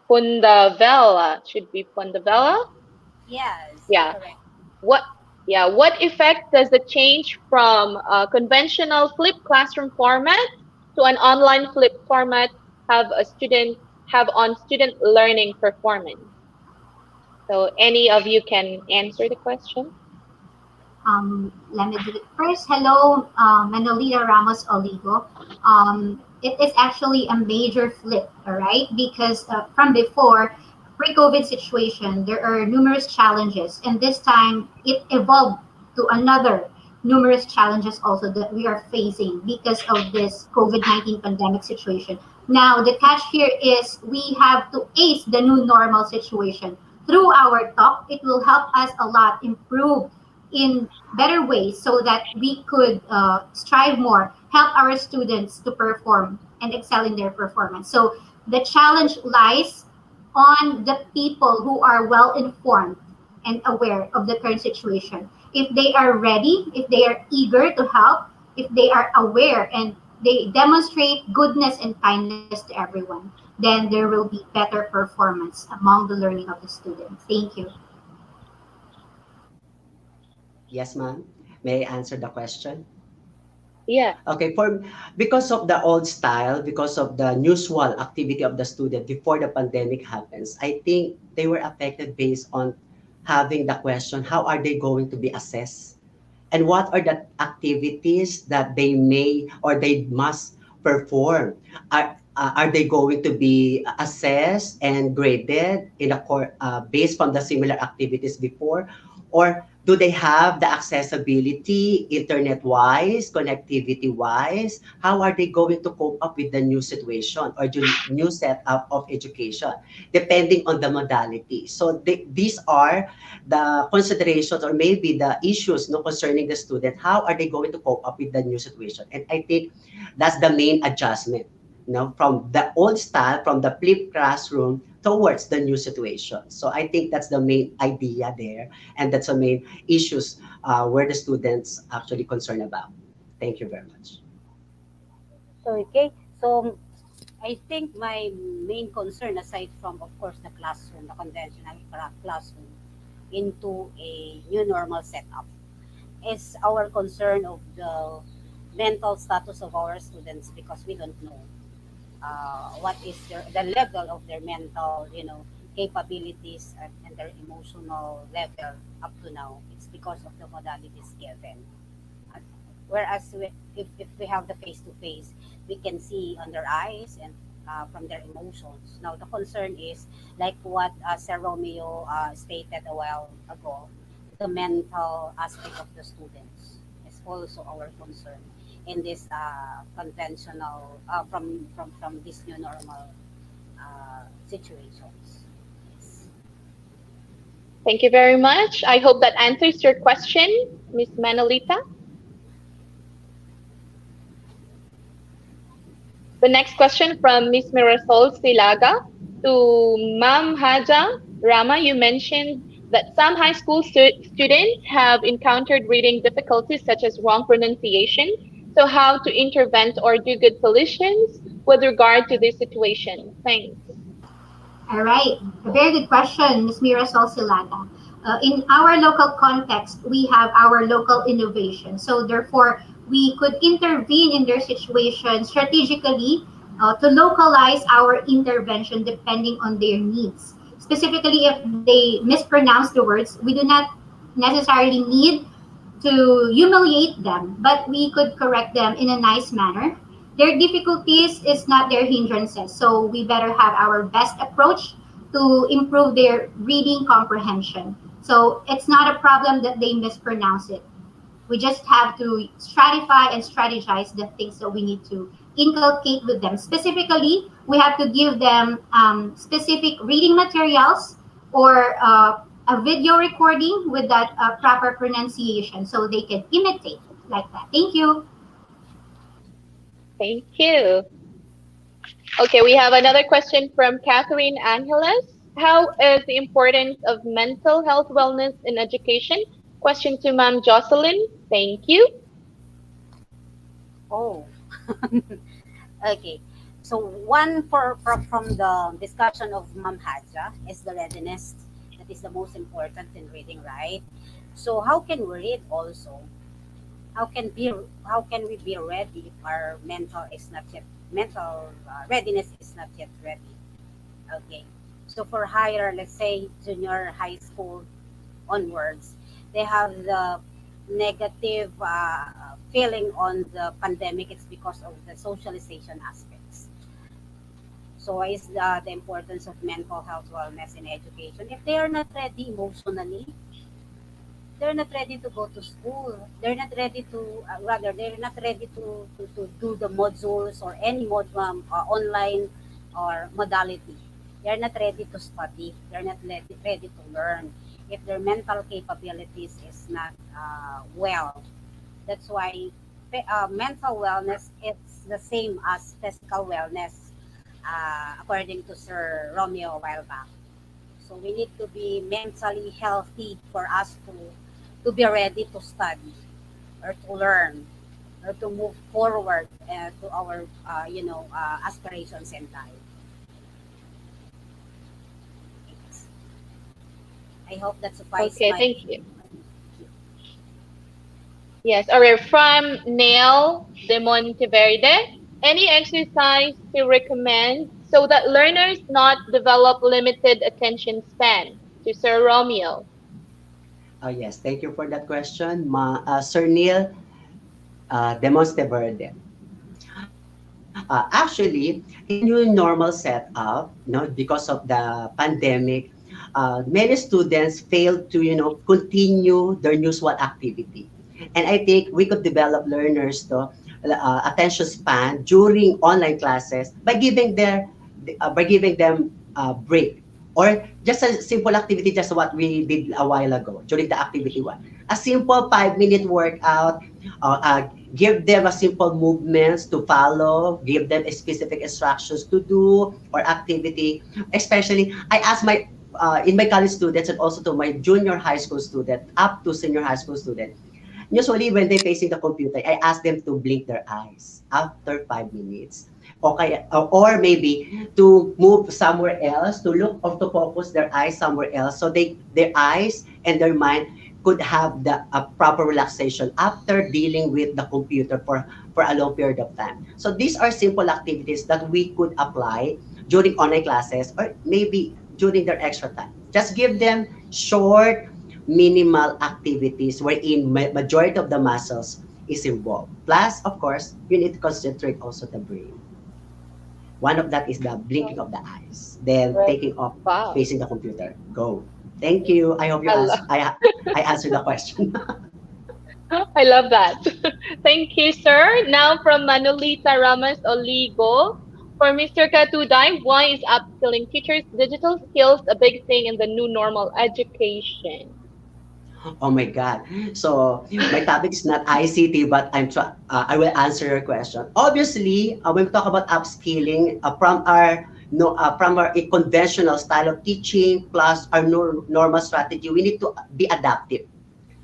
Speaker 1: Pundavella. Should be Pundavella?
Speaker 4: Yes,
Speaker 1: Yeah.
Speaker 4: correct.
Speaker 1: What what effect does the change from a conventional flipped classroom format to an online flipped format have a student have on student learning performance? So any of you can answer the question?
Speaker 2: Let me do it first. Hello, Manolita Ramos Oligo. It is actually a major flip, all right? Because from before, pre-COVID situation, there are numerous challenges, and this time it evolved to another numerous challenges also that we are facing because of this COVID-19 pandemic situation. Now, the catch here is we have to ace the new normal situation. Through our talk, it will help us a lot improve in better ways so that we could strive more, help our students to perform and excel in their performance. So the challenge lies on the people who are well informed and aware of the current situation. If they are ready, if they are eager to help, if they are aware and they demonstrate goodness and kindness to everyone, then there will be better performance among the learning of the students. Thank you.
Speaker 3: Yes, ma'am. May I answer the question?
Speaker 1: Yeah.
Speaker 3: Okay, because of the old style, because of the usual activity of the student before the pandemic happens, I think they were affected based on having the question, how are they going to be assessed? And what are the activities that they may or they must perform? Are they going to be assessed and graded based on the similar activities before? Or do they have the accessibility internet-wise, connectivity-wise? How are they going to cope up with the new situation or the new setup of education, depending on the modality? So these are the considerations or maybe the issues no concerning the student. How are they going to cope up with the new situation? And I think that's the main adjustment, from the old style, from the flipped classroom towards the new situation. So I think that's the main idea there, and that's the main issues where the students actually concerned about. Thank you very much.
Speaker 4: Okay, so I think my main concern, aside from, of course, the classroom, the conventional classroom, into a new normal setup, is our concern of the mental status of our students because we don't know what is the level of their mental, capabilities and their emotional level up to now. It's because of the modalities given. Uh, Whereas if we have the face to face, we can see on their eyes and from their emotions. Now, the concern is like what Sir Romeo stated a while ago, the mental aspect of the students is also our concern in this conventional from this new normal situations. Yes.
Speaker 1: Thank you very much. I hope that answers your question, Miss Manolita. The next question from Miss Mirasol Silaga to Ma'am Haja Rama. You mentioned that some high school students have encountered reading difficulties such as wrong pronunciation. So, how to intervene or do good solutions with regard to this situation? Thanks.
Speaker 2: All right, a very good question, Ms. Mirasol Silata. In our local context, we have our local innovation. So therefore, we could intervene in their situation strategically to localize our intervention depending on their needs. Specifically, if they mispronounce the words, we do not necessarily need to humiliate them, but we could correct them in a nice manner. Their difficulties is not their hindrances, so we better have our best approach to improve their reading comprehension. So it's not a problem that they mispronounce it. We just have to stratify and strategize the things that we need to inculcate with them. Specifically, we have to give them specific reading materials or a video recording with that proper pronunciation so they can imitate like that. Thank you.
Speaker 1: Thank you. Okay, we have another question from Catherine Angeles. How is the importance of mental health wellness in education? Question to Ma'am Jocelyn. Thank you.
Speaker 4: Oh, okay. So one from the discussion of Ma'am Hadja is the readiness. That is the most important in reading, right? So how can we read also? How can be how can we be ready if our mental readiness is not yet ready? Okay. So for higher, let's say junior high school onwards, they have the negative feeling on the pandemic. It's because of the socialization aspects. So is the importance of mental health wellness in education. If they are not ready emotionally, they're not ready to go to school. They're not ready to, rather, they're not ready to do the modules or any online or modality. They're not ready to study. They're not ready to learn if their mental capabilities is not well. That's why mental wellness is the same as physical wellness, according to Sir Romeo a while back. So we need to be mentally healthy for us to be ready to study or to learn or to move forward to our aspirations in life. Yes. I hope that suffices
Speaker 1: Okay,
Speaker 4: my.
Speaker 1: thank you. Yes, or from Neil de Monteverde. Any exercise to recommend so that learners not develop limited attention span? To Sir Romeo.
Speaker 3: Yes, thank you for that question, Sir Neil Demonsteverde. Actually, in the new normal setup, because of the pandemic, many students failed to, continue their usual activity. And I think we could develop learners to attention span during online classes by giving them a break or just a simple activity, just what we did a while ago during the activity one. A simple 5-minute workout, give them a simple movements to follow, give them a specific instructions to do or activity. Especially, I ask my in my college students and also to my junior high school student up to senior high school student. Usually, when they're facing the computer, I ask them to blink their eyes after 5 minutes. Okay, or maybe to move somewhere else, to look or to focus their eyes somewhere else, so their eyes and their mind could have the proper relaxation after dealing with the computer for a long period of time. So these are simple activities that we could apply during online classes or maybe during their extra time. Just give them short minimal activities wherein majority of the muscles is involved. Plus, of course, you need to concentrate also the brain. One of that is the blinking of the eyes, then
Speaker 1: Right.
Speaker 3: taking off
Speaker 1: Wow.
Speaker 3: facing the computer. Go. Thank you. I hope you
Speaker 1: I
Speaker 3: ask.
Speaker 1: love,
Speaker 3: I answered the question.
Speaker 1: I love that. Thank you, sir. Now from Manolita Ramos Oligo. For Mr. Katuday, why is upskilling teachers digital skills a big thing in the new normal education?
Speaker 3: Oh my God. So my topic is not ICT, but I will answer your question. Obviously, when we talk about upskilling, from our no from our conventional style of teaching plus our normal strategy, we need to be adaptive.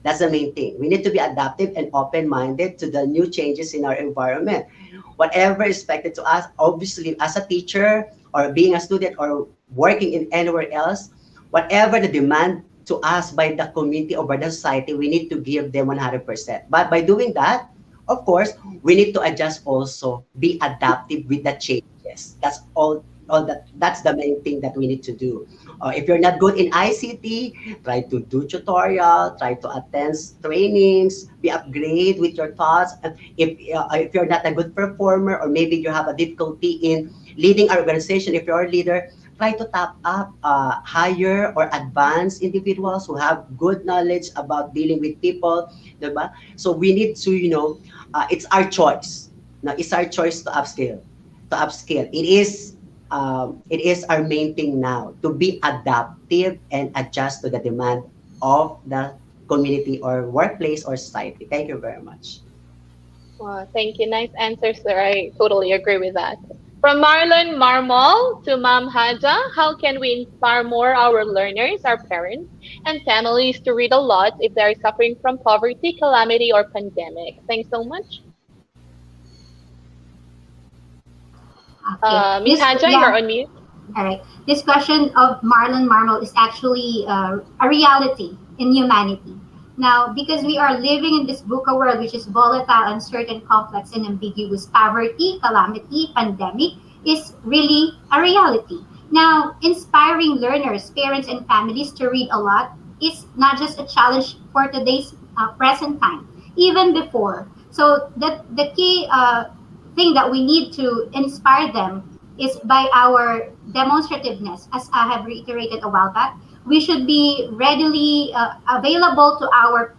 Speaker 3: That's the main thing. We need to be adaptive and open-minded to the new changes in our environment. Whatever is expected to us, obviously, as a teacher or being a student or working in anywhere else, whatever the demand to us by the community or by the society, we need to give them 100%. But by doing that, of course, we need to adjust also, be adaptive with the changes. That's all that's the main thing that we need to do. If you're not good in ICT, try to do tutorial, try to attend trainings, be upgrade with your thoughts. And if you're not a good performer or maybe you have a difficulty in leading our organization, if you're a leader, try to tap up higher or advanced individuals who have good knowledge about dealing with people, diba? So we need to, it's our choice. Now, it's our choice to upskill. It is our main thing now to be adaptive and adjust to the demand of the community or workplace or society. Thank you very much.
Speaker 1: Thank you. Nice answer, sir. I totally agree with that. From Marlon Marmol to Ma'am Haja, how can we inspire more our learners, our parents, and families to read a lot if they are suffering from poverty, calamity, or pandemic? Thanks so much.
Speaker 2: Okay.
Speaker 1: Miss Haja, you're on mute.
Speaker 2: All right. This question of Marlon Marmol is actually a reality in humanity. Now, because we are living in this VUCA world, which is volatile, uncertain, complex, and ambiguous, poverty, calamity, pandemic is really a reality. Now, inspiring learners, parents, and families to read a lot is not just a challenge for today's present time, even before. So, the key thing that we need to inspire them is by our demonstrativeness, as I have reiterated a while back. We should be readily available to our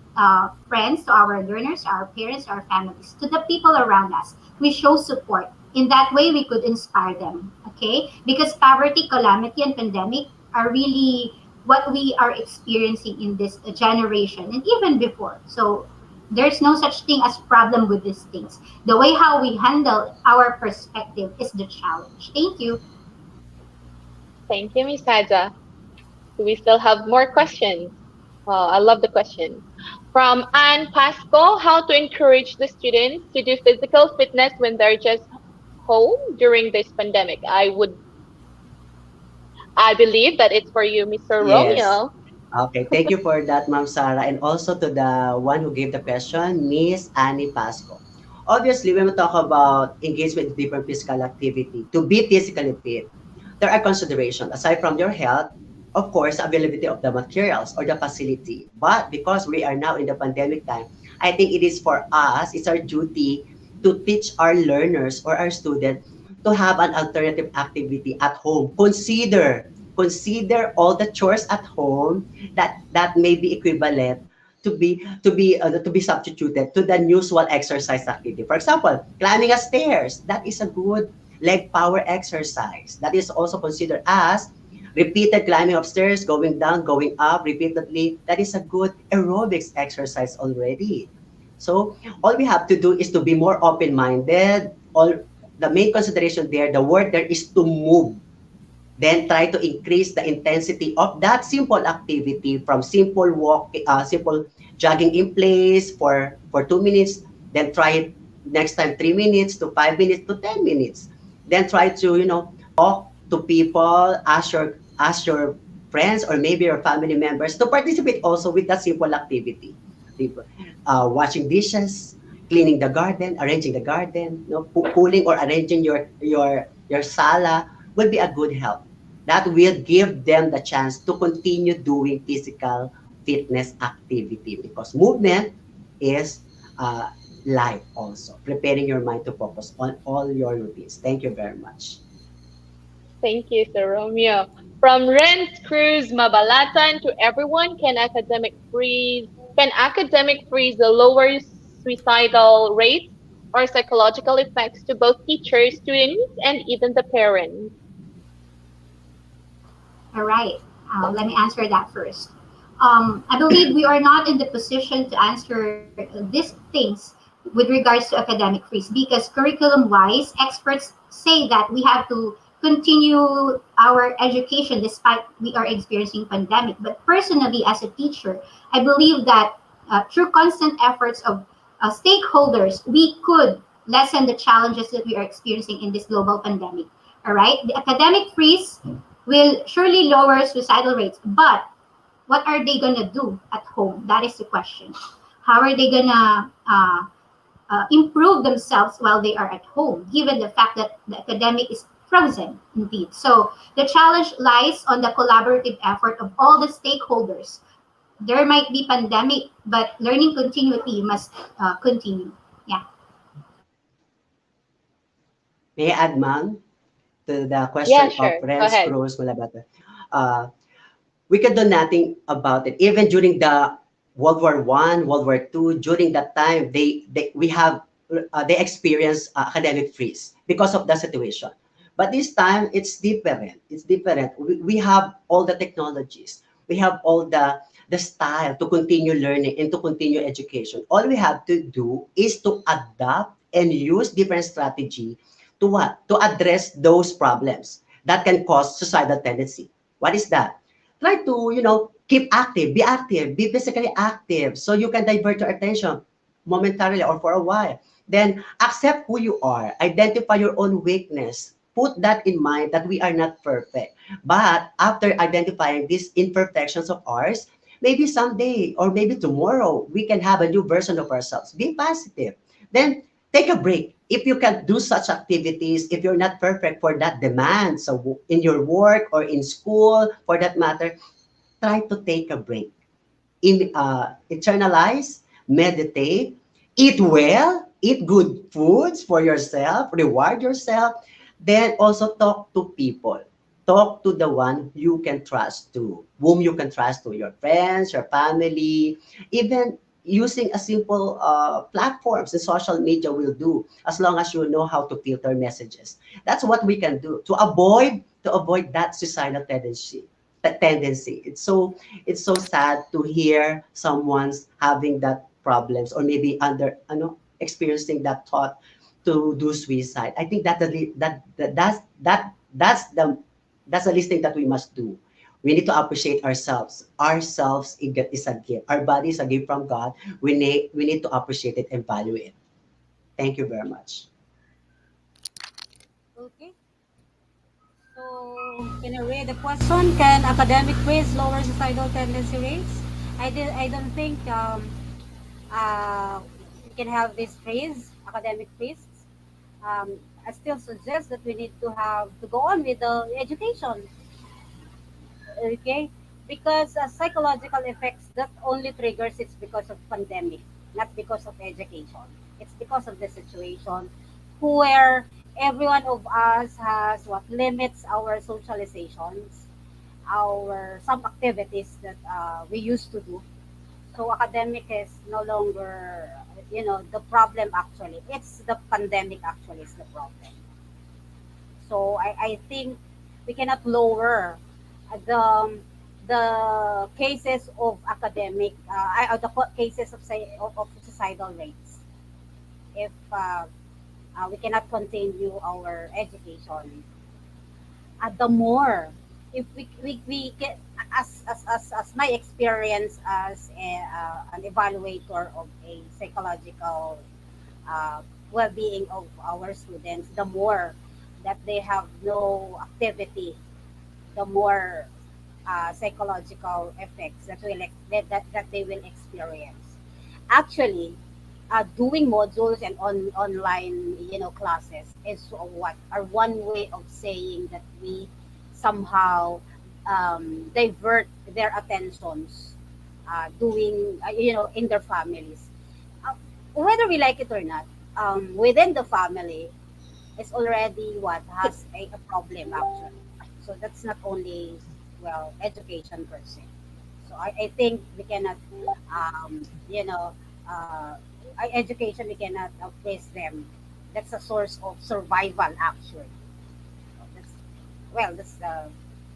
Speaker 2: friends, to our learners, to our parents, to our families, to the people around us. We show support. In that way, we could inspire them. Okay, because poverty, calamity, and pandemic are really what we are experiencing in this generation and even before. So there's no such thing as problem with these things. The way how we handle our perspective is the challenge. Thank you.
Speaker 1: Thank you, Miss Haja. Do we still have more questions? Well, I love the question. From Anne Pasco, how to encourage the students to do physical fitness when they're just home during this pandemic. I believe that it's for you, Mr.
Speaker 3: Yes.
Speaker 1: Romeo.
Speaker 3: Okay, thank you for that, Ma'am Sarah, and also to the one who gave the question, Miss Annie Pasco. Obviously, when we talk about engagement in different physical activity, to be physically fit, there are considerations. Aside from your health, of course, availability of the materials or the facility. But because we are now in the pandemic time, I think it is for us, it's our duty to teach our learners or our students to have an alternative activity at home. Consider all the chores at home that may be equivalent to be substituted to the usual exercise activity. For example, climbing a stairs, that is a good leg power exercise. That is also considered as repeated climbing of stairs, going down, going up repeatedly. That is a good aerobics exercise already. So all we have to do is to be more open-minded. All the main consideration there, the word there is to move. Then try to increase the intensity of that simple activity from simple jogging in place for 2 minutes. Then try it next time 3 minutes to 5 minutes to 10 minutes. Then try to talk to people, ask your friends or maybe your family members to participate also with that simple activity. Washing dishes, cleaning the garden, arranging the garden, pulling or arranging your sala will be a good help. That will give them the chance to continue doing physical fitness activity because movement is life also, preparing your mind to focus on all your routines. Thank you very much.
Speaker 1: Thank you, Sir Romeo. From Renz Cruz Mabalatan to everyone, can academic freeze the lower suicidal rates or psychological effects to both teachers, students, and even the parents?
Speaker 2: All right. Let me answer that first. I believe we are not in the position to answer these things with regards to academic freeze because curriculum wise, experts say that we have to continue our education despite we are experiencing pandemic. But personally, as a teacher, I believe that through constant efforts of stakeholders, we could lessen the challenges that we are experiencing in this global pandemic. All right. The academic freeze will surely lower suicidal rates. But what are they going to do at home? That is the question. How are they going to improve themselves while they are at home, given the fact that the academic is frozen indeed? So the challenge lies on the collaborative effort of all the stakeholders. There might be pandemic, but learning continuity must continue. Yeah.
Speaker 3: May I add, ma'am, to the
Speaker 1: Yeah,
Speaker 3: question of
Speaker 1: sure. Go
Speaker 3: Renz
Speaker 1: ahead.
Speaker 3: Cruz Malabata? Uh, we can do nothing about it. Even during the World War I, World War II, during that time, they experienced academic freeze because of the situation. But this time, it's different. It's different. We have all the technologies. We have all the style to continue learning and to continue education. All we have to do is to adapt and use different strategy to what? To address those problems that can cause suicidal tendency. What is that? Try to, keep active, be physically active so you can divert your attention momentarily or for a while. Then accept who you are, identify your own weakness, put that in mind that we are not perfect. But after identifying these imperfections of ours, maybe someday or maybe tomorrow we can have a new version of ourselves. Be positive. Then take a break. If you can do such activities, if you're not perfect for that demand, so in your work or in school, for that matter, try to take a break. Internalize, meditate, eat well, eat good foods for yourself, reward yourself, then also talk to people. Talk to the one you can trust to, whom you can trust to, your friends, your family, even using a simple platforms and social media will do as long as you know how to filter messages. That's what we can do to avoid that suicidal tendency. It's so sad to hear someone's having that problems or maybe experiencing that thought to do suicide. I think that's the least thing that we must do. We need to appreciate ourselves. Ourselves is a gift. Our body is a gift from God. We need to appreciate it and value it. Thank you very much.
Speaker 4: Okay. So, can I read the question? Can academic praise lower suicidal tendency rates? I don't think we can have this praise, academic praise. I still suggest that we need to have to go on with the education, okay? Because psychological effects that only triggers it's because of pandemic, not because of education. It's because of the situation where every one of us has what limits our socializations, our some activities that we used to do. So academic is no longer, the problem actually. It's the pandemic actually is the problem. So I think we cannot lower the cases of academic, cases of suicidal rates if we cannot continue our education. The more if we get as my experience as an evaluator of a psychological uh, well-being of our students, the more that they have no activity, the more psychological effects that they will experience. Actually, doing modules and online, classes is what are one way of saying that we somehow divert their attentions, doing, in their families. Uh, Whether we like it or not, within the family is already what has a problem actually. So that's not only well education per se. So I think we cannot, um, you know, uh, education we cannot place them. That's a source of survival actually. So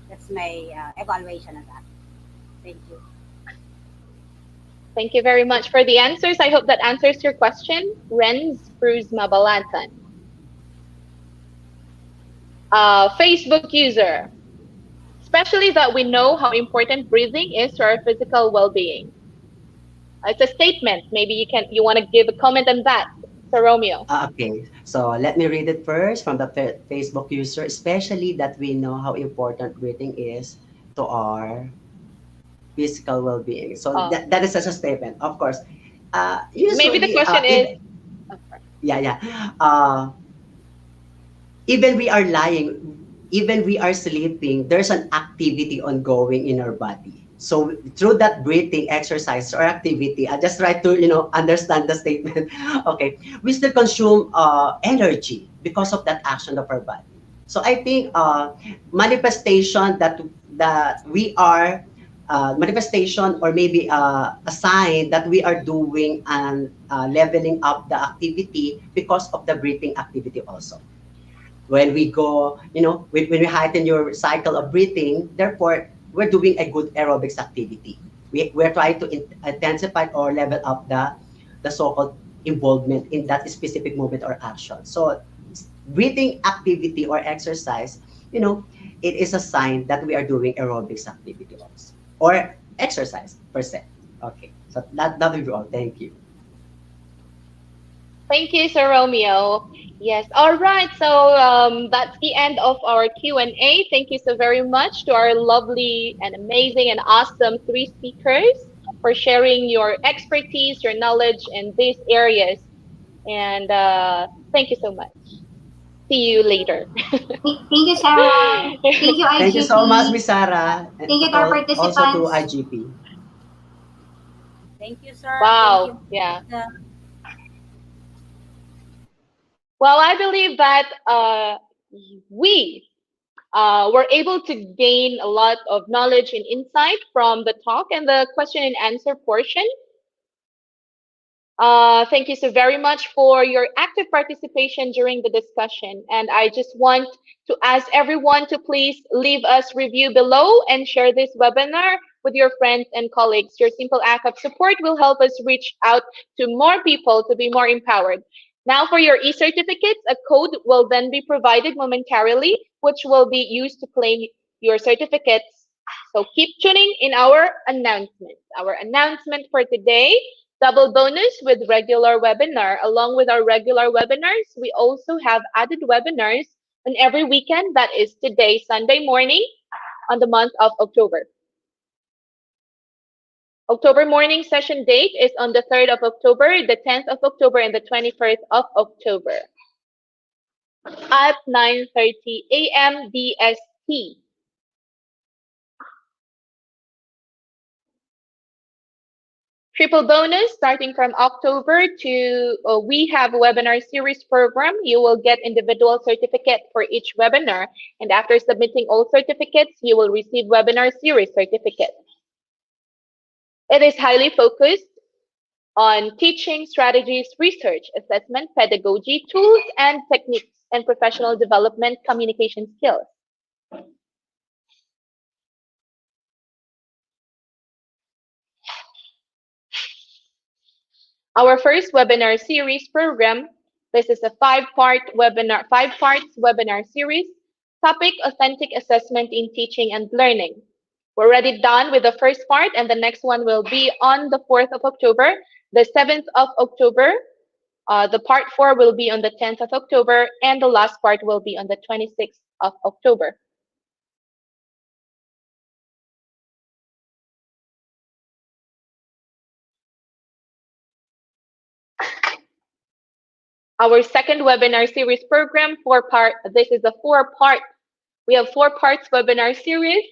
Speaker 4: that's my evaluation of that. Thank you.
Speaker 1: Thank you very much for the answers. I hope that answers your question. Renz Cruz Mabalantan. Facebook user. Especially that we know how important breathing is to our physical well-being. It's a statement. Maybe you want to give a comment on that, Sir Romeo.
Speaker 3: Okay, so let me read it first from the Facebook user, especially that we know how important breathing is to our physical well-being. So
Speaker 1: Uh,
Speaker 3: that is such a statement, of course.
Speaker 1: Maybe the
Speaker 3: Usually,
Speaker 1: question is,
Speaker 3: even
Speaker 1: oh, sorry.
Speaker 3: yeah, yeah. Uh, even we are lying, even we are sleeping, there's an activity ongoing in our body. So through that breathing exercise or activity, I just try to understand the statement. Okay, we still consume energy because of that action of our body. So I think manifestation that we are manifestation or maybe a sign that we are doing and leveling up the activity because of the breathing activity also when we go, when we heighten your cycle of breathing, therefore, we're doing a good aerobics activity. we're trying to intensify or level up the so-called involvement in that specific movement or action. So breathing activity or exercise, you know, it is a sign that we are doing aerobics activity also or exercise per se. Okay, so that will be all. Thank you.
Speaker 1: Thank you, Sir Romeo. Yes. All right. So that's the end of our Q&A. Thank you so very much to our lovely and amazing and awesome three speakers for sharing your expertise, your knowledge in these areas. And thank you so much. See you later.
Speaker 2: Thank you, Sarah. Thank you,
Speaker 3: Thank you so much,
Speaker 2: IGP.
Speaker 3: Miss Sarah, and
Speaker 2: Thank you to our
Speaker 3: also to
Speaker 2: participants.
Speaker 3: IGP.
Speaker 4: Thank you, sir. Thank
Speaker 1: Wow.
Speaker 4: you.
Speaker 1: Yeah.
Speaker 4: Uh,
Speaker 1: Well, I believe that we were able to gain a lot of knowledge and insight from the talk and the question and answer portion. Thank you so very much for your active participation during the discussion. And I just want to ask everyone to please leave us review below and share this webinar with your friends and colleagues. Your simple act of support will help us reach out to more people to be more empowered. Now for your e-certificates, a code will then be provided momentarily, which will be used to claim your certificates. So keep tuning in our announcement. Our announcement for today: double bonus with regular webinar. Along with our regular webinars, we also have added webinars on every weekend. That is today, Sunday morning, on the month of October. October morning session date is on the 3rd of October, the 10th of October, and the 21st of October at 9:30 a.m. BST. Triple bonus starting from October to we have a webinar series program. You will get individual certificate for each webinar, and after submitting all certificates, you will receive webinar series certificate. It is highly focused on teaching strategies, research, assessment, pedagogy, tools, and techniques, and professional development communication skills. Our first webinar series program, this is a five parts webinar series. Topic: authentic assessment in teaching and learning. We're already done with the first part, and the next one will be on the 4th of October, the 7th of October. The part 4 will be on the 10th of October, and the last part will be on the 26th of October. Our second webinar series program, this is a four-part. We have 4 parts webinar series,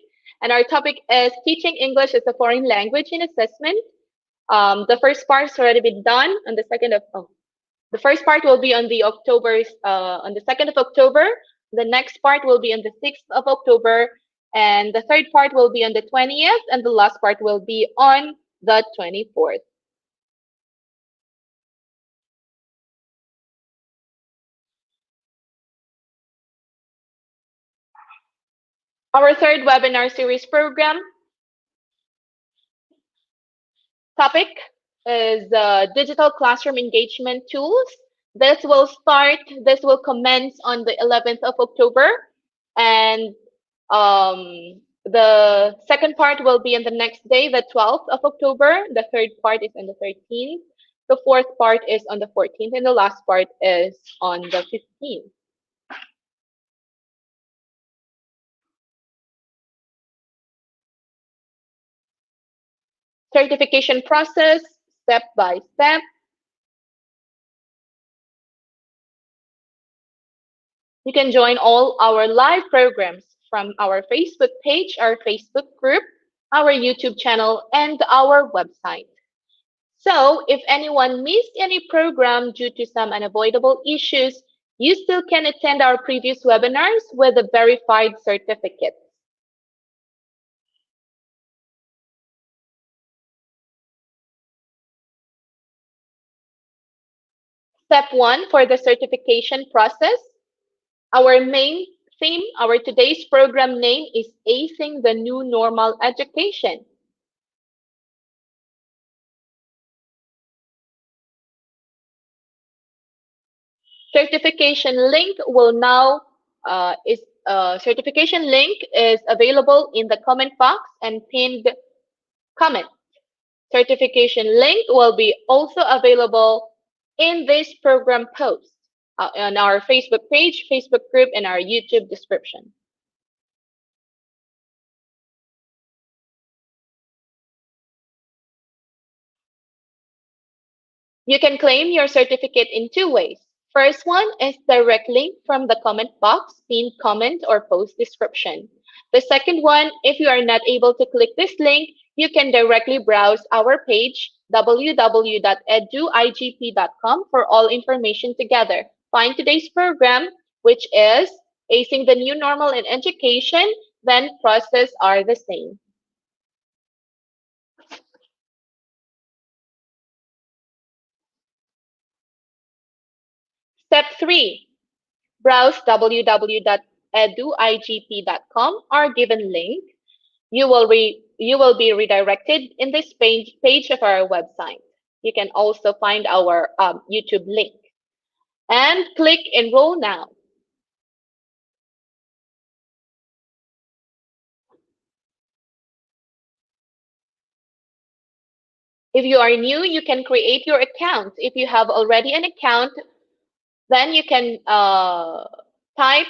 Speaker 1: and our topic is teaching English as a foreign language in assessment. The first part's already been done on the the first part will be on on the 2nd of October. The next part will be on the 6th of October, and the third part will be on the 20th, and the last part will be on the 24th. Our third webinar series program topic is digital classroom engagement tools. This will commence on the 11th of October, and the second part will be on the next day, the 12th of October. The third part is on the 13th. The fourth part is on the 14th, and the last part is on the 15th. Certification process, step by step. You can join all our live programs from our Facebook page, our Facebook group, our YouTube channel, and our website. So, if anyone missed any program due to some unavoidable issues, you still can attend our previous webinars with a verified certificate. Step 1 for the certification process. Our main theme, our today's program name is Acing the New Normal Education. Certification link will now is certification link is available in the comment box and pinned comment. Certification link will be also available in this program post on our Facebook page, Facebook group, and our YouTube description. You can claim your certificate in two ways. First one is direct link from the comment box, pinned comment, or post description. The second one, if you are not able to click this link, you can directly browse our page www.eduigp.com for all information together. Find today's program, which is Acing the New Normal in Education, then process are the same. Step 3. Browse www.eduigp.com or given link. You will be redirected in this page of our website. You can also find our YouTube link and click enroll now. If you are new, you can create your account. If you have already an account, then you can type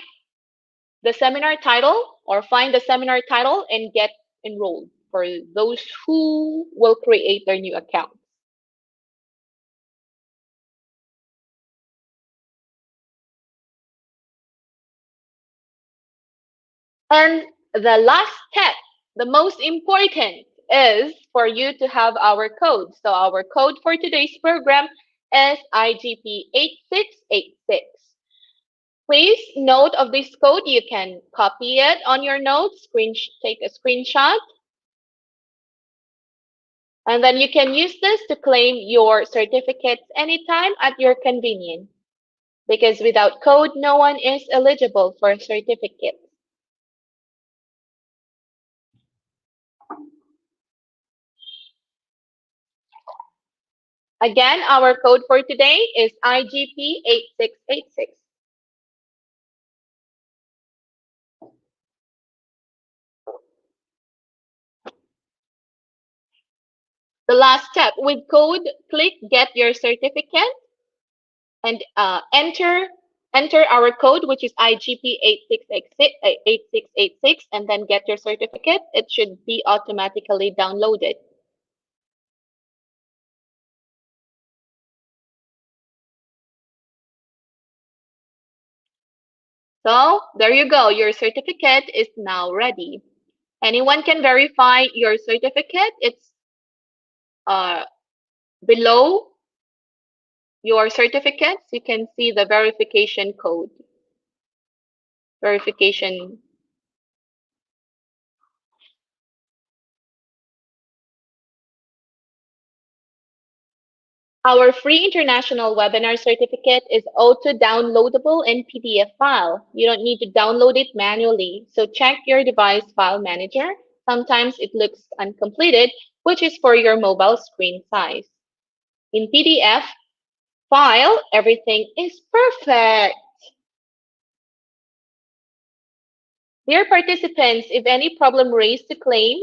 Speaker 1: the seminar title or find the seminar title and get enrolled for those who will create their new account. And the last step, the most important, is for you to have our code. So our code for today's program is IGP 8686. Please note of this code. You can copy it on your notes, take a screenshot, and then you can use this to claim your certificates anytime at your convenience. Because without code, no one is eligible for a certificate. Again, our code for today is IGP 8686. The last step, with code, click Get Your Certificate and enter our code, which is IGP 8686, and then get your certificate. It should be automatically downloaded. So there you go. Your certificate is now ready. Anyone can verify your certificate. It's uh, below your certificates. You can see the verification code. Verification. Our free international webinar certificate is auto-downloadable in PDF file. You don't need to download it manually, so check your device file manager. Sometimes it looks uncompleted, which is for your mobile screen size. In PDF file, everything is perfect. Dear participants, if any problem raised to claim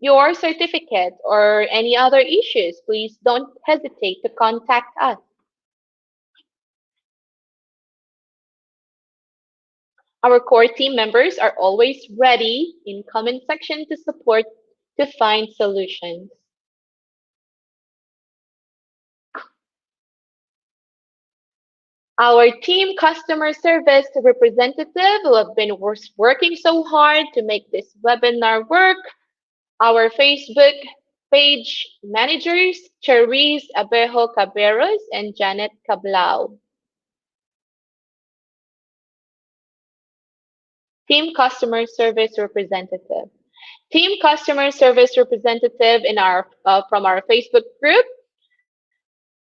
Speaker 1: your certificate or any other issues, please don't hesitate to contact us. Our core team members are always ready in comment section to support to find solutions. Our team customer service representative who have been working so hard to make this webinar work. Our Facebook page managers, Cherise Abejo Caberos and Janet Cablao. Team customer service representative. Team customer service representative in our from our Facebook group,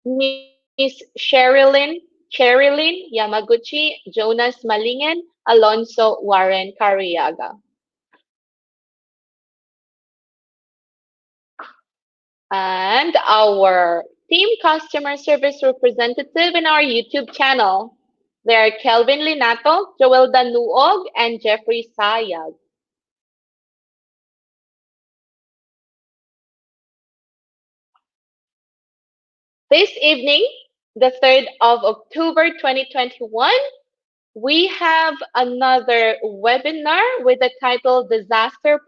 Speaker 1: Miss Sherilyn Yamaguchi, Jonas Malingen, Alonso Warren Cariaga. And our team customer service representative in our YouTube channel, They are Kelvin Linato, Joel Danuog, and Jeffrey Sayag. This evening, the 3rd of October 2021, we have another webinar with the title Disaster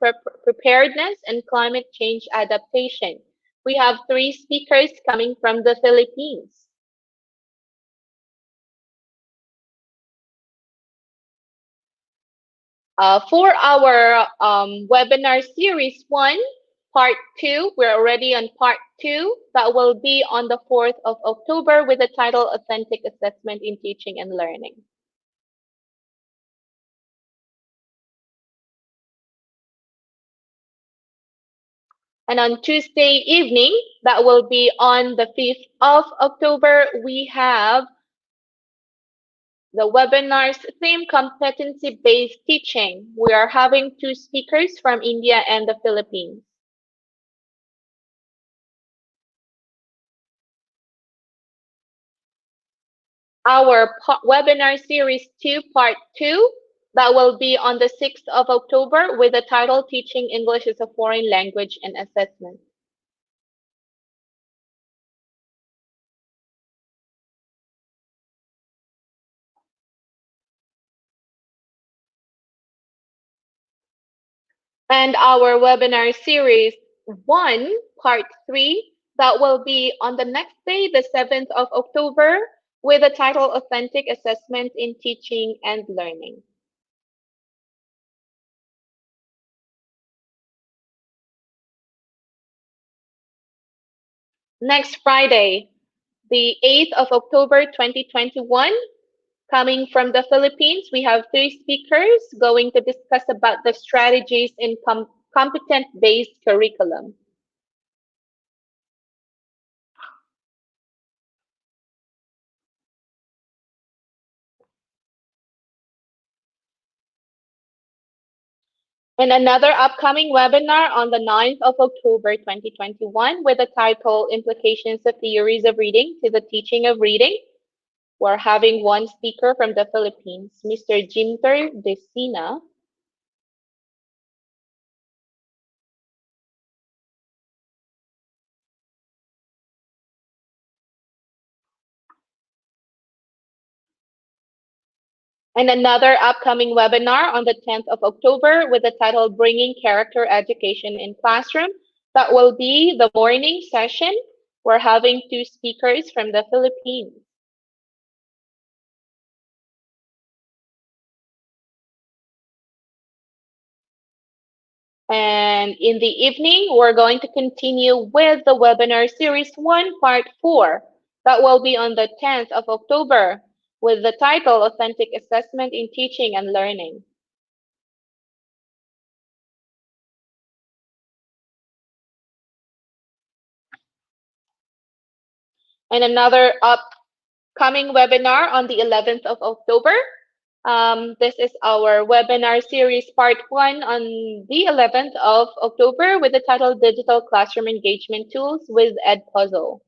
Speaker 1: Preparedness and Climate Change Adaptation. We have three speakers coming from the Philippines. For our webinar series 1, part 2, we're already on part 2. That will be on the 4th of October with the title Authentic Assessment in Teaching and Learning. And on Tuesday evening, that will be on the 5th of October, we have the webinar's theme, competency-based teaching. We are having two speakers from India and the Philippines. Our webinar series 2, part 2, that will be on the 6th of October with the title Teaching English as a Foreign Language and Assessment. And our webinar series 1, part 3, that will be on the next day, the 7th of October, with the title Authentic Assessment in Teaching and Learning. Next Friday, the 8th of October 2021, coming from the Philippines, we have three speakers going to discuss about the strategies in competent-based curriculum. And another upcoming webinar on the 9th of October 2021 with the title Implications of Theories of Reading to the Teaching of Reading. We're having one speaker from the Philippines, Mr. Jimter Desina. And another upcoming webinar on the 10th of October with the title Bringing Character Education in Classroom. That will be the morning session. We're having two speakers from the Philippines. And in the evening, we're going to continue with the webinar series 1, part 4. That will be on the 10th of October with the title Authentic Assessment in Teaching and Learning. And another upcoming webinar on the 11th of October. This is our webinar series part 1 on the 11th of October with the title Digital Classroom Engagement Tools with Edpuzzle.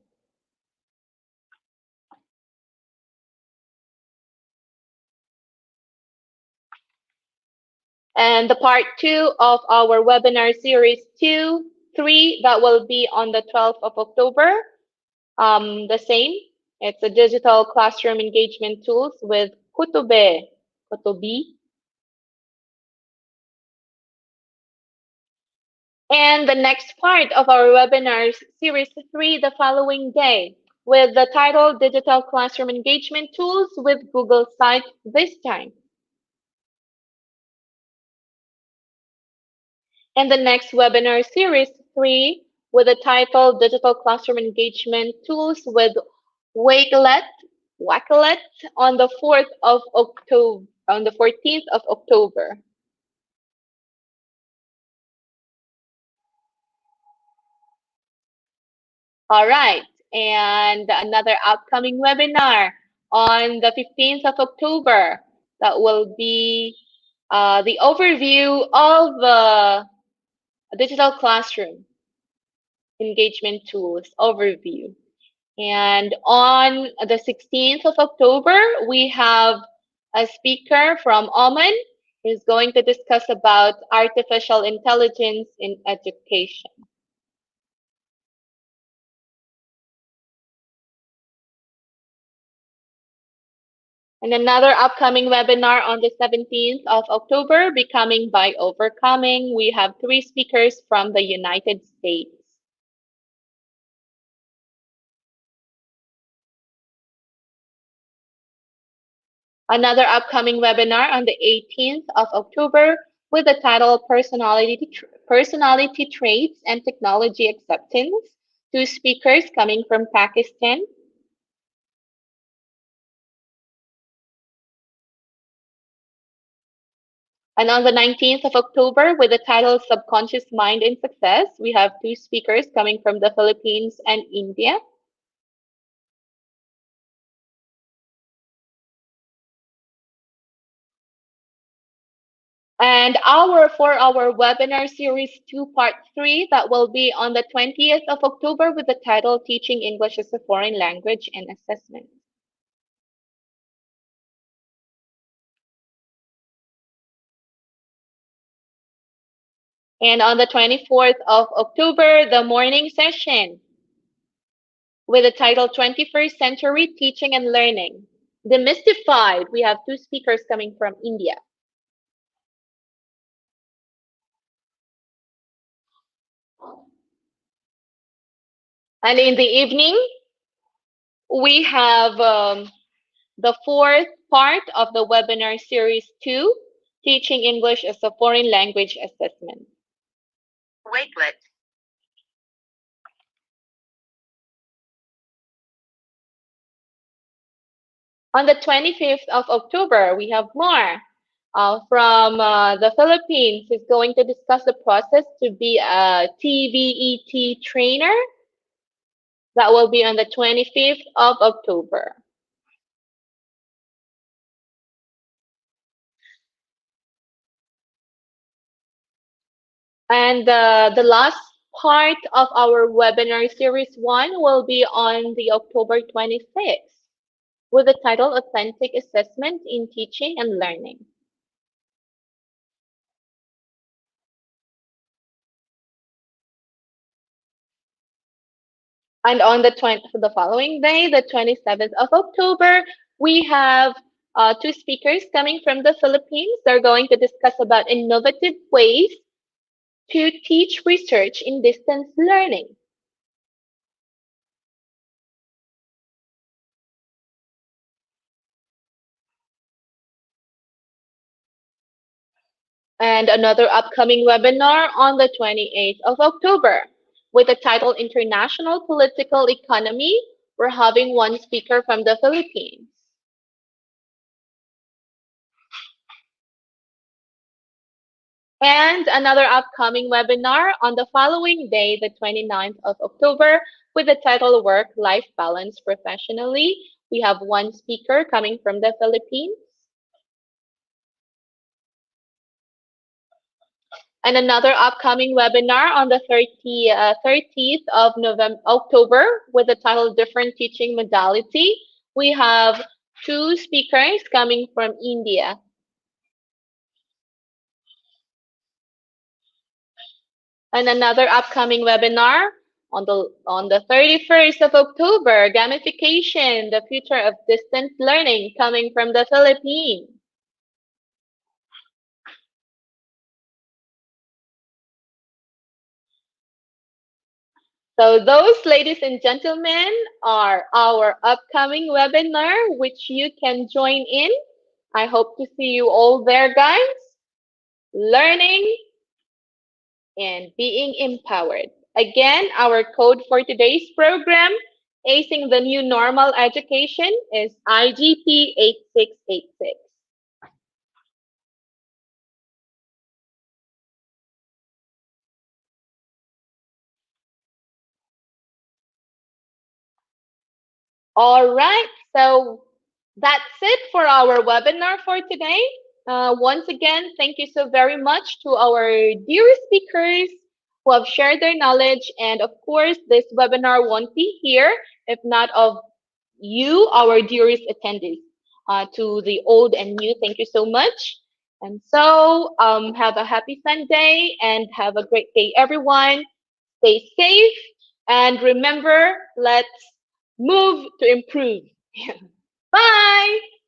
Speaker 1: And the part 2 of our webinar series 2, 3, that will be on the 12th of October. The same, it's a digital classroom engagement tools with Kutobi. And the next part of our webinar series 3 the following day with the title Digital Classroom Engagement Tools with Google Site this time. And the next webinar series 3 with the title Digital Classroom Engagement Tools with Wakelet on the 4th of October, on the 14th of October. All right, and another upcoming webinar on the 15th of October. That will be the overview of digital classroom engagement tools overview. And on the 16th of October, we have a speaker from Oman who's going to discuss about artificial intelligence in education. And another upcoming webinar on the 17th of October, Becoming by Overcoming. We have three speakers from the United States. Another upcoming webinar on the 18th of October with the title Personality Traits and Technology Acceptance. Two speakers coming from Pakistan. And on the 19th of October, with the title Subconscious Mind in Success, we have two speakers coming from the Philippines and India. And our 4-hour webinar series 2 part 3 that will be on the 20th of October with the title Teaching English as a Foreign Language and Assessment. And on the 24th of October, the morning session with the title 21st Century Teaching and Learning. Demystified. We have two speakers coming from India. And in the evening, we have the fourth part of the webinar series 2, Teaching English as a Foreign Language Assessment. Wakelet. On the 25th of October, we have more from the Philippines who's going to discuss the process to be a TVET trainer. That will be on the 25th of October. And the last part of our webinar series 1 will be on the October 26th with the title Authentic Assessment in Teaching and Learning. And on the following day, the 27th of October, we have two speakers coming from the Philippines. They're going to discuss about innovative ways to teach research in distance learning. And another upcoming webinar on the 28th of October with the title International Political Economy. We're having one speaker from the Philippines. And another upcoming webinar on the following day, the 29th of October, with the title Work-Life Balance Professionally. We have one speaker coming from the Philippines. And another upcoming webinar on the 30th of October with the title Different Teaching Modality. We have two speakers coming from India. And another upcoming webinar on the 31st of October, Gamification, the Future of Distance Learning, coming from the Philippines. So those, ladies and gentlemen, are our upcoming webinar, which you can join in. I hope to see you all there, guys, learning and being empowered. Again, our code for today's program, Acing the New Normal Education, is IGP 8686. All right, so that's it for our webinar for today. Once again, thank you so very much to our dear speakers who have shared their knowledge. And of course, this webinar won't be here if not of you, our dearest attendees. To the old and new, thank you so much. And so, have a happy Sunday and have a great day, everyone. Stay safe and remember, let's move to improve. Bye.